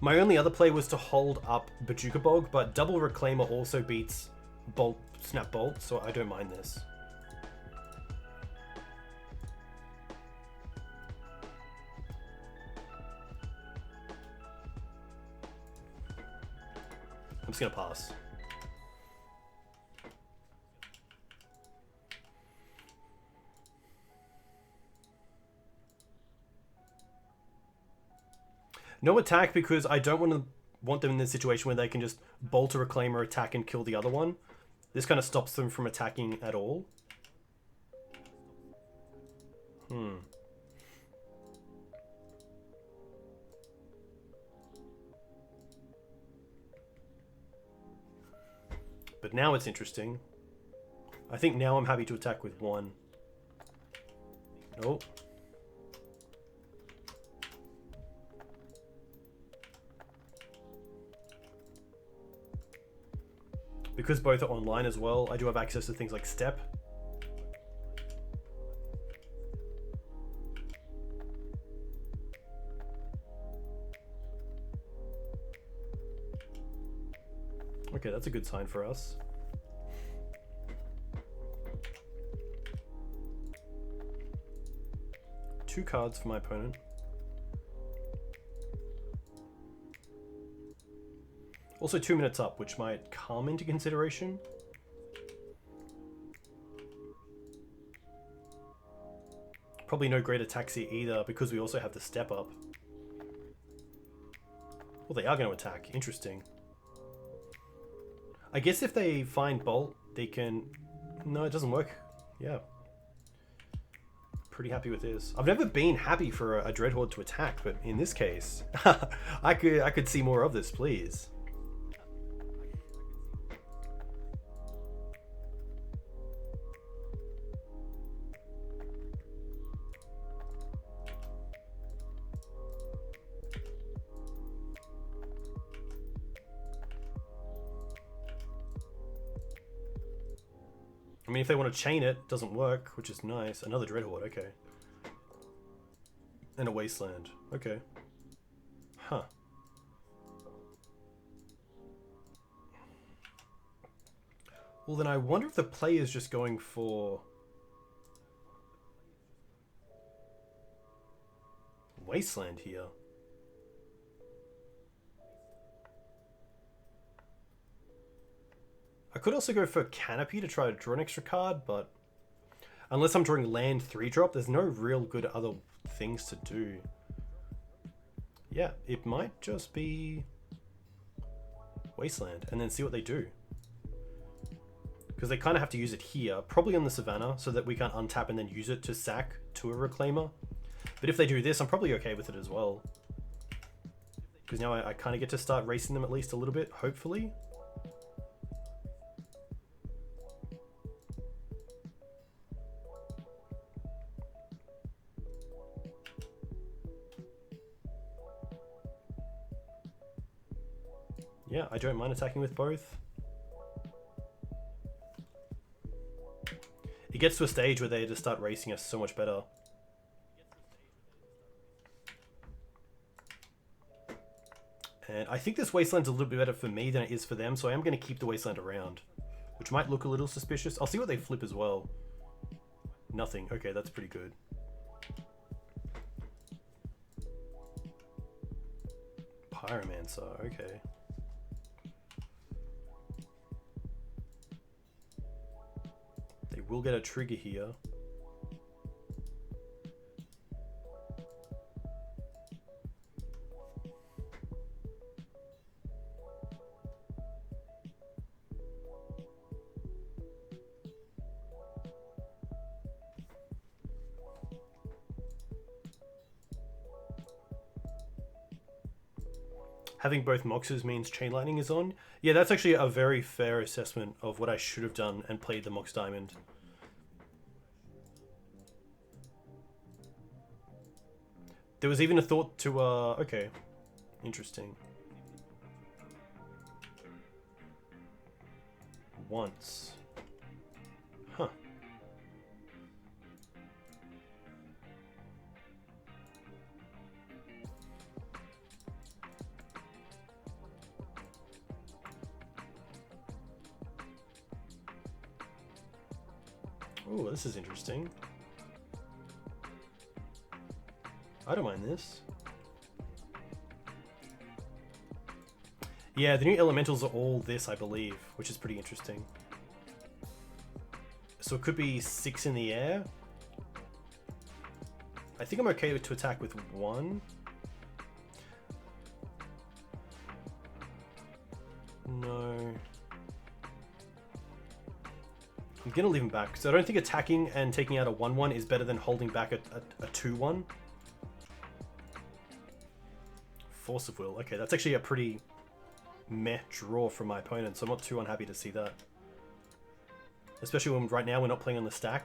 My only other play was to hold up Bojuka Bog, but double Reclaimer also beats Bolt, Snap Bolt, so I don't mind this. I'm just gonna pass. No attack because I don't want them in this situation where they can just bolt a Reclaimer, attack, and kill the other one. This kind of stops them from attacking at all. But now it's interesting. I think now I'm happy to attack with one. Nope. Because both are online as well, I do have access to things like Step. Okay, that's a good sign for us. Two cards for my opponent. Also 2 minutes up, which might come into consideration. Probably no greater taxi either, because we also have the step up. Well, they are going to attack. Interesting. I guess if they find Bolt, they can... No, it doesn't work. Yeah. Pretty happy with this. I've never been happy for a Dreadhorde to attack, but in this case, I could see more of this, please. I mean, if they want to chain it, doesn't work, which is nice. Another Dreadhorde, okay. And a Wasteland, okay. Huh. Well, then I wonder if the play is just going for... Wasteland here. I could also go for Canopy to try to draw an extra card, but unless I'm drawing land 3-drop, there's no real good other things to do. Yeah, it might just be Wasteland and then see what they do. Because they kind of have to use it here, probably on the Savannah, so that we can't untap and then use it to sack to a Reclaimer. But if they do this, I'm probably okay with it as well. Because now I kind of get to start racing them at least a little bit, hopefully. Yeah, I don't mind attacking with both. It gets to a stage where they just start racing us so much better. And I think this Wasteland's a little bit better for me than it is for them, so I am going to keep the Wasteland around. Which might look a little suspicious. I'll see what they flip as well. Nothing. Okay, that's pretty good. Pyromancer, okay. We'll get a trigger here. Having both Moxes means Chain Lightning is on. Yeah, that's actually a very fair assessment of what I should have done and played the Mox Diamond. There was even a thought to, okay, interesting. Once. Huh. Oh, this is interesting. I don't mind this. Yeah, the new elementals are all this, I believe, which is pretty interesting. So it could be 6 in the air. I think I'm okay to attack with 1. No. I'm gonna leave him back, because I don't think attacking and taking out a 1/1 is better than holding back a 2/1. Force of Will. Okay, that's actually a pretty meh draw from my opponent, so I'm not too unhappy to see that. Especially when right now we're not playing on the stack.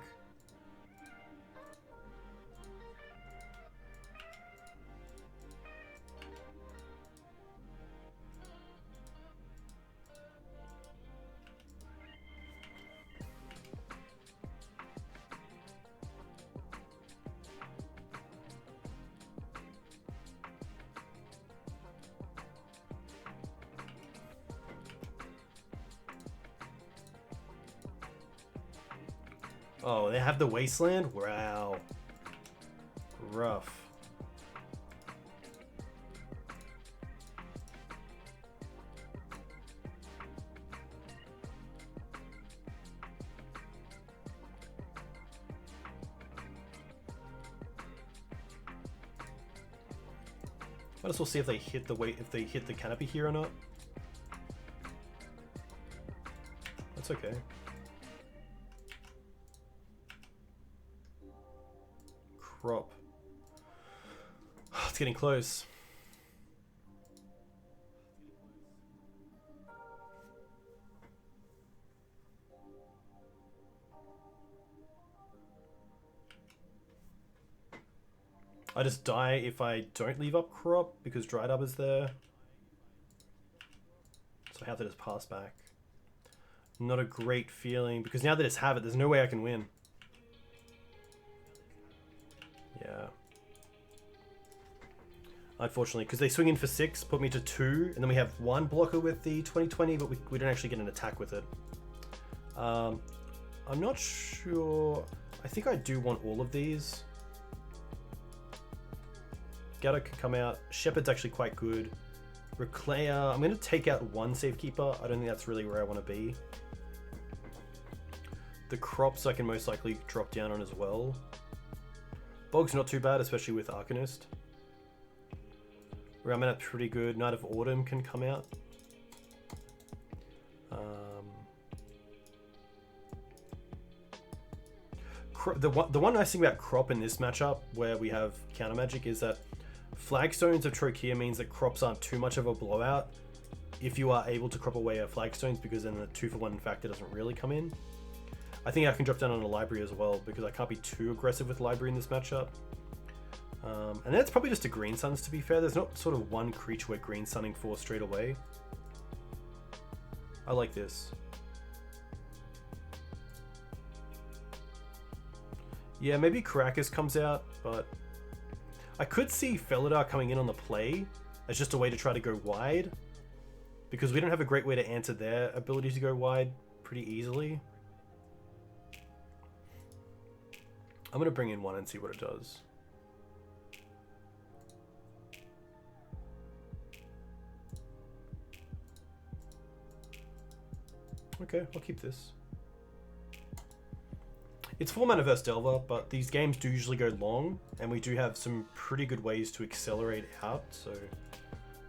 Oh, they have the Wasteland? Wow. Rough. Might as well see if they hit the canopy here or not. That's okay. Crop. It's getting close. I just die if I don't leave up crop because dried up is there. So I have to just pass back. Not a great feeling because now that it's have it, there's no way I can win. Yeah. Unfortunately, because they swing in for 6, put me to 2, and then we have 1 blocker with the 2020, but we don't actually get an attack with it. I'm not sure. I think I do want all of these. Gaddock can come out. Shepherd's actually quite good. Reclayer. I'm going to take out 1 Safekeeper. I don't think that's really where I want to be. The crops I can most likely drop down on as well. Bog's not too bad, especially with Arcanist. Ramanat's pretty good. Knight of Autumn can come out. The one nice thing about crop in this matchup, where we have counter magic, is that Flagstones of Trocea means that crops aren't too much of a blowout if you are able to crop away our Flagstones, because then the 2-for-1 factor doesn't really come in. I think I can drop down on a library as well, because I can't be too aggressive with library in this matchup. And then it's probably just a green suns, to be fair. There's not sort of one creature we're green sunning for straight away. I like this. Yeah, maybe Caracas comes out, but I could see Felidar coming in on the play as just a way to try to go wide, because we don't have a great way to answer their ability to go wide pretty easily. I'm going to bring in 1 and see what it does. Okay, I'll keep this. It's 4 mana versus Delver, but these games do usually go long, and we do have some pretty good ways to accelerate out, so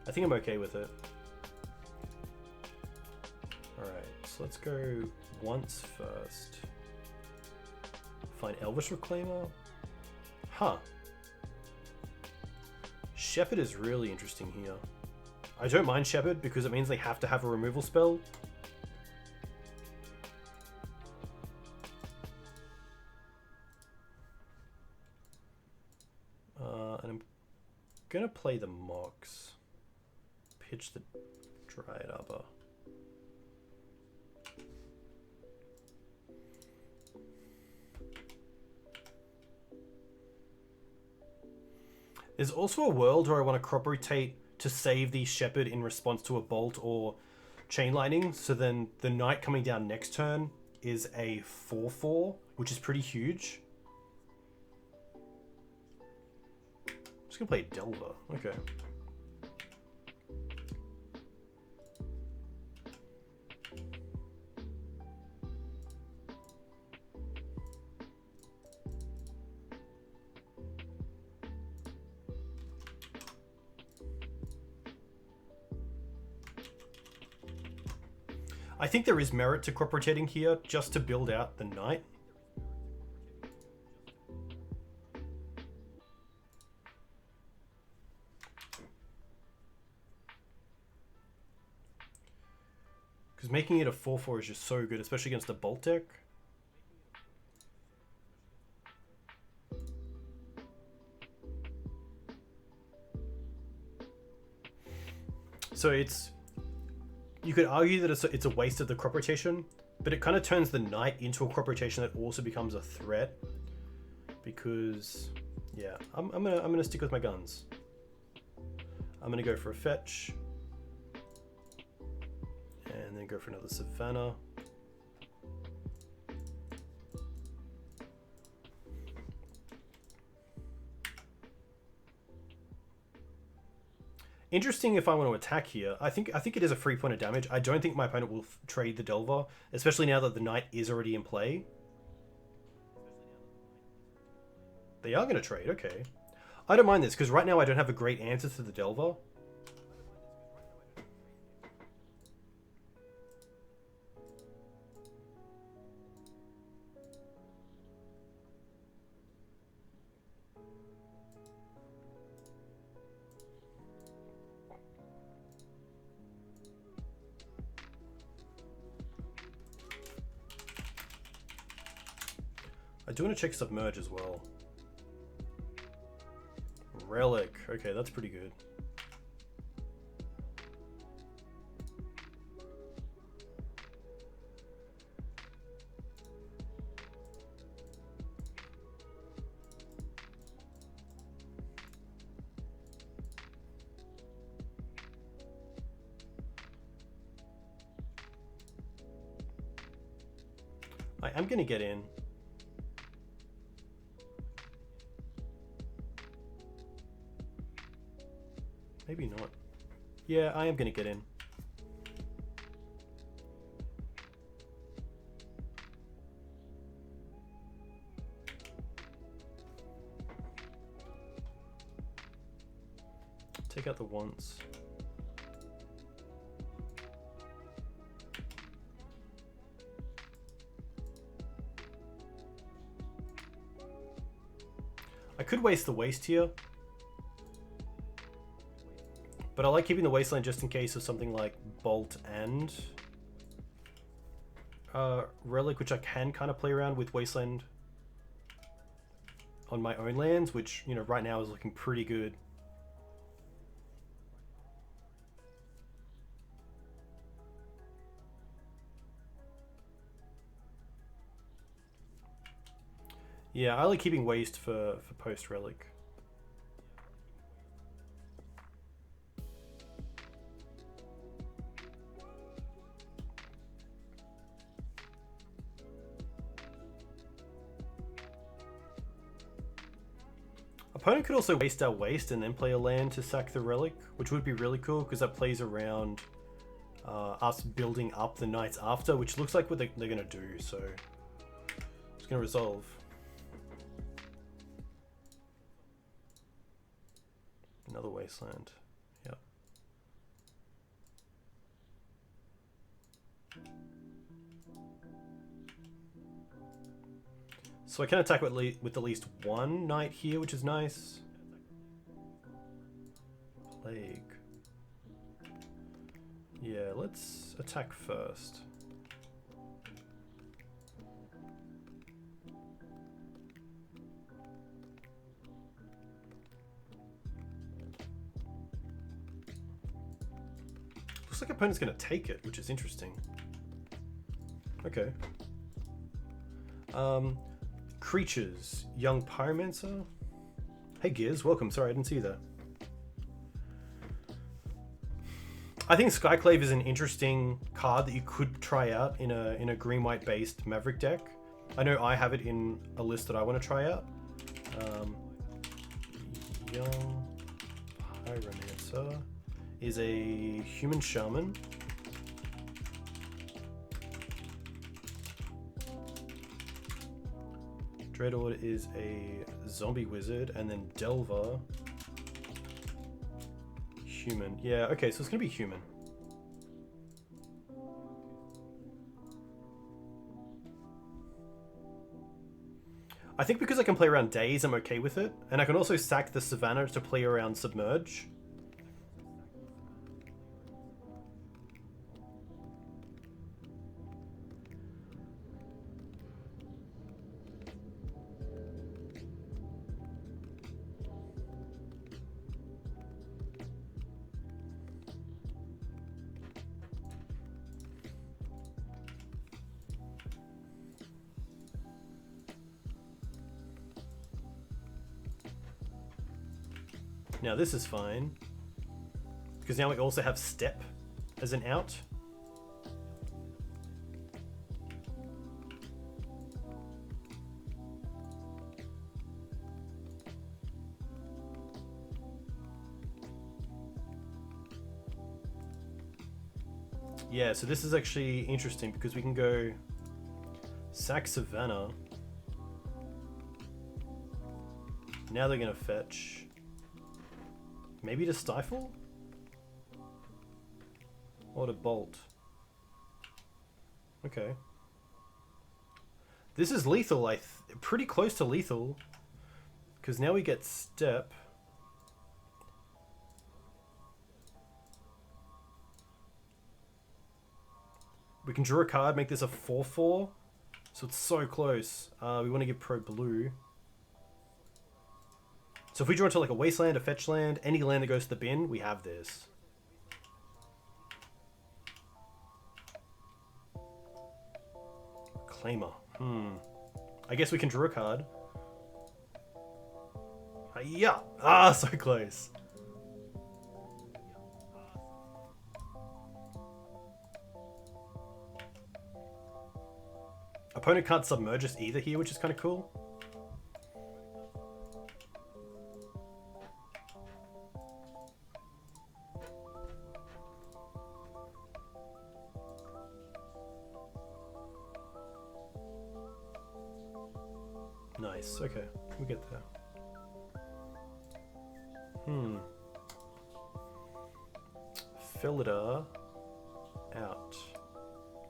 I think I'm okay with it. Alright, so let's go once first. Find Elvish Reclaimer. Huh. Shepherd is really interesting here. I don't mind Shepherd because it means they have to have a removal spell. And I'm gonna play the Mox. Pitch the Dryad Arbor. There's also a world where I want to crop rotate to save the Shepherd in response to a Bolt or Chain Lightning, so then the Knight coming down next turn is a 4/4, which is pretty huge. I'm just gonna play Delver. Okay. I think there is merit to crop rotating here just to build out the Knight. Because making it a 4/4 is just so good, especially against a Bolt deck. So you could argue that it's a waste of the crop rotation, but it kind of turns the Knight into a crop rotation that also becomes a threat. Because, yeah, I'm gonna stick with my guns. I'm gonna go for a fetch, and then go for another Savannah. Interesting if I want to attack here. I think it is a 3 point of damage. I don't think my opponent will trade the Delver, especially now that the Knight is already in play. They are going to trade, okay. I don't mind this, because right now I don't have a great answer to the Delver. I do want to check Submerge as well. Relic. Okay, that's pretty good. I am going to get in. Maybe not. Yeah, I am going to get in. Take out the once. I could waste the waste here. But I like keeping the wasteland just in case of something like Bolt and Relic, which I can kind of play around with wasteland on my own lands, which, you know, right now is looking pretty good. Yeah, I like keeping waste for post Relic. Opponent could also waste our waste and then play a land to sack the Relic, which would be really cool because that plays around us building up the nights after, which looks like what they're going to do, so it's going to resolve. Another wasteland. Yep. So I can attack with at least one knight here, which is nice. Plague. Yeah, let's attack first. Looks like opponent's going to take it, which is interesting. Okay. Creatures. Young Pyromancer. Hey Gears, welcome. Sorry, I didn't see you there. I think Skyclave is an interesting card that you could try out in a green-white based Maverick deck. I know I have it in a list that I want to try out. Young Pyromancer is a human shaman. Dreadlord is a zombie wizard, and then Delver, human. Yeah, okay, so it's gonna be human. I think because I can play around Daze, I'm okay with it, and I can also sack the Savannah to play around Submerge. Now this is fine, because now we also have Step as an out. Yeah, so this is actually interesting because we can go sack Savannah. Now they're going to fetch. Maybe to stifle? Or to bolt? Okay. This is lethal, pretty close to lethal. Because now we get step. We can draw a card, make this a 4/4. So it's so close. We want to give pro blue. So if we draw into like a wasteland, a fetch land, any land that goes to the bin, we have this. Claimer. I guess we can draw a card. Yeah. Ah, so close. Opponent can't submerge us either here, which is kind of cool. Nice, okay, we get there. Felidar out.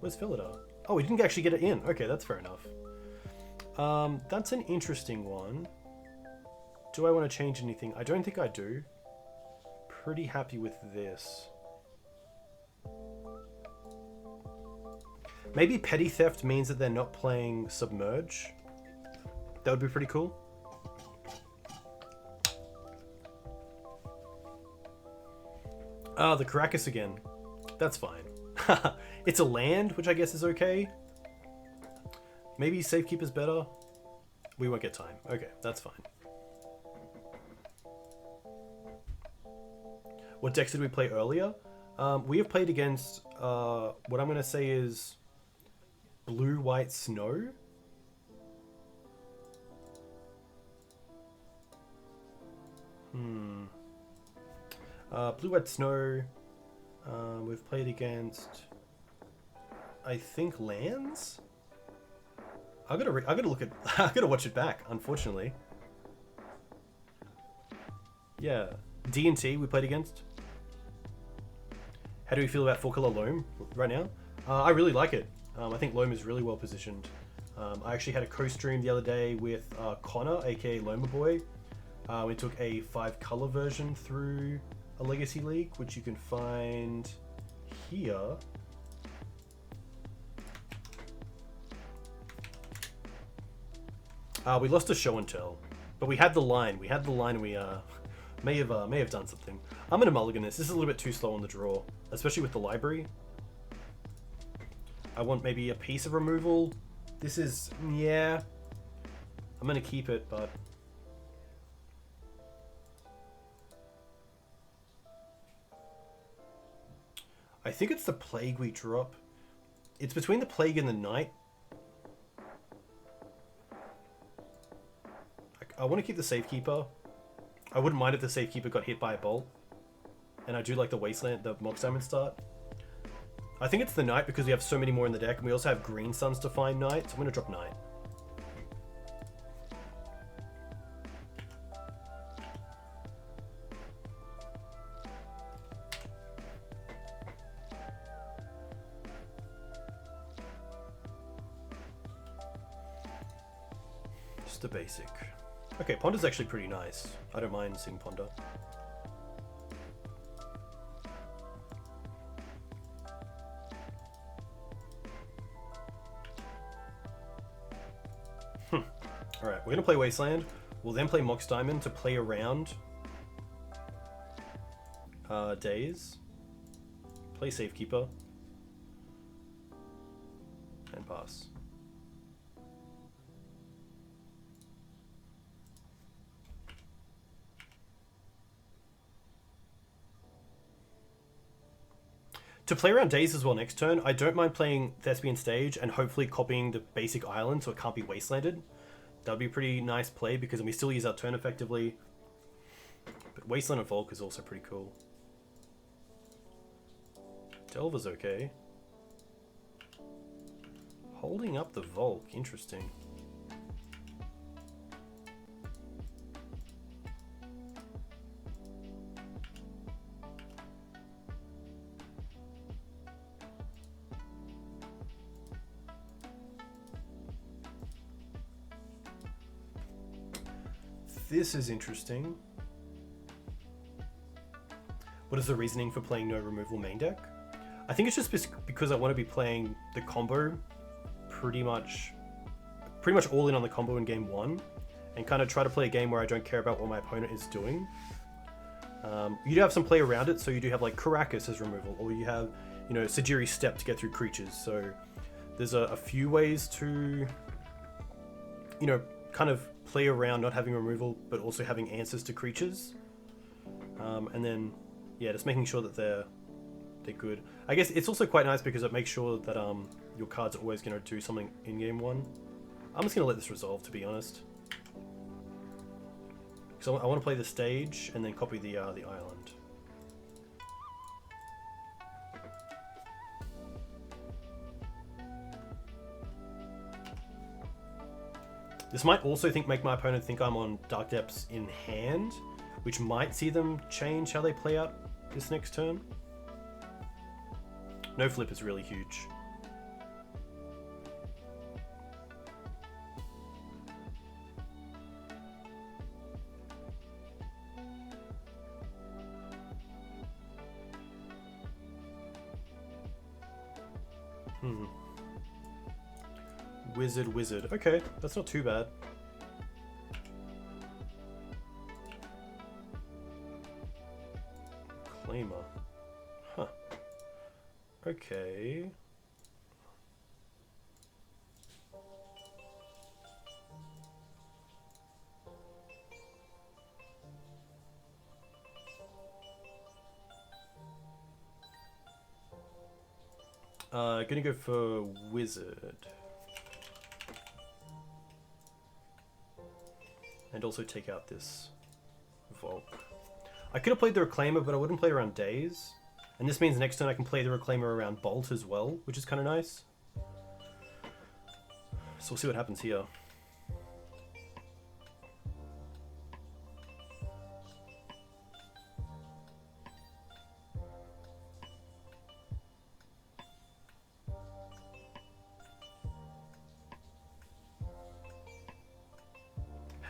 Where's Felidar? Oh, we didn't actually get it in. Okay, that's fair enough. That's an interesting one. Do I want to change anything? I don't think I do. Pretty happy with this. Maybe petty theft means that they're not playing submerge. That would be pretty cool. Ah, the Grixis again. That's fine. It's a land, which I guess is okay. Maybe Safekeeper's better. We won't get time. Okay, that's fine. What decks did we play earlier? We have played against, what I'm going to say is Blue, White, Snow. Blue, White, Snow. We've played against, I think, lands. I gotta look at. I gotta watch it back. Unfortunately. Yeah, D&T we played against. How do we feel about 4-color Loam right now? I really like it. I think Loam is really well positioned. I actually had a co-stream the other day with Connor, aka Loma Boy. We took a 5-color version through a Legacy League, which you can find here. We lost a show and tell, but we had the line. We had the line. And we may have done something. I'm gonna mulligan this. This is a little bit too slow on the draw, especially with the library. I want maybe a piece of removal. This is, yeah. I'm gonna keep it, but I think it's the Plague we drop. It's between the Plague and the Night. I want to keep the Safekeeper. I wouldn't mind if the Safekeeper got hit by a bolt. And I do like the Wasteland, the Mox Diamond start. I think it's the Night because we have so many more in the deck, and we also have Green Suns to find Night, so I'm going to drop Night. Just a basic. Okay, Ponder's actually pretty nice. I don't mind seeing Ponder. Alright, we're going to play Wasteland. We'll then play Mox Diamond to play around Days. Play Safekeeper. And pass. To play around Days as well next turn, I don't mind playing Thespian Stage and hopefully copying the basic island so it can't be wastelanded. That would be a pretty nice play because then we still use our turn effectively. But Wasteland and Volk is also pretty cool. Delver's okay. Holding up the Volk, interesting. This is interesting. What is the reasoning for playing no removal main deck? I think it's just because I want to be playing the combo pretty much all in on the combo in game 1 and kind of try to play a game where I don't care about what my opponent is doing. You do have some play around it, so you do have like Caracas as removal, or you have, you know, Sajiri's Step to get through creatures. So there's a few ways to, you know, kind of play around not having removal, but also having answers to creatures. And then, yeah, just making sure that they're good. I guess it's also quite nice because it makes sure that your cards are always going to do something in game 1. I'm just going to let this resolve, to be honest. So I want to play the stage and then copy the island. This might also make my opponent think I'm on Dark Depths in hand, which might see them change how they play out this next turn. No flip is really huge. Wizard. Okay, that's not too bad. Claimer. Huh. Okay. Gonna go for Wizard. And also take out this Volk. I could have played the Reclaimer, but I wouldn't play around Daze. And this means next turn I can play the Reclaimer around Bolt as well, which is kind of nice. So we'll see what happens here.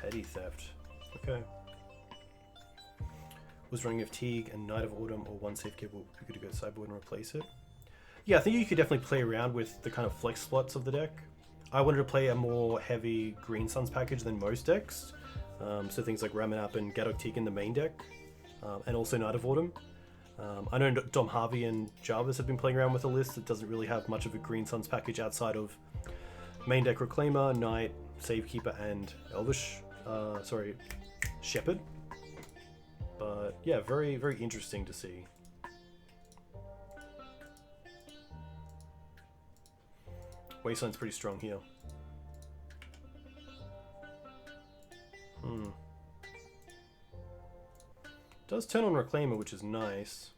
Petty Theft. Okay. Was running of Teeg and Knight of Autumn or one safe kid, we could go sideboard and replace it. Yeah, I think you could definitely play around with the kind of flex slots of the deck. I wanted to play a more heavy Green Suns package than most decks. So things like Ramanap and Gaddock Teeg in the main deck. And also Knight of Autumn. I know Dom Harvey and Jarvis have been playing around with a list that doesn't really have much of a Green Suns package outside of main deck Reclaimer, Knight, Savekeeper, and Elvish. Shepherd. But yeah, very, very interesting to see. Wasteland's pretty strong here. Does turn on Reclaimer, which is nice.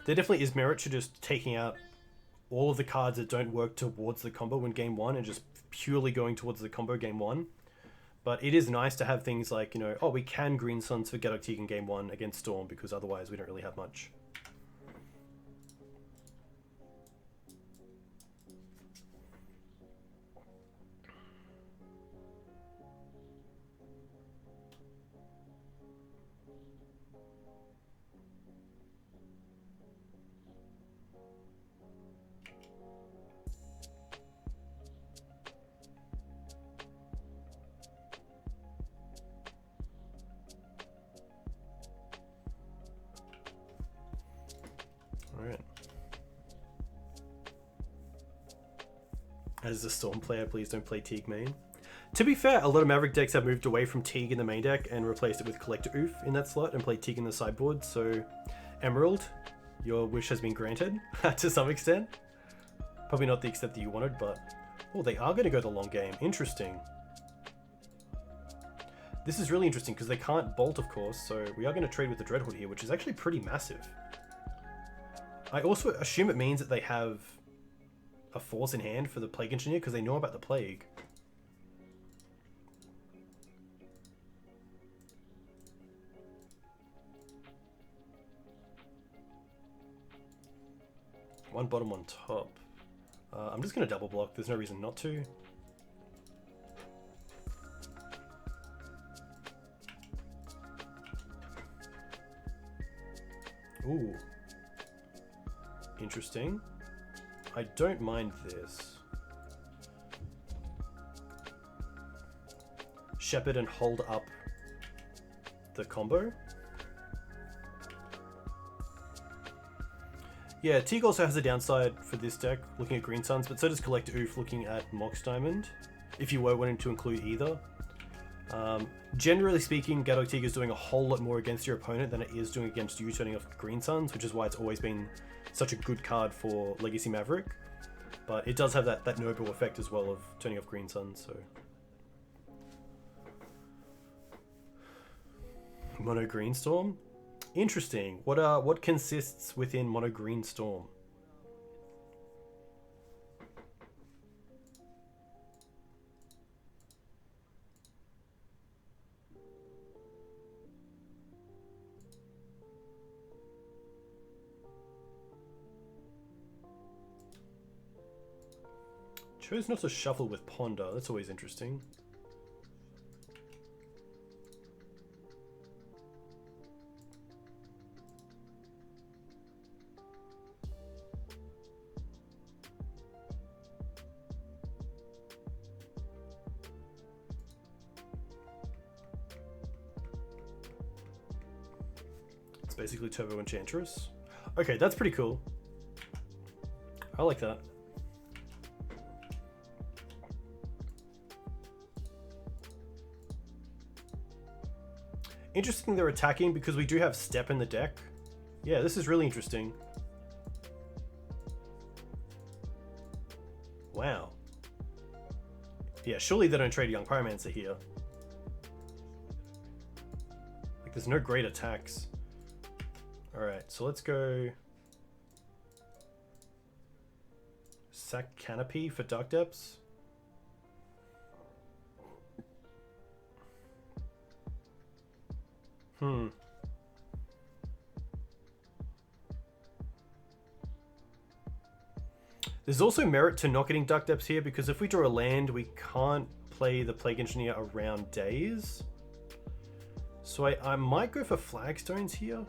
There definitely is merit to just taking out all of the cards that don't work towards the combo in game 1 and just purely going towards the combo game 1. But it is nice to have things like, you know, oh, we can Green Suns for Gaddock Teeg in game 1 against Storm because otherwise we don't really have much. As a Storm player, please don't play Teeg main. To be fair, a lot of Maverick decks have moved away from Teeg in the main deck and replaced it with Collector Oof in that slot and played Teeg in the sideboard. So, Emerald, your wish has been granted to some extent. Probably not the extent that you wanted, but... Oh, they are going to go the long game. Interesting. This is really interesting because they can't Bolt, of course, so we are going to trade with the Dreadhorde here, which is actually pretty massive. I also assume it means that they have a force in hand for the Plague Engineer because they know about the Plague. One bottom, one top. I'm just going to double block. There's no reason not to. Ooh. Interesting. I don't mind this. Shepherd and hold up the combo. Yeah, Teeg also has a downside for this deck, looking at Green Suns, but so does Collect Oof looking at Mox Diamond, if you were wanting to include either. Generally speaking, Gaddock Teeg is doing a whole lot more against your opponent than it is doing against you turning off Green Suns, which is why it's always been such a good card for Legacy Maverick. But it does have that noble effect as well of turning off Green Suns, so... Mono Green Storm? Interesting. What consists within Mono Green Storm? Chose not to shuffle with Ponder. That's always interesting. It's basically Turbo Enchantress. Okay, that's pretty cool. I like that. Interesting they're attacking because we do have Step in the deck. Yeah, this is really interesting. Wow. Yeah, surely they don't trade Young Pyromancer here. Like, there's no great attacks. Alright, so let's go... Sack Canopy for Dark Depths. There's also merit to not getting Dark Depths here because if we draw a land, we can't play the Plague Engineer around days. So I might go for Flagstones here.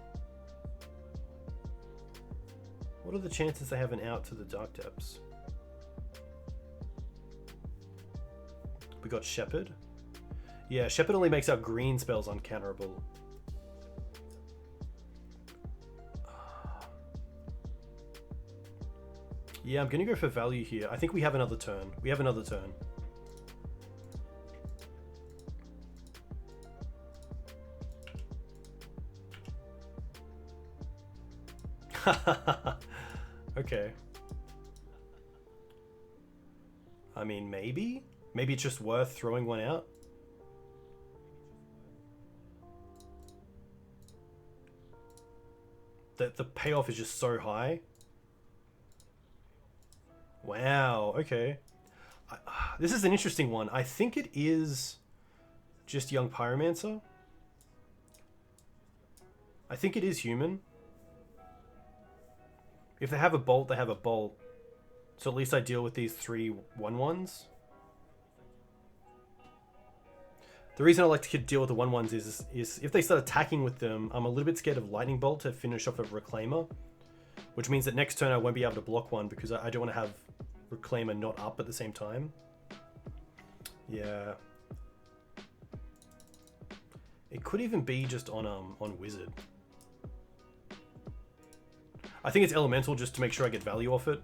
What are the chances they have an out to the Dark Depths? We got Shepherd. Yeah, Shepherd only makes our green spells uncounterable. Yeah, I'm gonna go for value here. I think we have another turn. We have another turn. Okay. I mean, maybe? Maybe it's just worth throwing one out? The payoff is just so high. Wow, okay. This is an interesting one. I think it is just Young Pyromancer. I think it is human. If they have a bolt, they have a bolt. So at least I deal with these 3 1/1s. The reason I like to deal with the 1/1s is if they start attacking with them, I'm a little bit scared of Lightning Bolt to finish off a Reclaimer. Which means that next turn I won't be able to block one because I don't want to have Reclaimer not up at the same time. Yeah. It could even be just on Wizard. I think it's Elemental just to make sure I get value off it.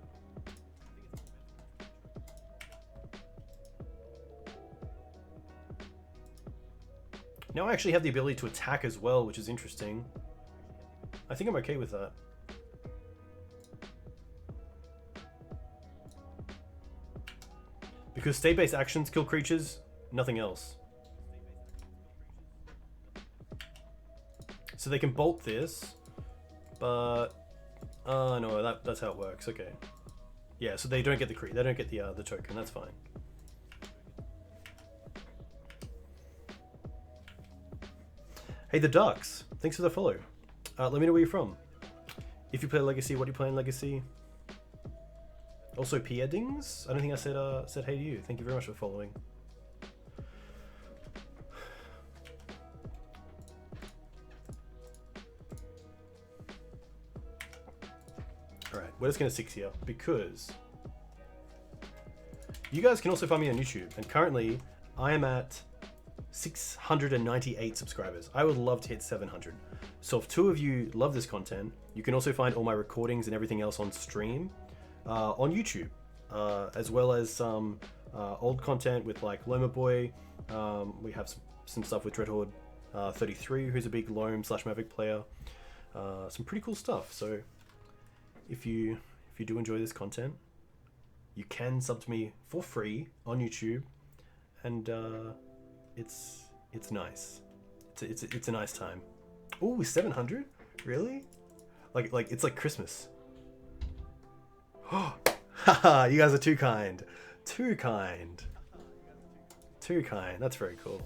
Now I actually have the ability to attack as well, which is interesting. I think I'm okay with that. Because state-based actions kill creatures, nothing else. So they can bolt this, but no, that's how it works. Okay, yeah. So they don't get the they don't get the token. That's fine. Hey, the Ducks. Thanks for the follow. Let me know where you're from. If you play Legacy, what do you play in Legacy? Also, Pierre Dings. I don't think I said hey to you. Thank you very much for following. All right, we're just gonna 6 here because you guys can also find me on YouTube, and currently I am at 698 subscribers. I would love to hit 700. So if 2 of you love this content, you can also find all my recordings and everything else on stream on YouTube, as well as some old content with like Loma Boy. We have some stuff with Dreadhorde 33, who's a big Loam / Maverick player. Some pretty cool stuff. So if you do enjoy this content, you can sub to me for free on YouTube, and it's nice. It's a nice time. Ooh, 700? Really? Like it's like Christmas. Oh, haha! You guys are too kind. Too kind. Too kind. That's very cool.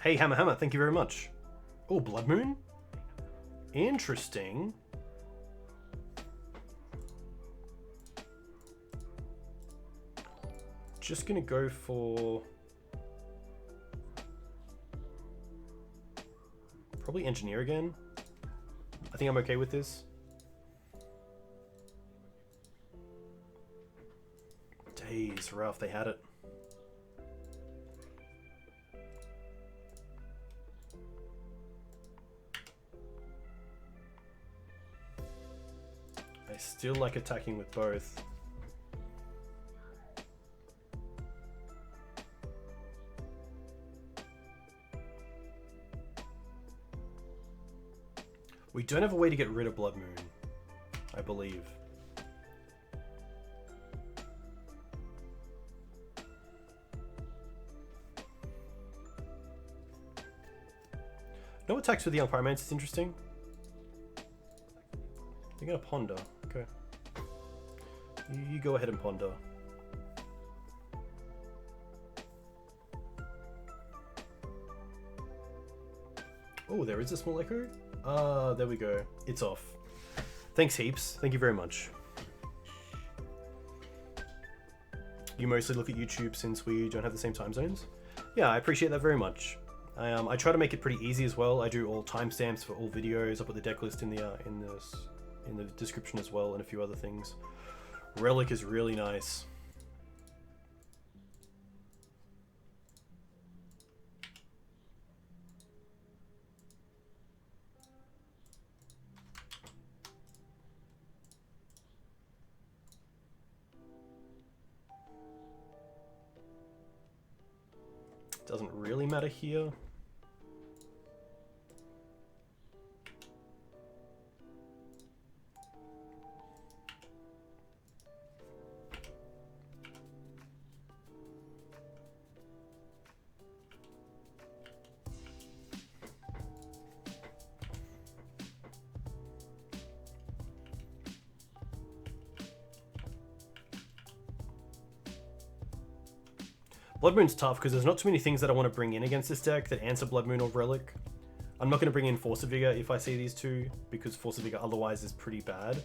Hey, Hammer, thank you very much. Oh, Blood Moon? Interesting. Just gonna go for... probably Engineer again. I think I'm okay with this. Days, Ralph, they had it. I still like attacking with both. We don't have a way to get rid of Blood Moon, I believe. No attacks with the Young Pyromancer is interesting. You're gonna ponder. Okay. You go ahead and ponder. Oh, there is a small echo. There we go. It's off. Thanks heaps. Thank you very much. You mostly look at YouTube since we don't have the same time zones. Yeah, I appreciate that very much. I try to make it pretty easy as well. I do all timestamps for all videos. I put the deck list in the description as well, and a few other things. Relic is really nice. Doesn't really matter here. Blood Moon's tough because there's not too many things that I want to bring in against this deck that answer Blood Moon or Relic. I'm not going to bring in Force of Vigor if I see these two, because Force of Vigor otherwise is pretty bad.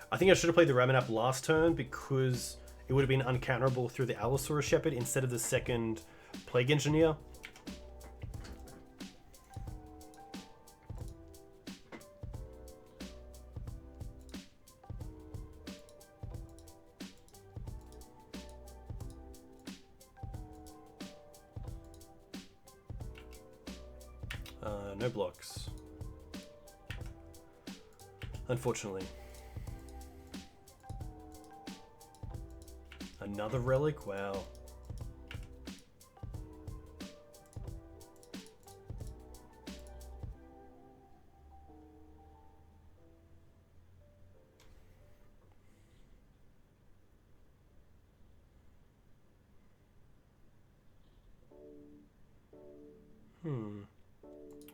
I think I should have played the Ramanap last turn because it would have been uncounterable through the Allosaurus Shepherd instead of the second Plague Engineer. No blocks. Unfortunately. Another relic? Wow.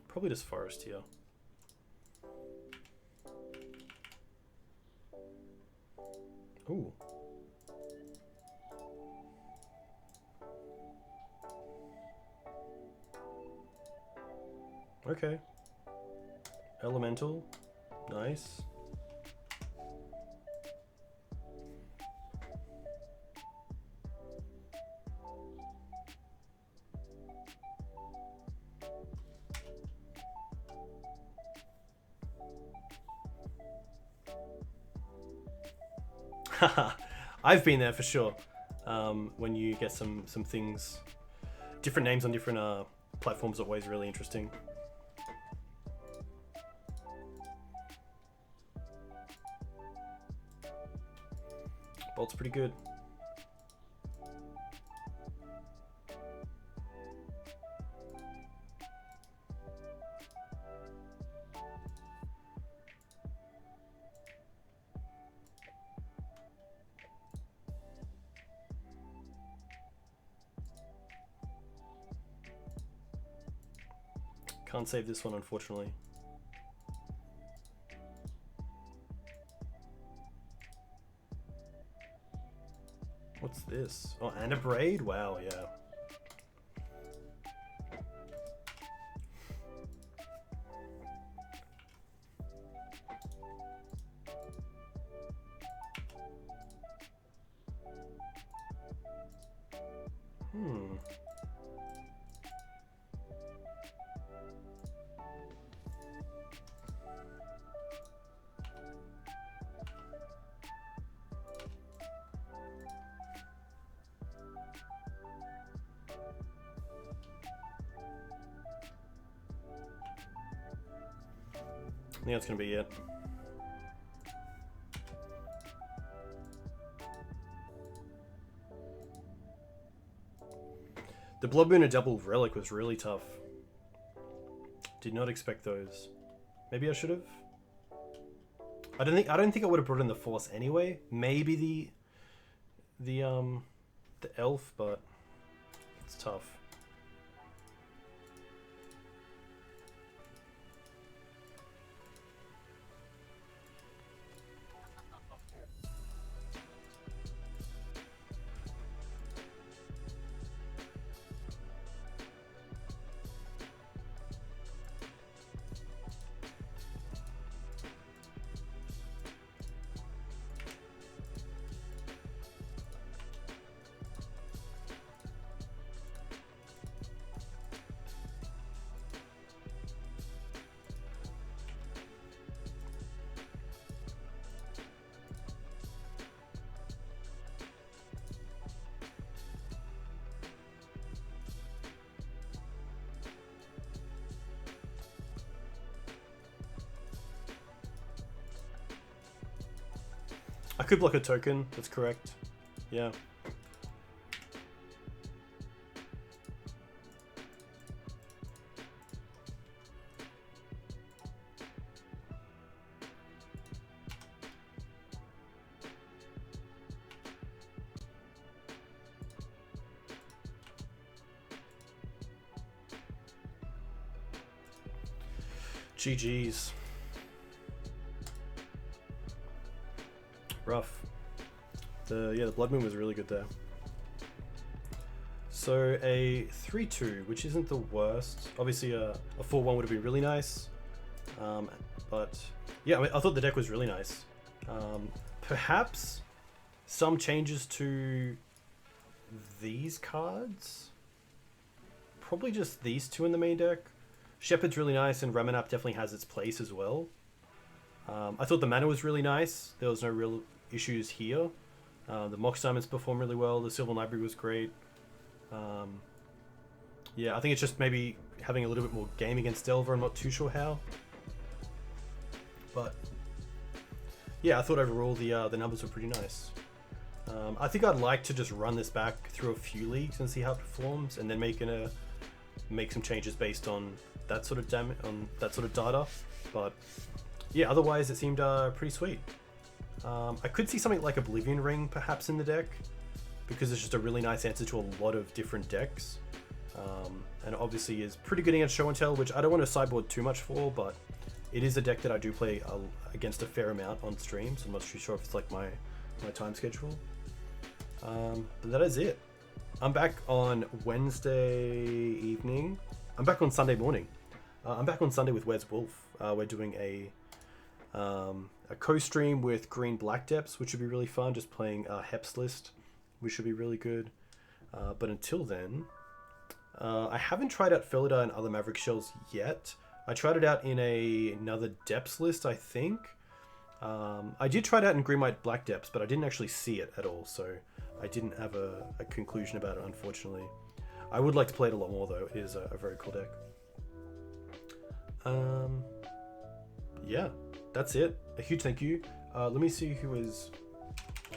Probably just forest here. Ooh. Okay. Elemental. Nice. I've been there for sure. When you get some things, different names on different platforms are always really interesting. Bolt's pretty good. Can't save this one, unfortunately. What's this? Oh, and a braid? Wow, yeah. I think that's going to be it. The Blood Moon and double relic was really tough. Did not expect those. Maybe I should have. I don't think I would have brought in the Force anyway. Maybe the elf, but it's tough. I could block a token, that's correct. Yeah. GG's. Rough. The Blood Moon was really good there. So a 3-2, which isn't the worst. Obviously a 4-1 would have been really nice. But yeah, I thought the deck was really nice. Perhaps some changes to these cards. Probably just these two in the main deck. Shepherd's really nice, and Ramanap definitely has its place as well. I thought the mana was really nice. There was no real issues here. The Mox Diamonds performed really well. The Sylvan Library was great. Yeah, I think it's just maybe having a little bit more game against Delver. I'm not too sure how. But yeah, I thought overall the numbers were pretty nice. I think I'd like to just run this back through a few leagues and see how it performs, and then make some changes based on that sort of data. But yeah, otherwise it seemed pretty sweet. I could see something like Oblivion Ring perhaps in the deck, because it's just a really nice answer to a lot of different decks. And obviously is pretty good against Show and Tell, which I don't want to sideboard too much for, but it is a deck that I do play against a fair amount on stream, so I'm not too sure if it's like my time schedule. But that is it. I'm back on Wednesday evening. I'm back on Sunday morning. I'm back on Sunday with Wes Wolf. We're doing a co-stream with Green Black Depths, which should be really fun, just playing Heps list, which should be really good. But until then, I haven't tried out Felidar and other Maverick shells yet. I tried it out in another Depths list, I think. I did try it out in Green White Black Depths, but I didn't actually see it at all, so I didn't have a conclusion about it, unfortunately. I would like to play it a lot more, though. It is a very cool deck. Yeah, that's it. A huge thank you. Let me see who is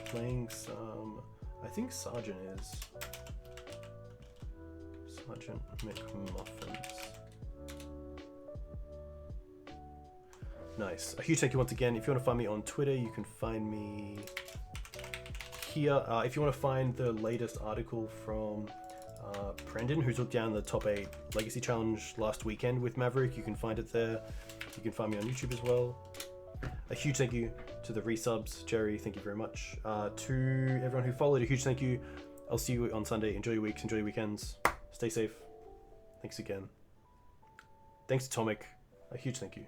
playing some... I think Sergeant is. Sergeant McMuffins. Nice. A huge thank you once again. If you want to find me on Twitter, you can find me here. If you want to find the latest article from Brendan, who took down the top 8 Legacy Challenge last weekend with Maverick, you can find it there. You can find me on YouTube as well. A huge thank you to the resubs. Jerry, thank you very much. To everyone who followed, a huge thank you. I'll see you on Sunday. Enjoy your weeks, enjoy your weekends. Stay safe. Thanks again. Thanks to Tomic. A huge thank you.